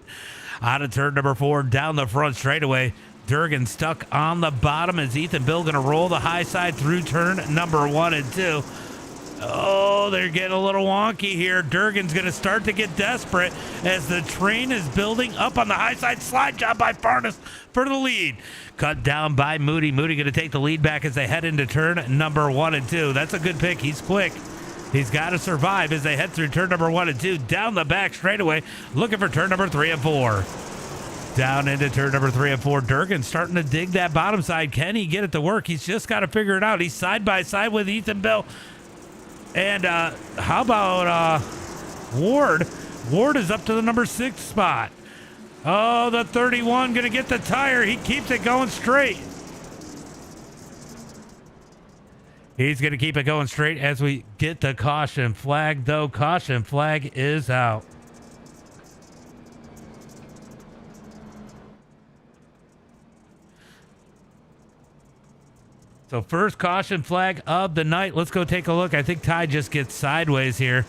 Out of turn number 4 down the front straightaway. Durgan stuck on the bottom as Ethan Bill going to roll the high side through turn number 1 and 2. Oh, they're getting a little wonky here. Durgan's going to start to get desperate as the train is building up on the high side. Slide job by Farnes for the lead. Cut down by Moody. Moody going to take the lead back as they head into turn number 1 and 2. That's a good pick. He's quick. He's got to survive as they head through turn number 1 and 2. Down the back straightaway, looking for turn number 3 and 4. Down into turn number 3 and 4. Durgan starting to dig that bottom side. Can he get it to work? He's just got to figure it out. He's side by side with Ethan Bill. And how about Ward? Ward is up to the number 6 spot. Oh, the 31 going to get the tire. He keeps it going straight. He's going to keep it going straight as we get the caution flag, though. Caution flag is out. So first caution flag of the night. Let's go take a look. I think Ty just gets sideways here.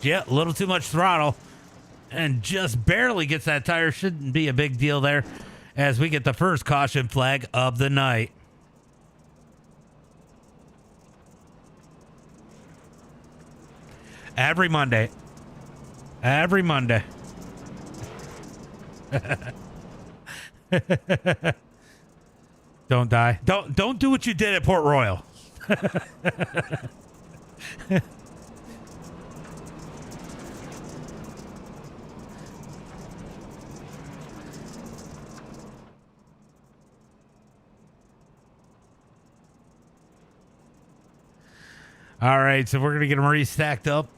Yeah, a little too much throttle. And just barely gets that tire. Shouldn't be a big deal there as we get the first caution flag of the night. Every Monday. Every Monday. Don't die. Don't do what you did at Port Royal. All right, so we're going to get them restacked up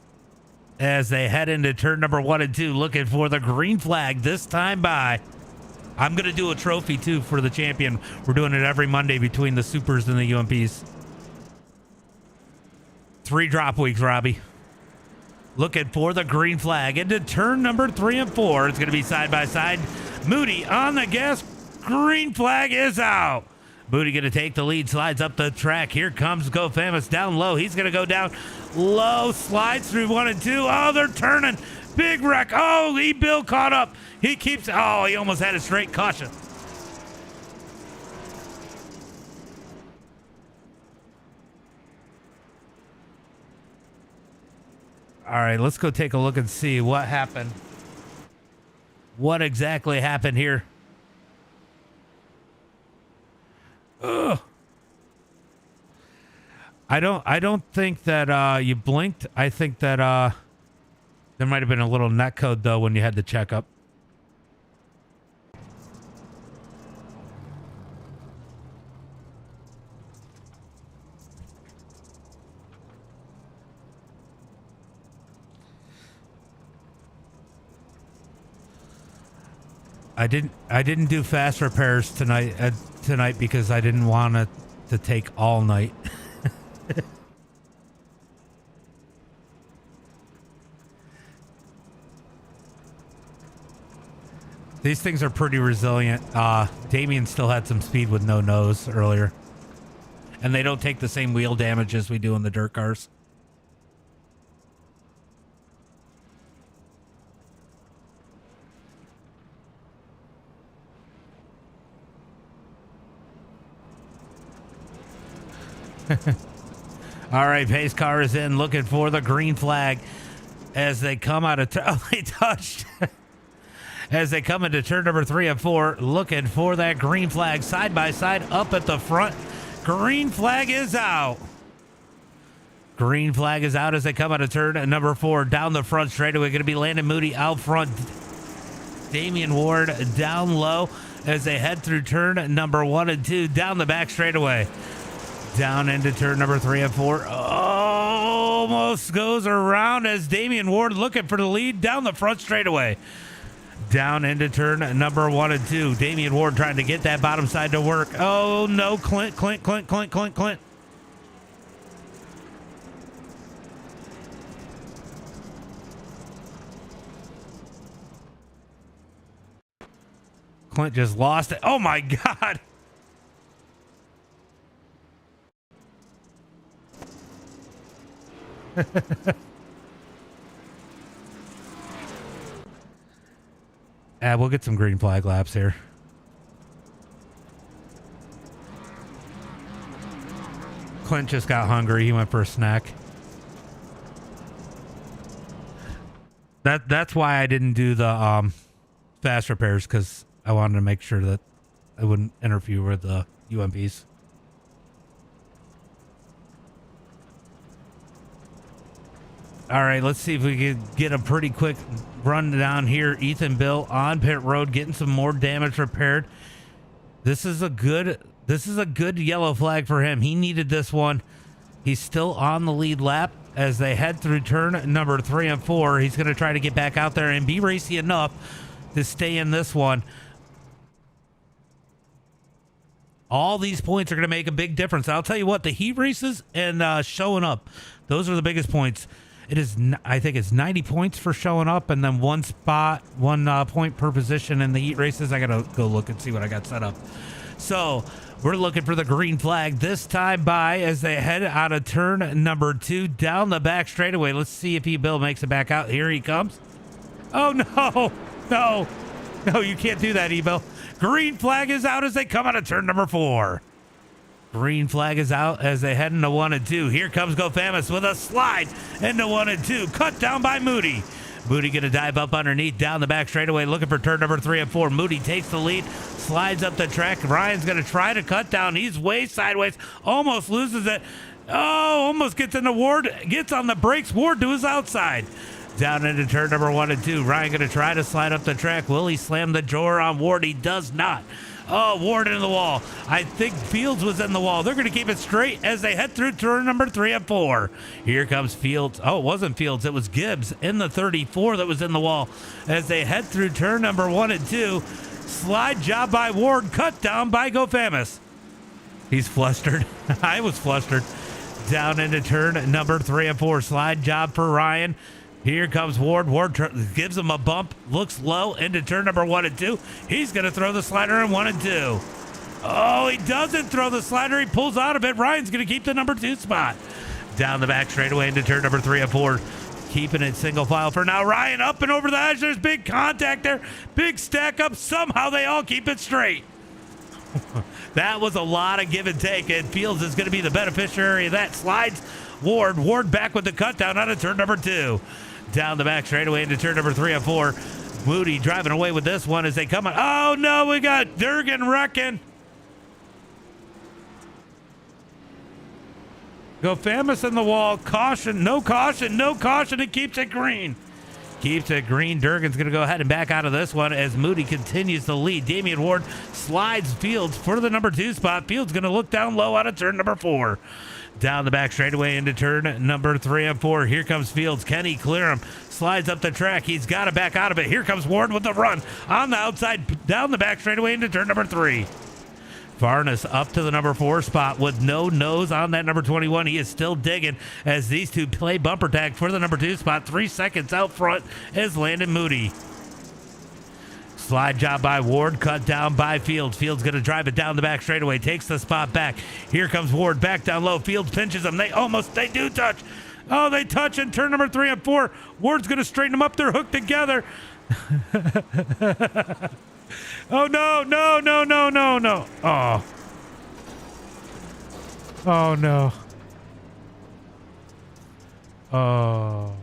as they head into turn number 1 and 2, looking for the green flag this time by. I'm going to do a trophy, too, for the champion. We're doing it every Monday between the Supers and the UMPs. 3 drop weeks, Robbie. Looking for the green flag into turn number 3 and 4. It's going to be side by side. Moody on the gas. Green flag is out. Moody going to take the lead, slides up the track. Here comes Go Famous down low. He's going to go down low, slides through 1 and 2. Oh, they're turning. Big wreck. Oh, Bill caught up. He keeps, oh, he almost had a straight caution. All right, let's go take a look and see what happened. What exactly happened here? Ugh. I don't think that you blinked. I think that there might have been a little net code though when you had the checkup. I didn't do fast repairs tonight because I didn't want it to take all night. These things are pretty resilient. Damien still had some speed with no nose earlier. And they don't take the same wheel damage as we do in the dirt cars. All right, pace car is in, looking for the green flag as they come out of they touched as they come into turn number 3 and 4, looking for that green flag side by side up at the front. Green flag is out. Green flag is out as they come out of turn number 4 down the front straightaway. Going to be Landon Moody out front. Damian Ward down low as they head through turn number 1 and 2 down the back straightaway. Down into turn number 3 and 4. Almost goes around as Damian Ward looking for the lead down the front straightaway. Down into turn number 1 and 2. Damian Ward trying to get that bottom side to work. Oh no, Clint. Clint just lost it. Oh my God. We'll get some green flag laps here. Clint just got hungry. He went for a snack. That's why I didn't do the fast repairs, because I wanted to make sure that I wouldn't interfere with the UMPs. All right, let's see if we can get a pretty quick run down here. Ethan Bill on pit road, getting some more damage repaired. This is a good yellow flag for him. He needed this one. He's still on the lead lap as they head through turn number 3 and 4. He's going to try to get back out there and be racy enough to stay in this one. All these points are going to make a big difference. I'll tell you what, the heat races and showing up, those are the biggest points. It is, I think it's 90 points for showing up, and then one point per position in the heat races. I got to go look and see what I got set up. So we're looking for the green flag this time by as they head out of turn number 2 down the back straightaway. Let's see if Bill makes it back out. Here he comes. Oh, no, you can't do that, E-Bill. Green flag is out as they come out of turn number 4. Green flag is out as they head into 1 and 2. Here comes Go Famous with a slide into 1 and 2. Cut down by Moody. Moody going to dive up underneath down the back straightaway, looking for turn number 3 and 4. Moody takes the lead, slides up the track. Ryan's going to try to cut down. He's way sideways, almost loses it. Oh, almost gets into Ward, gets on the brakes. Ward to his outside. Down into turn number 1 and 2. Ryan going to try to slide up the track. Will he slam the door on Ward? He does not. Oh, Ward into the wall. I think Fields was in the wall. They're going to keep it straight as they head through turn number 3 and 4. Here comes Fields. Oh, it wasn't Fields. It was Gibbs in the 34 that was in the wall as they head through turn number 1 and 2. Slide job by Ward. Cut down by Go Famous. He's flustered. I was flustered. Down into turn number 3 and 4. Slide job for Ryan. Here comes Ward. Ward gives him a bump. Looks low into turn number 1 and 2. He's going to throw the slider in 1 and 2. Oh, he doesn't throw the slider. He pulls out of it. Ryan's going to keep the number 2 spot. Down the back straightaway into turn number 3 and 4. Keeping it single file for now. Ryan up and over the edge. There's big contact there. Big stack up. Somehow they all keep it straight. That was a lot of give and take, and Fields is going to be the beneficiary of that. Slides Ward. Ward back with the cut down out of turn number 2. Down the back straightaway into turn number 3 and 4. Moody driving away with this one as they come on. Oh, no, we got Durgan wrecking. Go Famous in the wall. Caution, no caution, no caution. It keeps it green. Keeps it green. Durgan's going to go ahead and back out of this one as Moody continues to lead. Damian Ward slides Fields for the number 2 spot. Fields going to look down low out of turn number 4. Down the back straightaway into turn number 3 and 4. Here comes Fields. Can he clear him? Slides up the track. He's got to back out of it. Here comes Ward with the run on the outside. Down the back straightaway into turn number 3. Varnas up to the number 4 spot with no nose on that number 21. He is still digging as these two play bumper tag for the number 2 spot. 3 seconds out front is Landon Moody. Slide job by Ward, cut down by Fields. Fields going to drive it down the back straightaway, takes the spot back. Here comes Ward back down low. Fields pinches them. They do touch. Oh, they touch in turn number 3 and 4. Ward's going to straighten them up. They're hooked together. Oh, no. Oh. Oh, no. Oh.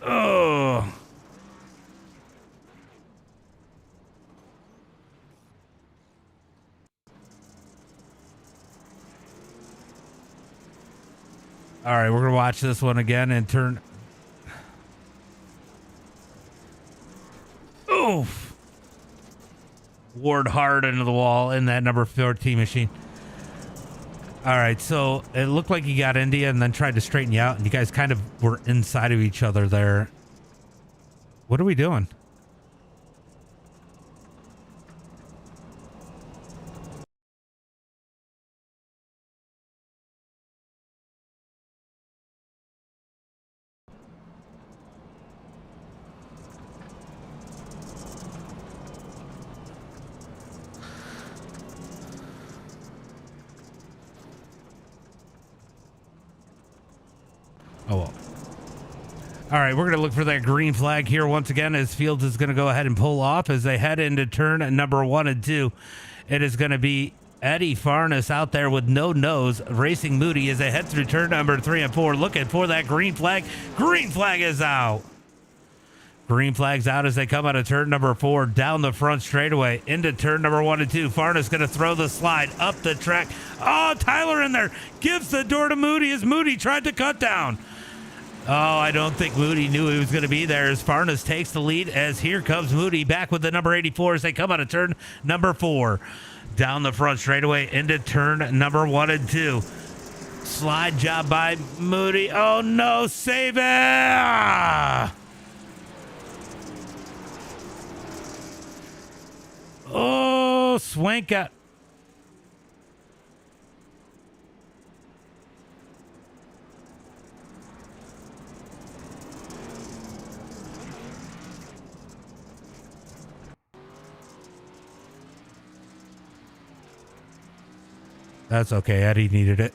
Oh. All right, we're going to watch this one again and turn. Oof. Ward hard into the wall in that number 14 machine. All right, so it looked like he got India and then tried to straighten you out, and you guys kind of were inside of each other there. What are we doing? Oh, well. All right, we're going to look for that green flag here once again as Fields is going to go ahead and pull off as they head into turn number 1 and 2. It is going to be Eddie Farnes out there with no nose, racing Moody as they head through turn number 3 and 4, looking for that green flag. Green flag is out. Green flag's out as they come out of turn number 4, down the front straightaway into turn number 1 and 2. Farnes going to throw the slide up the track. Oh, Tyler in there gives the door to Moody as Moody tried to cut down. Oh, I don't think Moody knew he was going to be there as Farnes takes the lead as here comes Moody back with the number 84 as they come out of turn number 4. Down the front straightaway into turn number 1 and 2. Slide job by Moody. Oh, no, save it! Oh, Swank got... That's okay. Eddie needed it.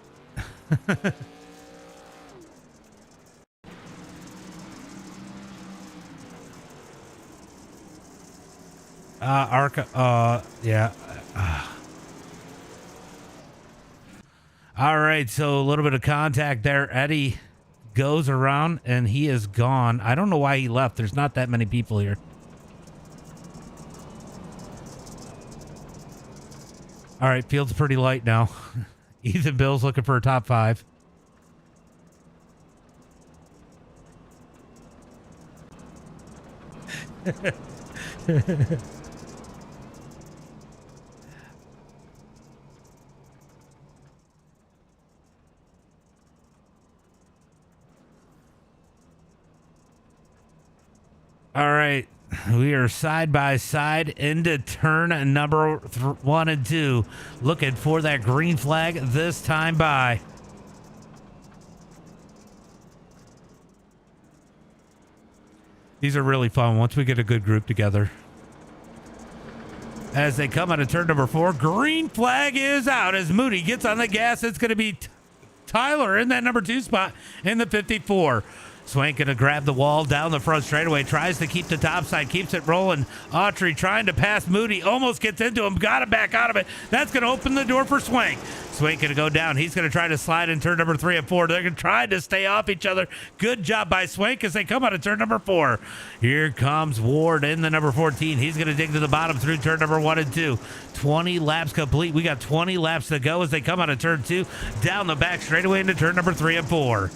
ARCA. Yeah. All right. So a little bit of contact there. Eddie goes around and he is gone. I don't know why he left. There's not that many people here. All right, field's pretty light now. Ethan Bill's looking for a top 5. All right. We are side by side into turn number 1 and 2. Looking for that green flag this time by. These are really fun once we get a good group together. As they come out of turn number 4, green flag is out as Moody gets on the gas. It's going to be Tyler in that number 2 spot in the 54. Swank going to grab the wall down the front straightaway, tries to keep the top side, keeps it rolling. Autry trying to pass Moody, almost gets into him, got to back out of it. That's going to open the door for Swank. Swank going to go down. He's going to try to slide in turn number 3 and 4. They're going to try to stay off each other. Good job by Swank as they come out of turn number 4. Here comes Ward in the number 14. He's going to dig to the bottom through turn number 1 and 2. 20 laps complete. We got 20 laps to go as they come out of turn 2, down the back straightaway into turn number 3 and 4.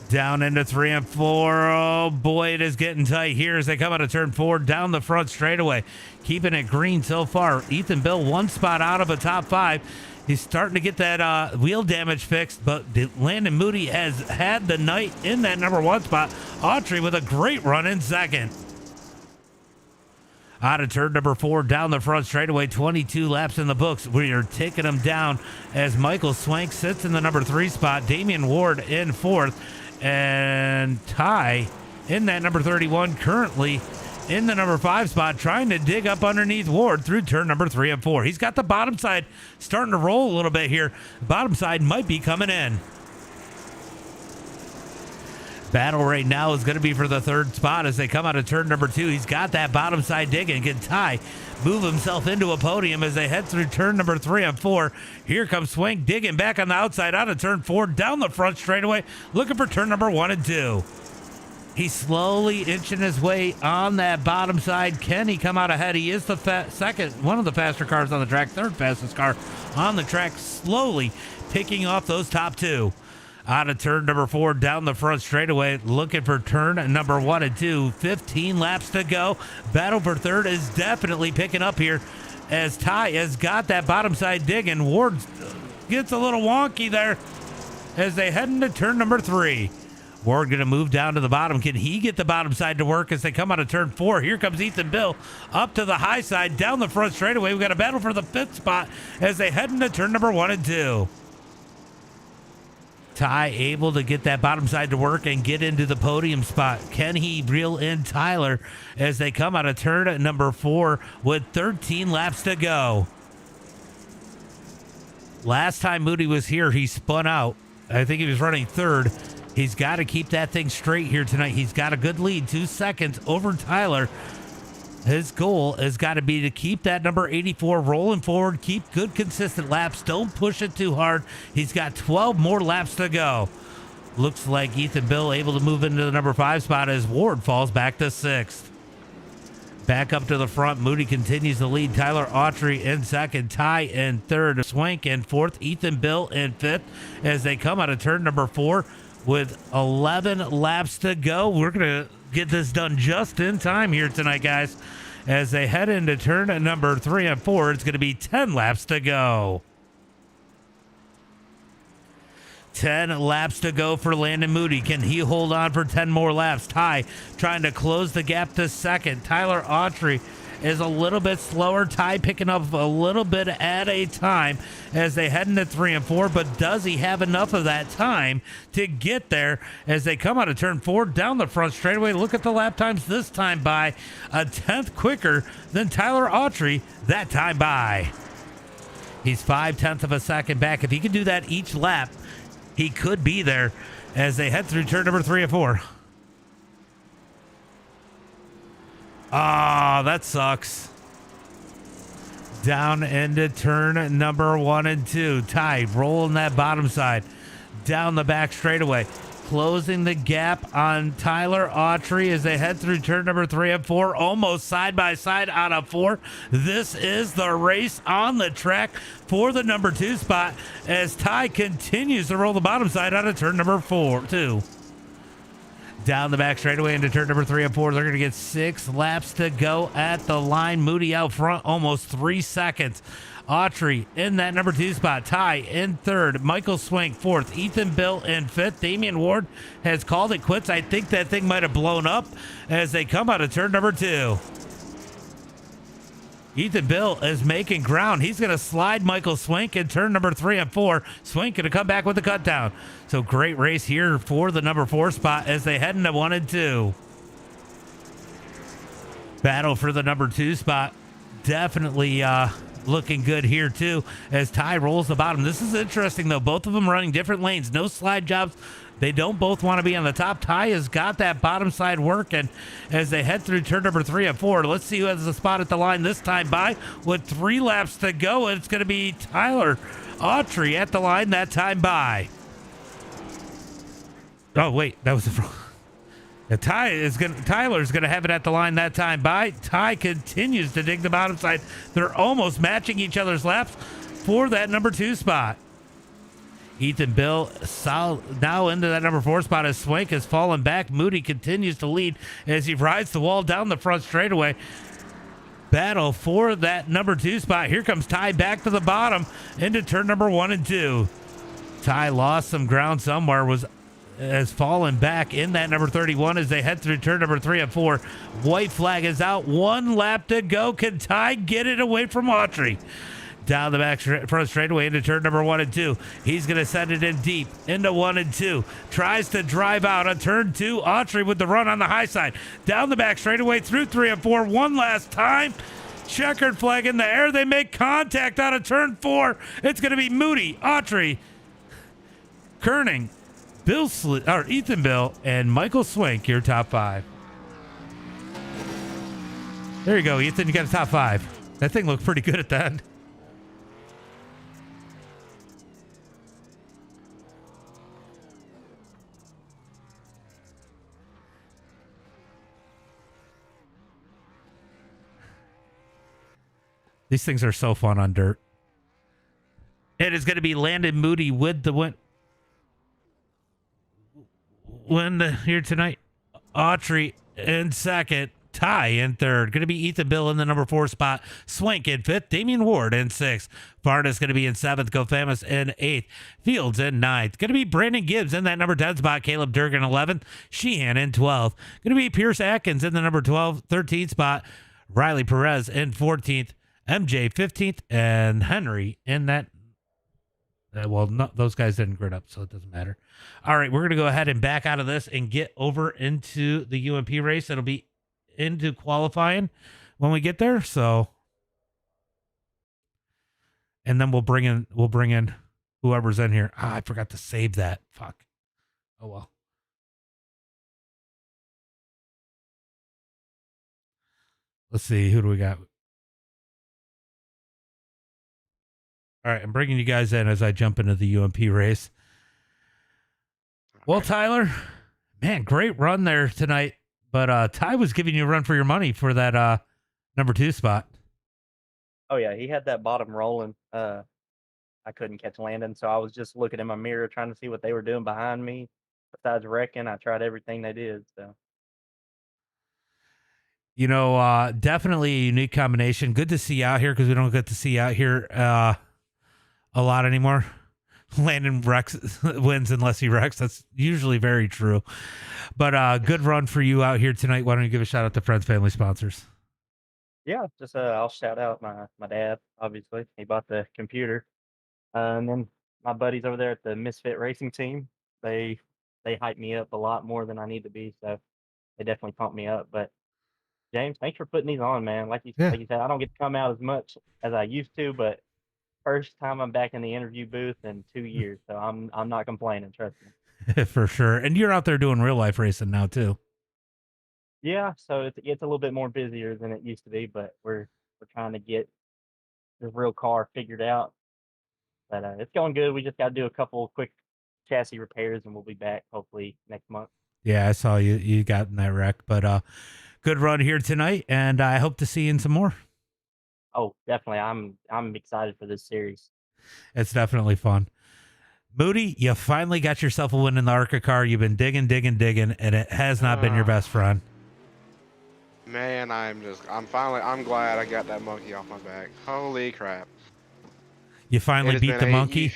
Down into 3 and 4. Oh, boy, it is getting tight here as they come out of turn 4, down the front straightaway. Keeping it green so far. Ethan Bill 1 spot out of a top 5. He's starting to get that wheel damage fixed, but Landon Moody has had the night in that number 1 spot. Autry with a great run in second. Out of turn number 4, down the front straightaway, 22 laps in the books. We are taking them down as Michael Swank sits in the number 3 spot. Damian Ward in 4th. And Ty in that number 31, currently in the number 5 spot, trying to dig up underneath Ward through turn number 3 and 4. He's got the bottom side starting to roll a little bit here. Bottom side might be coming in. Battle right now is going to be for the 3rd spot as they come out of turn number 2. He's got that bottom side digging. Can Ty move himself into a podium as they head through turn number 3 and 4. Here comes Swank digging back on the outside out of turn 4, down the front straightaway, looking for turn number 1 and 2. He's slowly inching his way on that bottom side. Can he come out ahead? He is the one of the faster cars on the track, 3rd fastest car on the track, slowly picking off those top 2. Out of turn number 4, down the front straightaway, looking for turn number 1 and 2. 15 laps to go. Battle for 3rd is definitely picking up here as Ty has got that bottom side dig, and Ward gets a little wonky there as they head into turn number 3. Ward going to move down to the bottom. Can he get the bottom side to work as they come out of turn 4? Here comes Ethan Bill up to the high side, down the front straightaway. We've got a battle for the 5th spot as they head into turn number 1 and 2. Ty able to get that bottom side to work and get into the podium spot. Can he reel in Tyler as they come out of turn number 4 with 13 laps to go? Last time Moody was here, he spun out. I think he was running 3rd. He's got to keep that thing straight here tonight. He's got a good lead, 2 seconds over Tyler. His goal has got to be to keep that number 84 rolling forward, keep good consistent laps, don't push it too hard. He's got 12 more laps to go. Looks like Ethan Bill able to move into the number 5 spot as Ward falls back to 6th. Back up to the front, Moody continues to lead. Tyler Autry in 2nd, Ty in 3rd, Swank in 4th, Ethan Bill in 5th as they come out of turn number 4 with 11 laps to go. We're going to get this done just in time here tonight, guys. As they head into turn number 3 and 4, it's going to be 10 laps to go. 10 laps to go for Landon Moody. Can he hold on for 10 more laps? Ty trying to close the gap to 2nd. Tyler Autry is a little bit slower. Ty picking up a little bit at a time as they head into 3 and 4, but does he have enough of that time to get there as they come out of turn 4 down the front straightaway? Look at the lap times this time by a 10th quicker than Tyler Autry that time by. He's 0.5 of a second back. If he can do that each lap, he could be there as they head through turn number 3 and 4. Ah, that sucks. Down into turn number 1 and 2. Ty rolling that bottom side. Down the back straightaway. Closing the gap on Tyler Autry as they head through turn number 3 and 4. Almost side by side out of 4. This is the race on the track for the number 2 spot as Ty continues to roll the bottom side out of turn number 2. Down the back straightaway into turn number 3 and 4. They're going to get 6 laps to go at the line. Moody out front, almost 3 seconds. Autry in that number 2 spot. Ty in 3rd. Michael Swank 4th. Ethan Bill in 5th. Damian Ward has called it quits. I think that thing might have blown up as they come out of turn number 2. Ethan Bill is making ground. He's going to slide Michael Swank in turn number 3 and 4. Swank going to come back with the cut down. So great race here for the number 4 spot as they head into 1 and 2. Battle for the number 2 spot. Definitely looking good here too as Ty rolls the bottom. This is interesting though. Both of them running different lanes. No slide jobs. They don't both want to be on the top. Ty has got that bottom side working as they head through turn number 3 and 4. Let's see who has the spot at the line this time by with 3 laps to go. And it's going to be Tyler Autry at the line that time by. Oh, wait, that was the wrong. Tyler's gonna have it at the line that time by. Ty continues to dig the bottom side. They're almost matching each other's laps for that number 2 spot. Ethan Bill now into that number 4 spot as Swank has fallen back. Moody continues to lead as he rides the wall down the front straightaway. Battle for that number 2 spot. Here comes Ty back to the bottom into turn number 1 and 2. Ty lost some ground somewhere, has fallen back in that number 31 as they head through turn number 3 and 4. White flag is out. 1 lap to go. Can Ty get it away from Autry? Down the back front straightaway into turn number 1 and 2. He's going to send it in deep into 1 and 2. Tries to drive out on turn 2. Autry with the run on the high side. Down the back straightaway through 3 and 4. One last time. Checkered flag in the air. They make contact out of turn 4. It's going to be Moody, Autry, Kerning, Ethan Bill, and Michael Swank, your top 5. There you go, Ethan. You got a top 5. That thing looked pretty good at the end. These things are so fun on dirt. It is going to be Landon Moody with the win here tonight. Autry in 2nd. Ty in 3rd. Going to be Ethan Bill in the number 4 spot. Swank in 5th. Damian Ward in 6th. Varda's going to be in 7th. GoFamus in 8th. Fields in 9th. Going to be Brandon Gibbs in that number 10 spot. Caleb Durgan 11th. Sheehan in 12th. Going to be Pierce Atkins in the number 13 spot. Riley Perez in 14th. MJ 15th. And Henry in that. Those guys didn't grid up, so it doesn't matter. All right, we're going to go ahead and back out of this and get over into the UMP race. It'll be into qualifying when we get there. So, and then we'll bring in whoever's in here. I forgot to save that. Fuck. Oh well. let's see, who do we got? All right, I'm bringing you guys in as I jump into the UMP race. Well, Tyler, man, great run there tonight. But Ty was giving you a run for your money for that number 2 spot. Oh yeah, he had that bottom rolling. I couldn't catch Landon, so I was just looking in my mirror trying to see what they were doing behind me. Besides wrecking, I tried everything they did. So You know, definitely a unique combination. Good to see you out here because we don't get to see you out here a lot anymore. Landon wins unless he wrecks. That's usually very true. But good run for you out here tonight. Why don't you give a shout out to friends, family, sponsors? yeah, just I'll shout out my dad. Obviously, he bought the computer, and then my buddies over there at the Misfit Racing team. They hype me up a lot more than I need to be. So they definitely pump me up. But James, thanks for putting these on, man. Like you said, I don't get to come out as much as I used to, but first time I'm back in the interview booth in 2 years, so I'm not complaining. Trust me. For sure. And you're out there doing real life racing now too. Yeah, so it's a little bit more busier than it used to be, but we're trying to get the real car figured out. But it's going good. We just got to do a couple quick chassis repairs, and we'll be back hopefully next month. Yeah, I saw you got in that wreck, but good run here tonight, and I hope to see you in some more. Oh, definitely. I'm excited for this series. It's definitely fun. Moody, you finally got yourself a win in the ARCA car. You've been digging, and it has not been your best friend. Man, I'm glad I got that monkey off my back. Holy crap. You finally beat the monkey?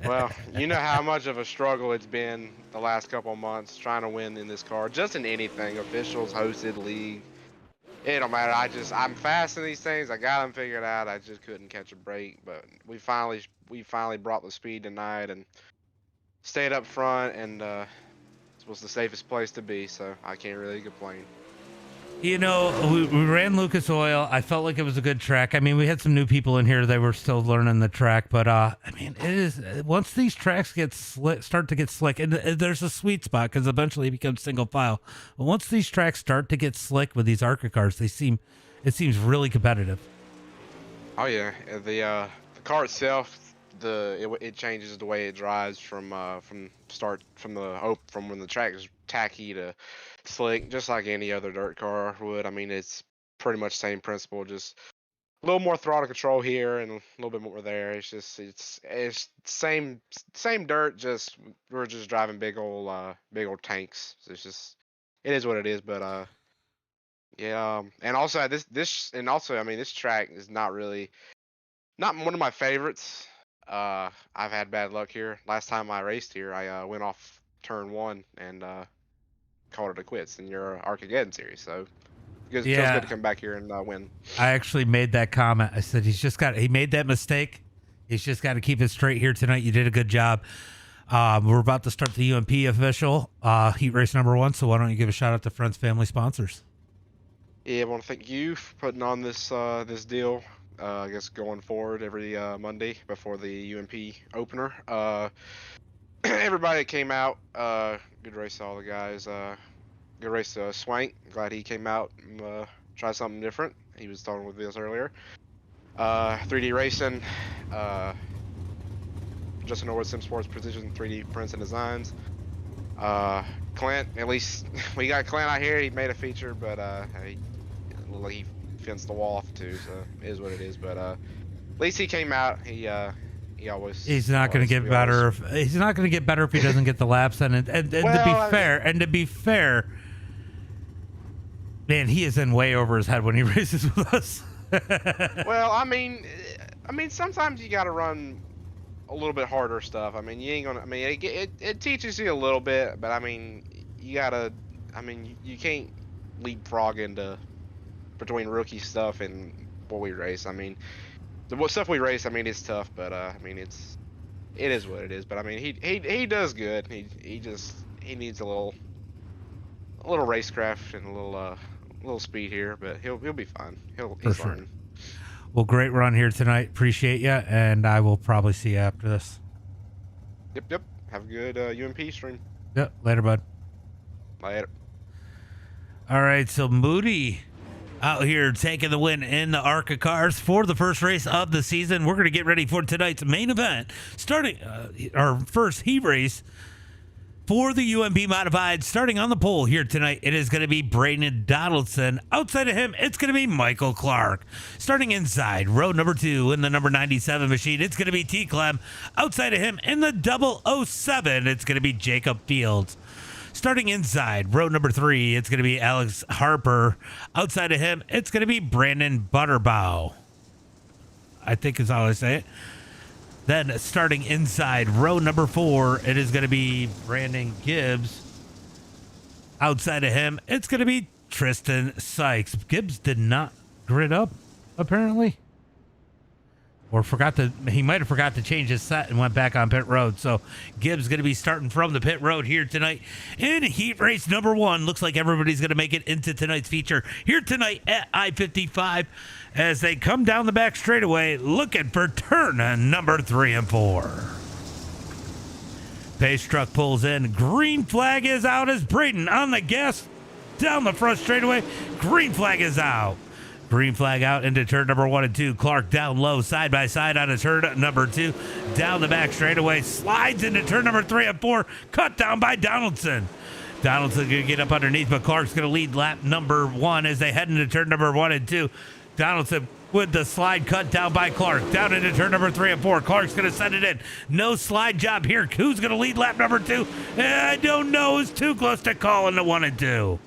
Well, you know how much of a struggle it's been the last couple of months trying to win in this car, just in anything, officials, hosted, league. It don't matter. I'm fast in these things. I got them figured out. I just couldn't catch a break. But we finally brought the speed tonight and stayed up front, and it was the safest place to be. So I can't really complain. You know, we ran Lucas Oil. I felt like it was a good track. I mean, we had some new people in here. They were still learning the track, but I mean, it is once these tracks start to get slick, and there's a sweet spot because eventually it becomes single file. But once these tracks start to get slick with these ARCA cars, it seems really competitive. Oh yeah, the car itself, it changes the way it drives from when the track is tacky to slick, just like any other dirt car would. I mean, it's pretty much the same principle, just a little more throttle control here and a little bit more there. It's same dirt, just we're just driving big old tanks. So it is what it is. But yeah, and also I mean, this track is not one of my favorites. I've had bad luck here. Last time I raced here, I went off turn 1 and called it a quits in your Armageddon series. So it feels good to come back here and win. I actually made that comment. I said he made that mistake. He's just got to keep it straight here tonight. You did a good job. We're about to start the UMP official heat race number 1. So why don't you give a shout out to friends, family, sponsors? Yeah, I want to thank you for putting on this deal. I guess going forward every Monday before the UMP opener. Everybody that came out, good race to all the guys. Good race to Swank. Glad he came out and tried something different. He was talking with us earlier. 3D Racing, Justin Norwood, Sim Sports Precision, 3D Prints and Designs. Clint, at least we got Clint out here. He made a feature, but he looked like he fenced the wall off too, so it is what it is. But at least he came out. He always. He's not going to get better. He's not going to get better if he doesn't get the laps in. And to be fair, man, he is in way over his head when he races with us. Well, I mean, sometimes you got to run a little bit harder stuff. I mean, you ain't gonna. I mean, it teaches you a little bit, but I mean, you gotta. I mean, you can't leapfrog into between rookie stuff and what we race. I mean, the stuff we race, I mean, it's tough, but I mean, it is what it is. But I mean, he does good. He needs a little racecraft and a little speed here, but he'll be fine. He's learning. Well, great run here tonight. Appreciate you, and I will probably see you after this. Yep. Have a good UMP stream. Yep. Later, bud. Later. All right, so Moody out here taking the win in the ARCA cars for the first race of the season. We're going to get ready for tonight's main event, starting our first heat race for the UMP Modifieds. Starting on the pole here tonight, it is going to be Brayden Donaldson. Outside of him, it's going to be Michael Clark. Starting inside, row number 2 in the number 97 machine, it's going to be T. Clem. Outside of him in the 007, it's going to be Jacob Fields. Starting inside, row number 3, it's going to be Alex Harper. Outside of him, it's going to be Brandon Butterbaugh. I think is how I say it. Then starting inside, row number 4, it is going to be Brandon Gibbs. Outside of him, it's going to be Tristan Sykes. Gibbs did not grid up, apparently. Or he might have forgot to change his set and went back on pit road. So Gibbs going to be starting from the pit road here tonight in heat race number 1. Looks like everybody's going to make it into tonight's feature here tonight at I-55 as they come down the back straightaway looking for turn number 3 and 4. Pace truck pulls in. Green flag is out as Brayden on the gas down the front straightaway. Green flag is out. Green flag out into turn number 1 and 2. Clark down low, side by side on his turn number 2. Down the back straightaway, slides into turn number 3 and 4. Cut down by Donaldson. Donaldson going to get up underneath, but Clark's going to lead lap number 1 as they head into turn number 1 and 2. Donaldson with the slide cut down by Clark. Down into turn number 3 and 4. Clark's going to send it in. No slide job here. Who's going to lead lap number 2? I don't know. It's too close to call into 1 and 2.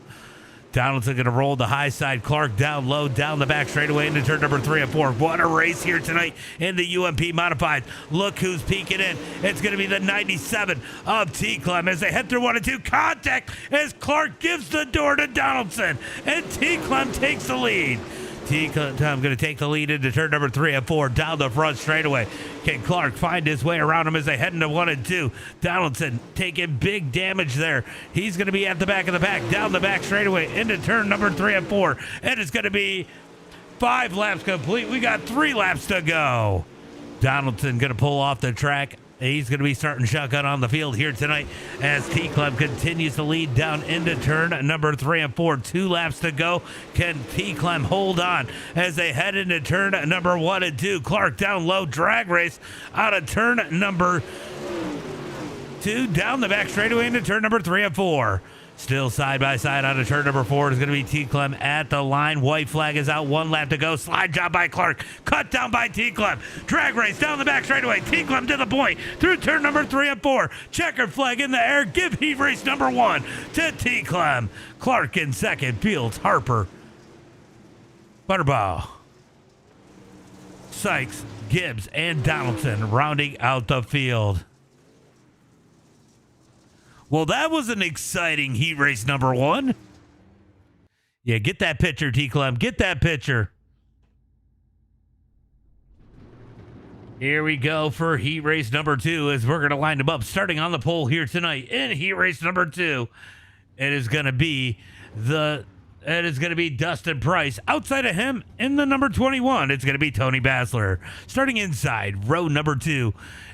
Donaldson going to roll the high side. Clark down low, down the back straightaway into turn number 3 and 4. What a race here tonight in the UMP Modified. Look who's peeking in. It's going to be the 97 of T. Clem as they head through 1 and 2. Contact as Clark gives the door to Donaldson. And T. Clem takes the lead. T. Clem going to take the lead into turn number 3 and 4 down the front straightaway. Can Clark find his way around him as they head into 1 and 2? Donaldson taking big damage there. He's going to be at the back of the pack down the back straightaway into turn number 3 and 4. And it's going to be 5 laps complete. We got 3 laps to go. Donaldson going to pull off the track. He's going to be starting shotgun on the field here tonight as T. Clem continues to lead down into turn number 3 and 4. 2 laps to go. Can T. Clem hold on as they head into turn number 1 and 2? Clark down low, drag race out of turn number 2, down the back straightaway into turn number 3 and 4. Still side by side on a turn number 4 is going to be T. Clem at the line. White flag is out. 1 lap to go. Slide job by Clark. Cut down by T. Clem. Drag race down the back straightaway. T. Clem to the point through turn number 3 and 4. Checkered flag in the air. Give heat race number 1 to T. Clem. Clark in second. Fields, Harper, Butterbaugh, Sykes, Gibbs, and Donaldson rounding out the field. Well, that was an exciting heat race number 1. Yeah, get that picture, T. Clem. Get that picture. Here we go for heat race number 2 as we're going to line them up. Starting on the pole here tonight in heat race number 2, it is going to be Dustin Price. Outside of him, in the number 21, it's going to be Tony Basler. Starting inside, row number 2,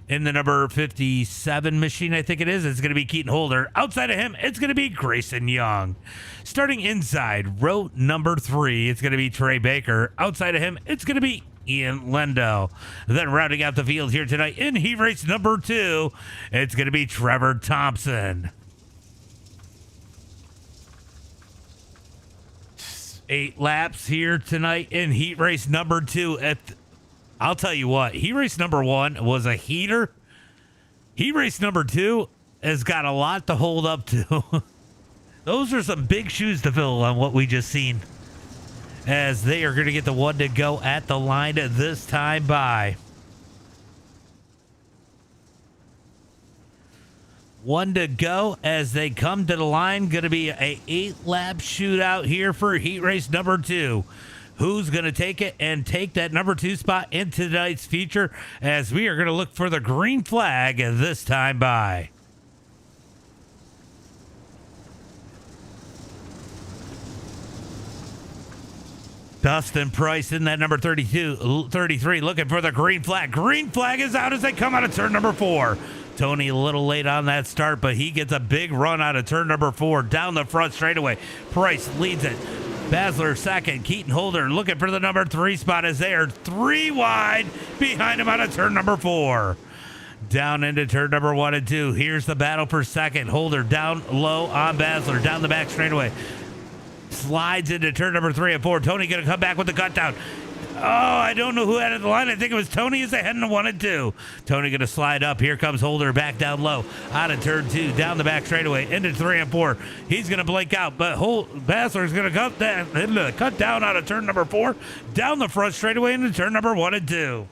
in the number 57 machine, I think it is, it's going to be Keaton Holder. Outside of him, it's going to be Grayson Young. Starting inside, row number 3, it's going to be Trey Baker. Outside of him, it's going to be Ian Lendell. Then rounding out the field here tonight in heat race number 2, it's going to be Trevor Thompson. 8 laps here tonight in heat race number 2. I'll tell you what, heat race number 1 was a heater. Heat race number 2 has got a lot to hold up to. Those are some big shoes to fill on what we just seen, as they are going to get the 1 to go at the line this time by. 1 to go as they come to the line. Going to be a 8-lap shootout here for heat race number 2. Who's going to take it and take that number 2 spot into tonight's feature, as we are going to look for the green flag this time by. Dustin Price in that number 33 looking for the green flag. Green flag is out as they come out of turn number 4. Tony a little late on that start, but he gets a big run out of turn number 4 down the front straightaway. Price leads it. Basler second. Keaton Holder looking for the number 3 spot as they are 3 wide behind him out of turn number 4. Down into turn number 1 and 2. Here's the battle for second. Holder down low on Basler. Down the back straightaway. Slides into turn number 3 and 4. Tony going to come back with the cut down. Oh, I don't know who added the line. I think it was Tony as they head into 1 and 2. Tony going to slide up. Here comes Holder back down low. Out of turn 2. Down the back straightaway. Into 3 and 4. He's going to blink out. But Basler is going to cut down out of turn number 4. Down the front straightaway into turn number 1 and 2.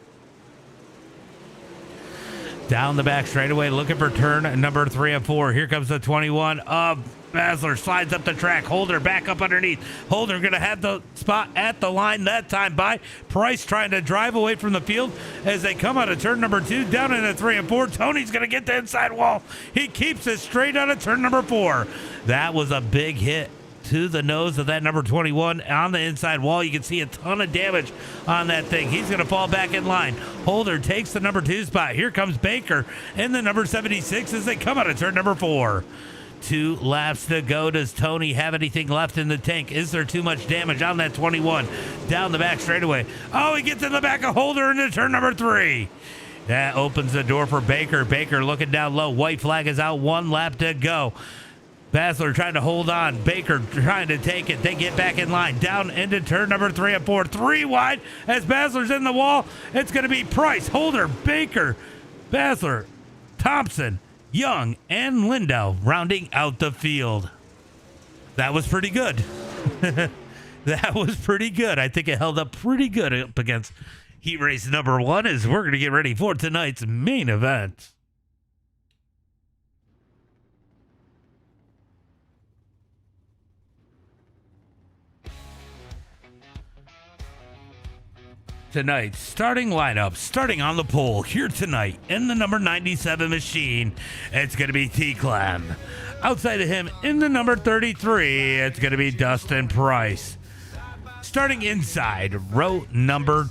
Down the back straightaway, looking for turn number 3 and 4. Here comes the 21 of Basler. Slides up the track. Holder back up underneath. Holder going to have the spot at the line that time by Price, trying to drive away from the field as they come out of turn number 2. Down into 3 and 4. Tony's going to get the inside wall. He keeps it straight out of turn number 4. That was a big hit to the nose of that number 21 on the inside wall. You can see a ton of damage on that thing. He's going to fall back in line. Holder takes the number 2 spot. Here comes Baker in the number 76 as they come out of turn number 4. 2 laps to go. Does Tony have anything left in the tank? Is there too much damage on that 21? Down the back straightaway. Oh, he gets in the back of Holder into turn number 3. That opens the door for Baker. Baker looking down low. White flag is out. 1 lap to go. Basler trying to hold on. Baker trying to take it. They get back in line. Down into turn number 3 and 4. 3 wide as Basler's in the wall. It's going to be Price, Holder, Baker, Basler, Thompson, Young, and Lindell rounding out the field. That was pretty good. That was pretty good. I think it held up pretty good up against heat race number 1 as we're going to get ready for tonight's main event. Tonight's starting lineup, starting on the pole here tonight in the number 97 machine, it's going to be T-Clem. Outside of him in the number 33, it's going to be Dustin Price. Starting inside, row number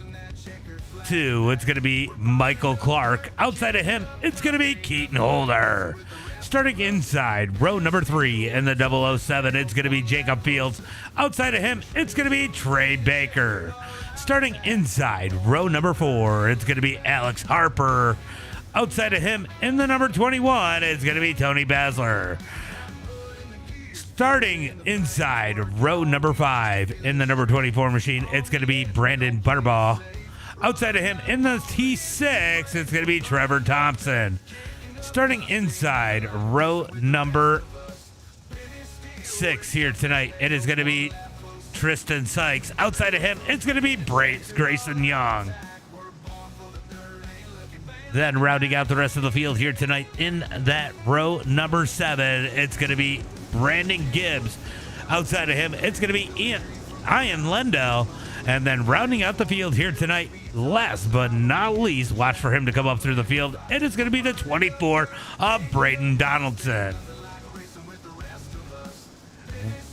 2, it's going to be Michael Clark. Outside of him, it's going to be Keaton Holder. Starting inside, row number 3 in the 007, it's going to be Jacob Fields. Outside of him, it's going to be Trey Baker. Starting inside, row number 4, it's going to be Alex Harper. Outside of him, in the number 21, it's going to be Tony Basler. Starting inside, row number 5, in the number 24 machine, it's going to be Brandon Butterbaugh. Outside of him, in the T6, it's going to be Trevor Thompson. Starting inside, row number 6 here tonight, it is going to be Tristan Sykes. Outside of him, it's going to be Grayson Young. Then rounding out the rest of the field here tonight in that row number 7, it's going to be Brandon Gibbs. Outside of him, it's going to be Ian Lendell. And then rounding out the field here tonight, last but not least, watch for him to come up through the field. It is going to be the 24 of Braden Donaldson.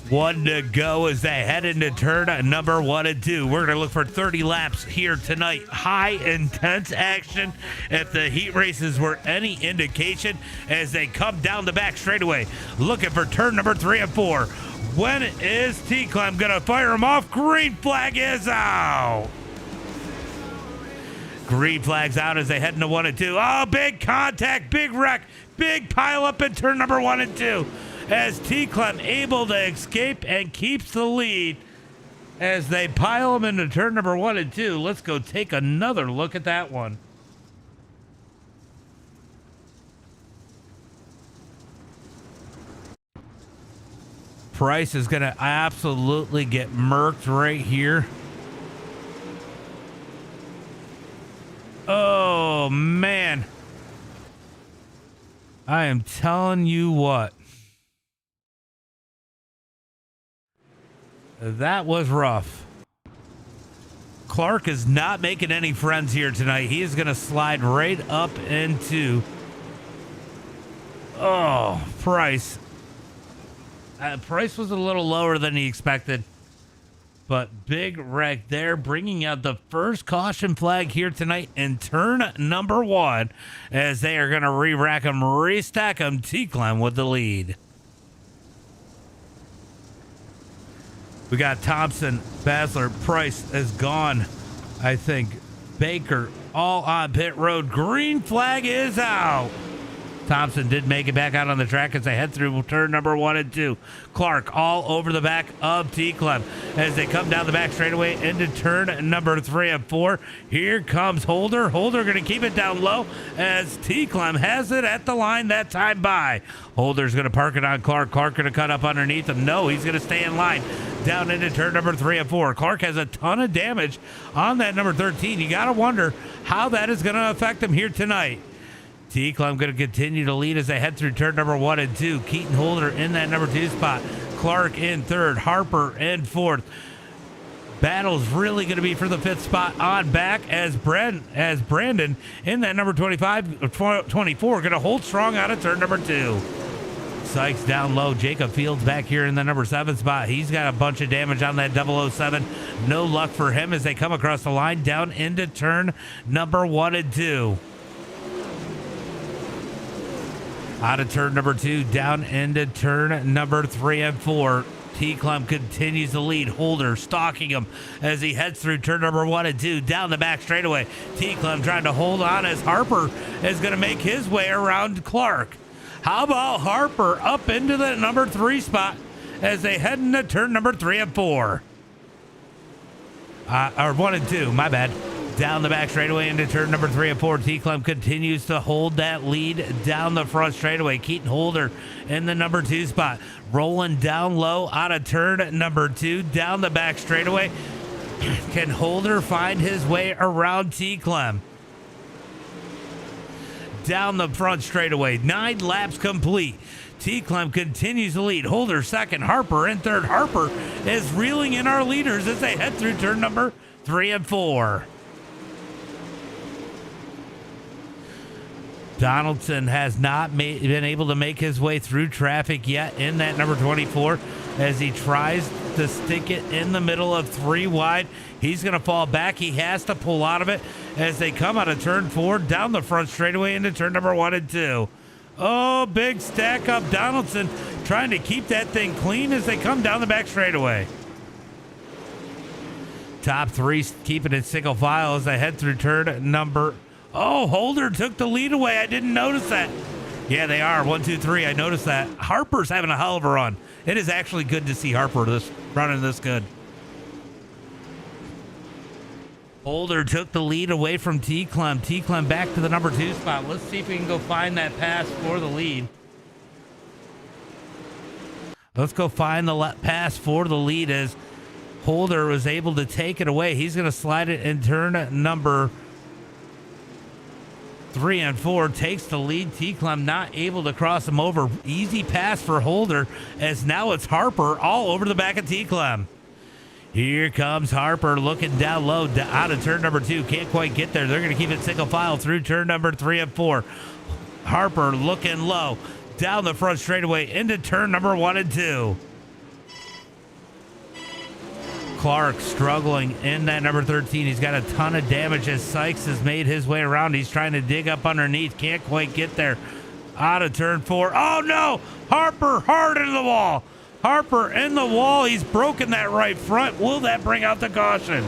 1 to go as they head into turn number 1 and 2. We're going to look for 30 laps here tonight. High intense action, if the heat races were any indication, as they come down the back straightaway, looking for turn number 3 and 4. When is T-Clem going to fire him off? Green flag is out. Green flag's out as they head into 1 and 2. Oh, big contact, big wreck, big pile up in turn number 1 and 2. As T-Clem able to escape and keeps the lead as they pile him into turn number 1 and 2. Let's go take another look at that one. Price is going to absolutely get murked right here. Oh, man. I am telling you what. That was rough. Clark is not making any friends here tonight. He is going to slide right up into... Oh, Price. Price was a little lower than he expected. But big wreck there, bringing out the first caution flag here tonight in turn number 1, as they are going to re-rack them, restack them. T-Clem with the lead. We got Thompson, Basler, Price is gone. I think Baker all on pit road. Green flag is out. Thompson did make it back out on the track as they head through turn number 1 and 2. Clark all over the back of T-Clem as they come down the back straightaway into turn number 3 and 4. Here comes Holder. Holder going to keep it down low as T-Clem has it at the line that time by. Holder's going to park it on Clark. Clark going to cut up underneath him. No, he's going to stay in line down into turn number 3 and 4. Clark has a ton of damage on that number 13. You got to wonder how that is going to affect him here tonight. T-Clem going to continue to lead as they head through turn number 1 and 2. Keaton Holder in that number 2 spot. Clark in 3rd. Harper in 4th. Battle's really going to be for the 5th spot on back as Brandon in that number 24 going to hold strong out of turn number 2. Sykes down low. Jacob Fields back here in the number 7 spot. He's got a bunch of damage on that 007. No luck for him as they come across the line down into turn number 1 and 2. Out of turn number 2, down into turn number 3 and 4. T-Clem continues to lead. Holder stalking him as he heads through turn number 1 and 2. Down the back straightaway. T-Clem trying to hold on as Harper is going to make his way around Clark. How about Harper up into the number 3 spot as they head into turn number 3 and 4. Or 1 and 2, my bad. Down the back straightaway into turn number 3 and 4. T-Clem continues to hold that lead down the front straightaway. Keaton Holder in the number 2 spot. Rolling down low out of turn number 2. Down the back straightaway. Can Holder find his way around T-Clem? Down the front straightaway. 9 laps complete. T-Clem continues to lead. Holder second. Harper in third. Harper is reeling in our leaders as they head through turn number 3 and 4. Donaldson has not been able to make his way through traffic yet in that number 24 as he tries to stick it in the middle of 3 wide. He's going to fall back. He has to pull out of it as they come out of turn 4 down the front straightaway into turn number 1 and 2. Oh, big stack up. Donaldson trying to keep that thing clean as they come down the back straightaway. Top 3 keeping it single file as they head through turn number... Oh, Holder took the lead away. I didn't notice that. Yeah, they are. 1, 2, 3. I noticed that. Harper's having a hell of a run. It is actually good to see Harper running this good. Holder took the lead away from T-Clem. T-Clem back to the number 2 spot. Let's see if we can go find that pass for the lead. Let's go find the pass for the lead as Holder was able to take it away. He's going to slide it in turn number 3 and 4, takes the lead. T-Clem not able to cross him over. Easy pass for Holder as now it's Harper all over the back of T-Clem. Here comes Harper looking down low out of turn number 2. Can't quite get there. They're going to keep it single file through turn number 3 and 4. Harper looking low down the front straightaway into turn number 1 and 2. Clark struggling in that number 13. He's got a ton of damage as Sykes has made his way around. He's trying to dig up underneath. Can't quite get there. Out of turn 4. Oh, no! Harper hard into the wall. Harper in the wall. He's broken that right front. Will that bring out the caution?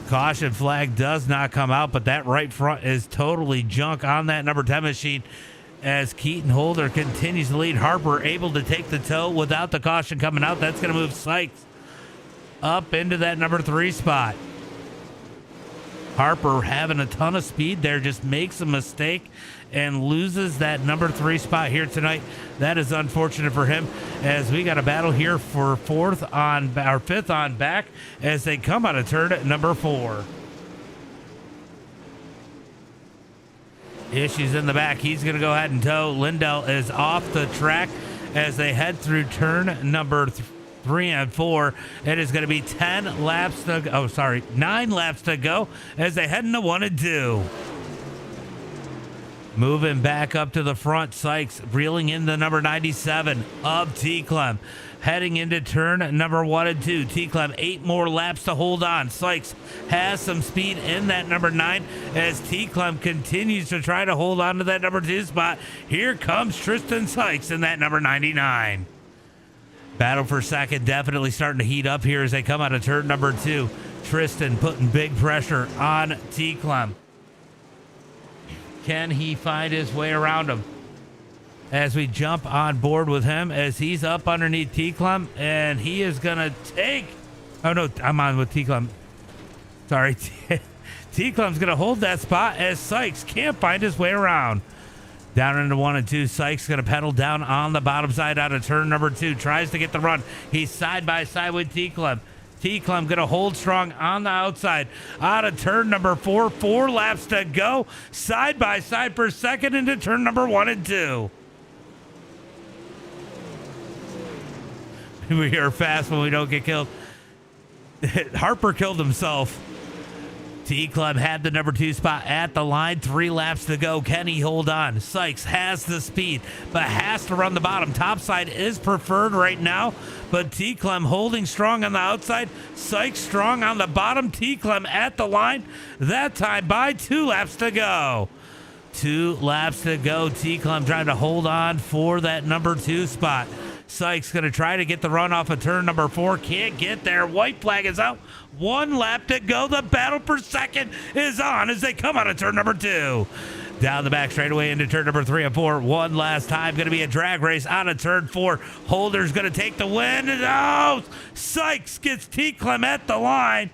Caution flag does not come out, but that right front is totally junk on that number 10 machine. As Keaton Holder continues to lead. Harper able to take the tow without the caution coming out. That's going to move Sykes up into that number 3 spot. Harper having a ton of speed there, just makes a mistake and loses that number 3 spot here tonight. That is unfortunate for him as we got a battle here for 5th on back as they come out of turn number 4. Issues in the back. He's going to go ahead and tow. Lindell is off the track as they head through turn number 3 and 4. It is going to be 9 laps to go as they head into 1 and 2. Moving back up to the front, Sykes reeling in the number 97 of T-Clem. heading into turn number 1 and 2. T-Clem 8 more laps to hold on. Sykes has some speed in that number 9 as T-Clem continues to try to hold on to that number 2 spot. Here comes Tristan Sykes in that number 99. Battle for second definitely starting to heat up here as they come out of turn number 2. Tristan putting big pressure on T-Clem. Can he find his way around him? As we jump on board with him as he's up underneath T-Clem, and he is going to take... Oh, no, I'm on with T-Clem. Sorry. T-Clem's going to hold that spot as Sykes can't find his way around. Down into 1 and 2. Sykes going to pedal down on the bottom side out of turn number 2. Tries to get the run. He's side by side with T-Clem. T-Clem going to hold strong on the outside. Out of turn number 4. 4 laps to go. Side by side for second into turn number 1 and 2. We are fast when we don't get killed. Harper killed himself. T-Clem had the number 2 spot at the line. 3 laps to go. Can he hold on? Sykes has the speed, but has to run the bottom. Top side is preferred right now, but T-Clem holding strong on the outside. Sykes strong on the bottom. T-Clem at the line. That time by 2 laps to go. 2 laps to go. T-Clem trying to hold on for that number 2 spot. Sykes going to try to get the run off of turn number 4. Can't get there. White flag is out. 1 lap to go. The battle for second is on as they come out of turn number 2. Down the back straightaway into turn number 3 and 4. One last time. Going to be a drag race out of turn 4. Holder's going to take the win. And oh, Sykes gets T-Clem at the line.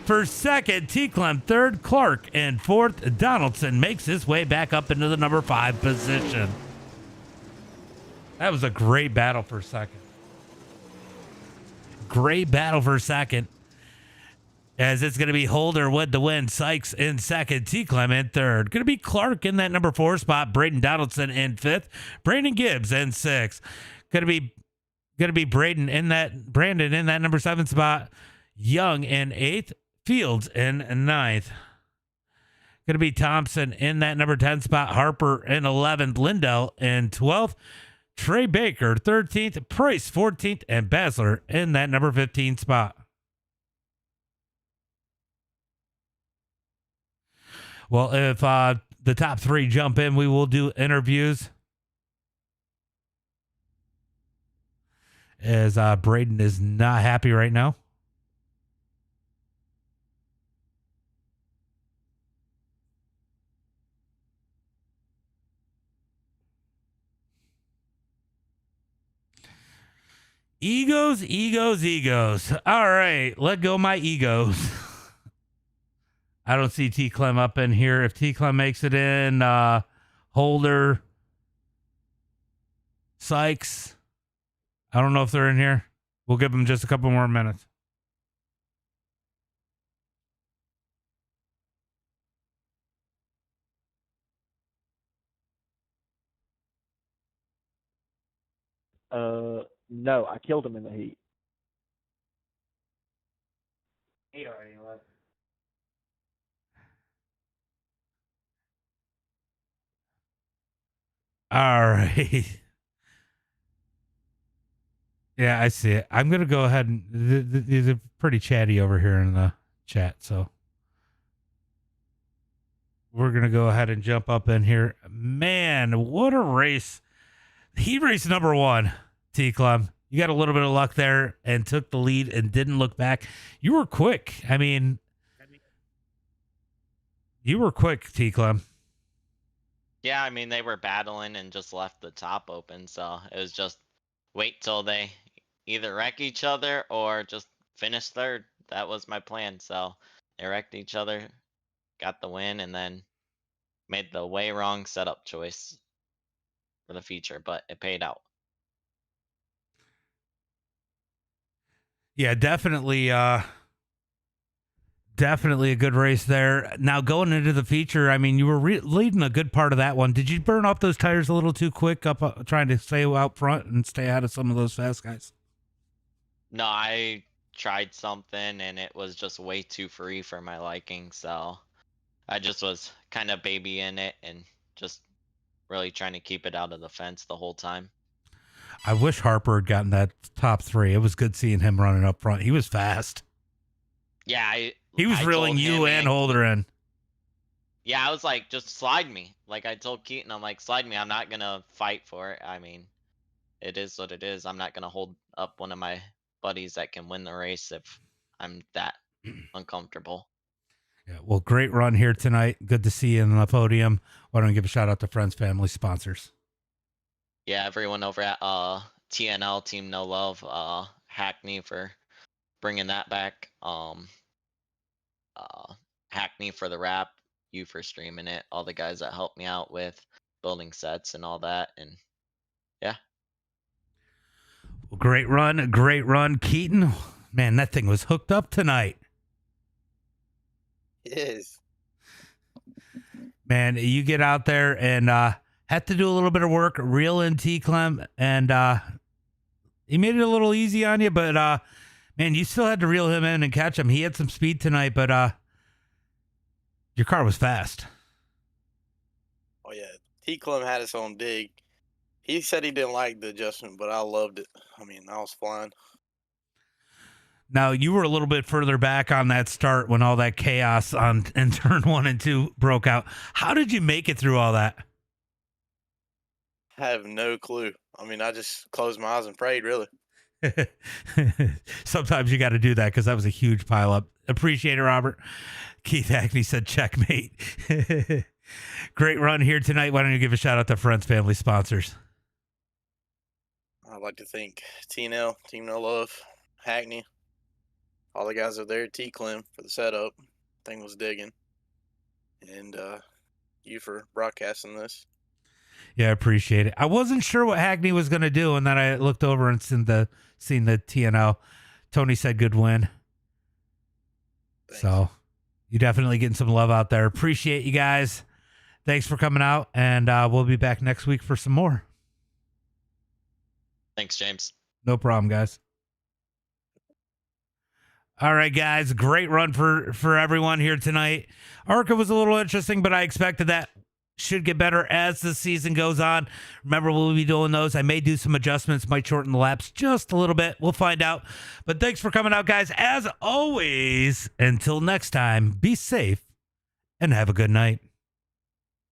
For second, T-Clem. Third, Clark. And fourth, Donaldson makes his way back up into the number 5 position. That was a great battle for second. Great battle for second. As it's going to be Holder with the win. Sykes in second. T-Clem in third. Going to be Clark in that number 4 spot. Braden Donaldson in 5th. Brandon Gibbs in 6th. Going to be Brandon in that number 7 spot. Young in 8th. Fields in 9th. Going to be Thompson in that number 10 spot. Harper in 11th. Lindell in 12th. Trey Baker, 13th, Price, 14th, and Basler in that number 15 spot. Well, if the top 3 jump in, we will do interviews. As Braden is not happy right now. Egos, egos, egos. All right, let go my egos. I don't see T-Clem up in here. If T-Clem makes it in, Holder, Sykes. I don't know if they're in here. We'll give them just a couple more minutes. No, I killed him in the heat. He already left. All right. Yeah, I see it. I'm going to go ahead and these are pretty chatty over here in the chat. So we're going to go ahead and jump up in here. Man, what a race. Heat race number 1, T-Clem. You got a little bit of luck there and took the lead and didn't look back. You were quick. I mean, you were quick, T-Clem. Yeah, I mean, they were battling and just left the top open. So it was just wait till they either wreck each other or just finish third. That was my plan. So they wrecked each other, got the win, and then made the way wrong setup choice for the feature, but it paid out. Yeah, definitely a good race there. Now going into the feature, I mean, you were leading a good part of that one. Did you burn off those tires a little too quick up trying to stay out front and stay out of some of those fast guys? No, I tried something and it was just way too free for my liking. So I just was kind of babying it and just really trying to keep it out of the fence the whole time. I wish Harper had gotten that top 3. It was good seeing him running up front. He was fast. Yeah, He was I reeling told you him and Holder in. Yeah, I was like, just slide me. Like I told Keaton, I'm like, slide me. I'm not gonna fight for it. I mean, it is what it is. I'm not gonna hold up one of my buddies that can win the race if I'm that uncomfortable. Yeah, well, great run here tonight. Good to see you on the podium. Why don't we give a shout out to friends, family, sponsors? Yeah, everyone over at TNL Team No Love, Hackney for bringing that back. Hackney for the wrap, you for streaming it, all the guys that helped me out with building sets and all that, and yeah. Well, great run, Keaton. Man, that thing was hooked up tonight. It is. Man, you get out there and had to do a little bit of work, reel in T-Clem, and he made it a little easy on you, but man, you still had to reel him in and catch him. He had some speed tonight, but your car was fast. Oh yeah, T-Clem had his own dig. He said he didn't like the adjustment, but I loved it. I mean, I was flying. Now, you were a little bit further back on that start when all that chaos in turn 1 and 2 broke out. How did you make it through all that? I have no clue. I mean, I just closed my eyes and prayed, really. Sometimes you got to do that because that was a huge pileup. Appreciate it, Robert. Keith Hackney said checkmate. Great run here tonight. Why don't you give a shout out to friends, family, sponsors? I'd like to thank TNL, Team No Love, Hackney, all the guys over there at T-Clem for the setup. Thing was digging. And you for broadcasting this. Yeah, I appreciate it. I wasn't sure what Hackney was going to do, and then I looked over and seen the TNL. Tony said good win. Thanks. So you definitely getting some love out there. Appreciate you guys. Thanks for coming out, and we'll be back next week for some more. Thanks, James. No problem, guys. All right, guys. Great run for everyone here tonight. ARCA was a little interesting, but I expected that. Should get better as the season goes on. Remember, we'll be doing those. I may do some adjustments, might shorten the laps just a little bit. We'll find out. But thanks for coming out, guys. As always, until next time, be safe and have a good night.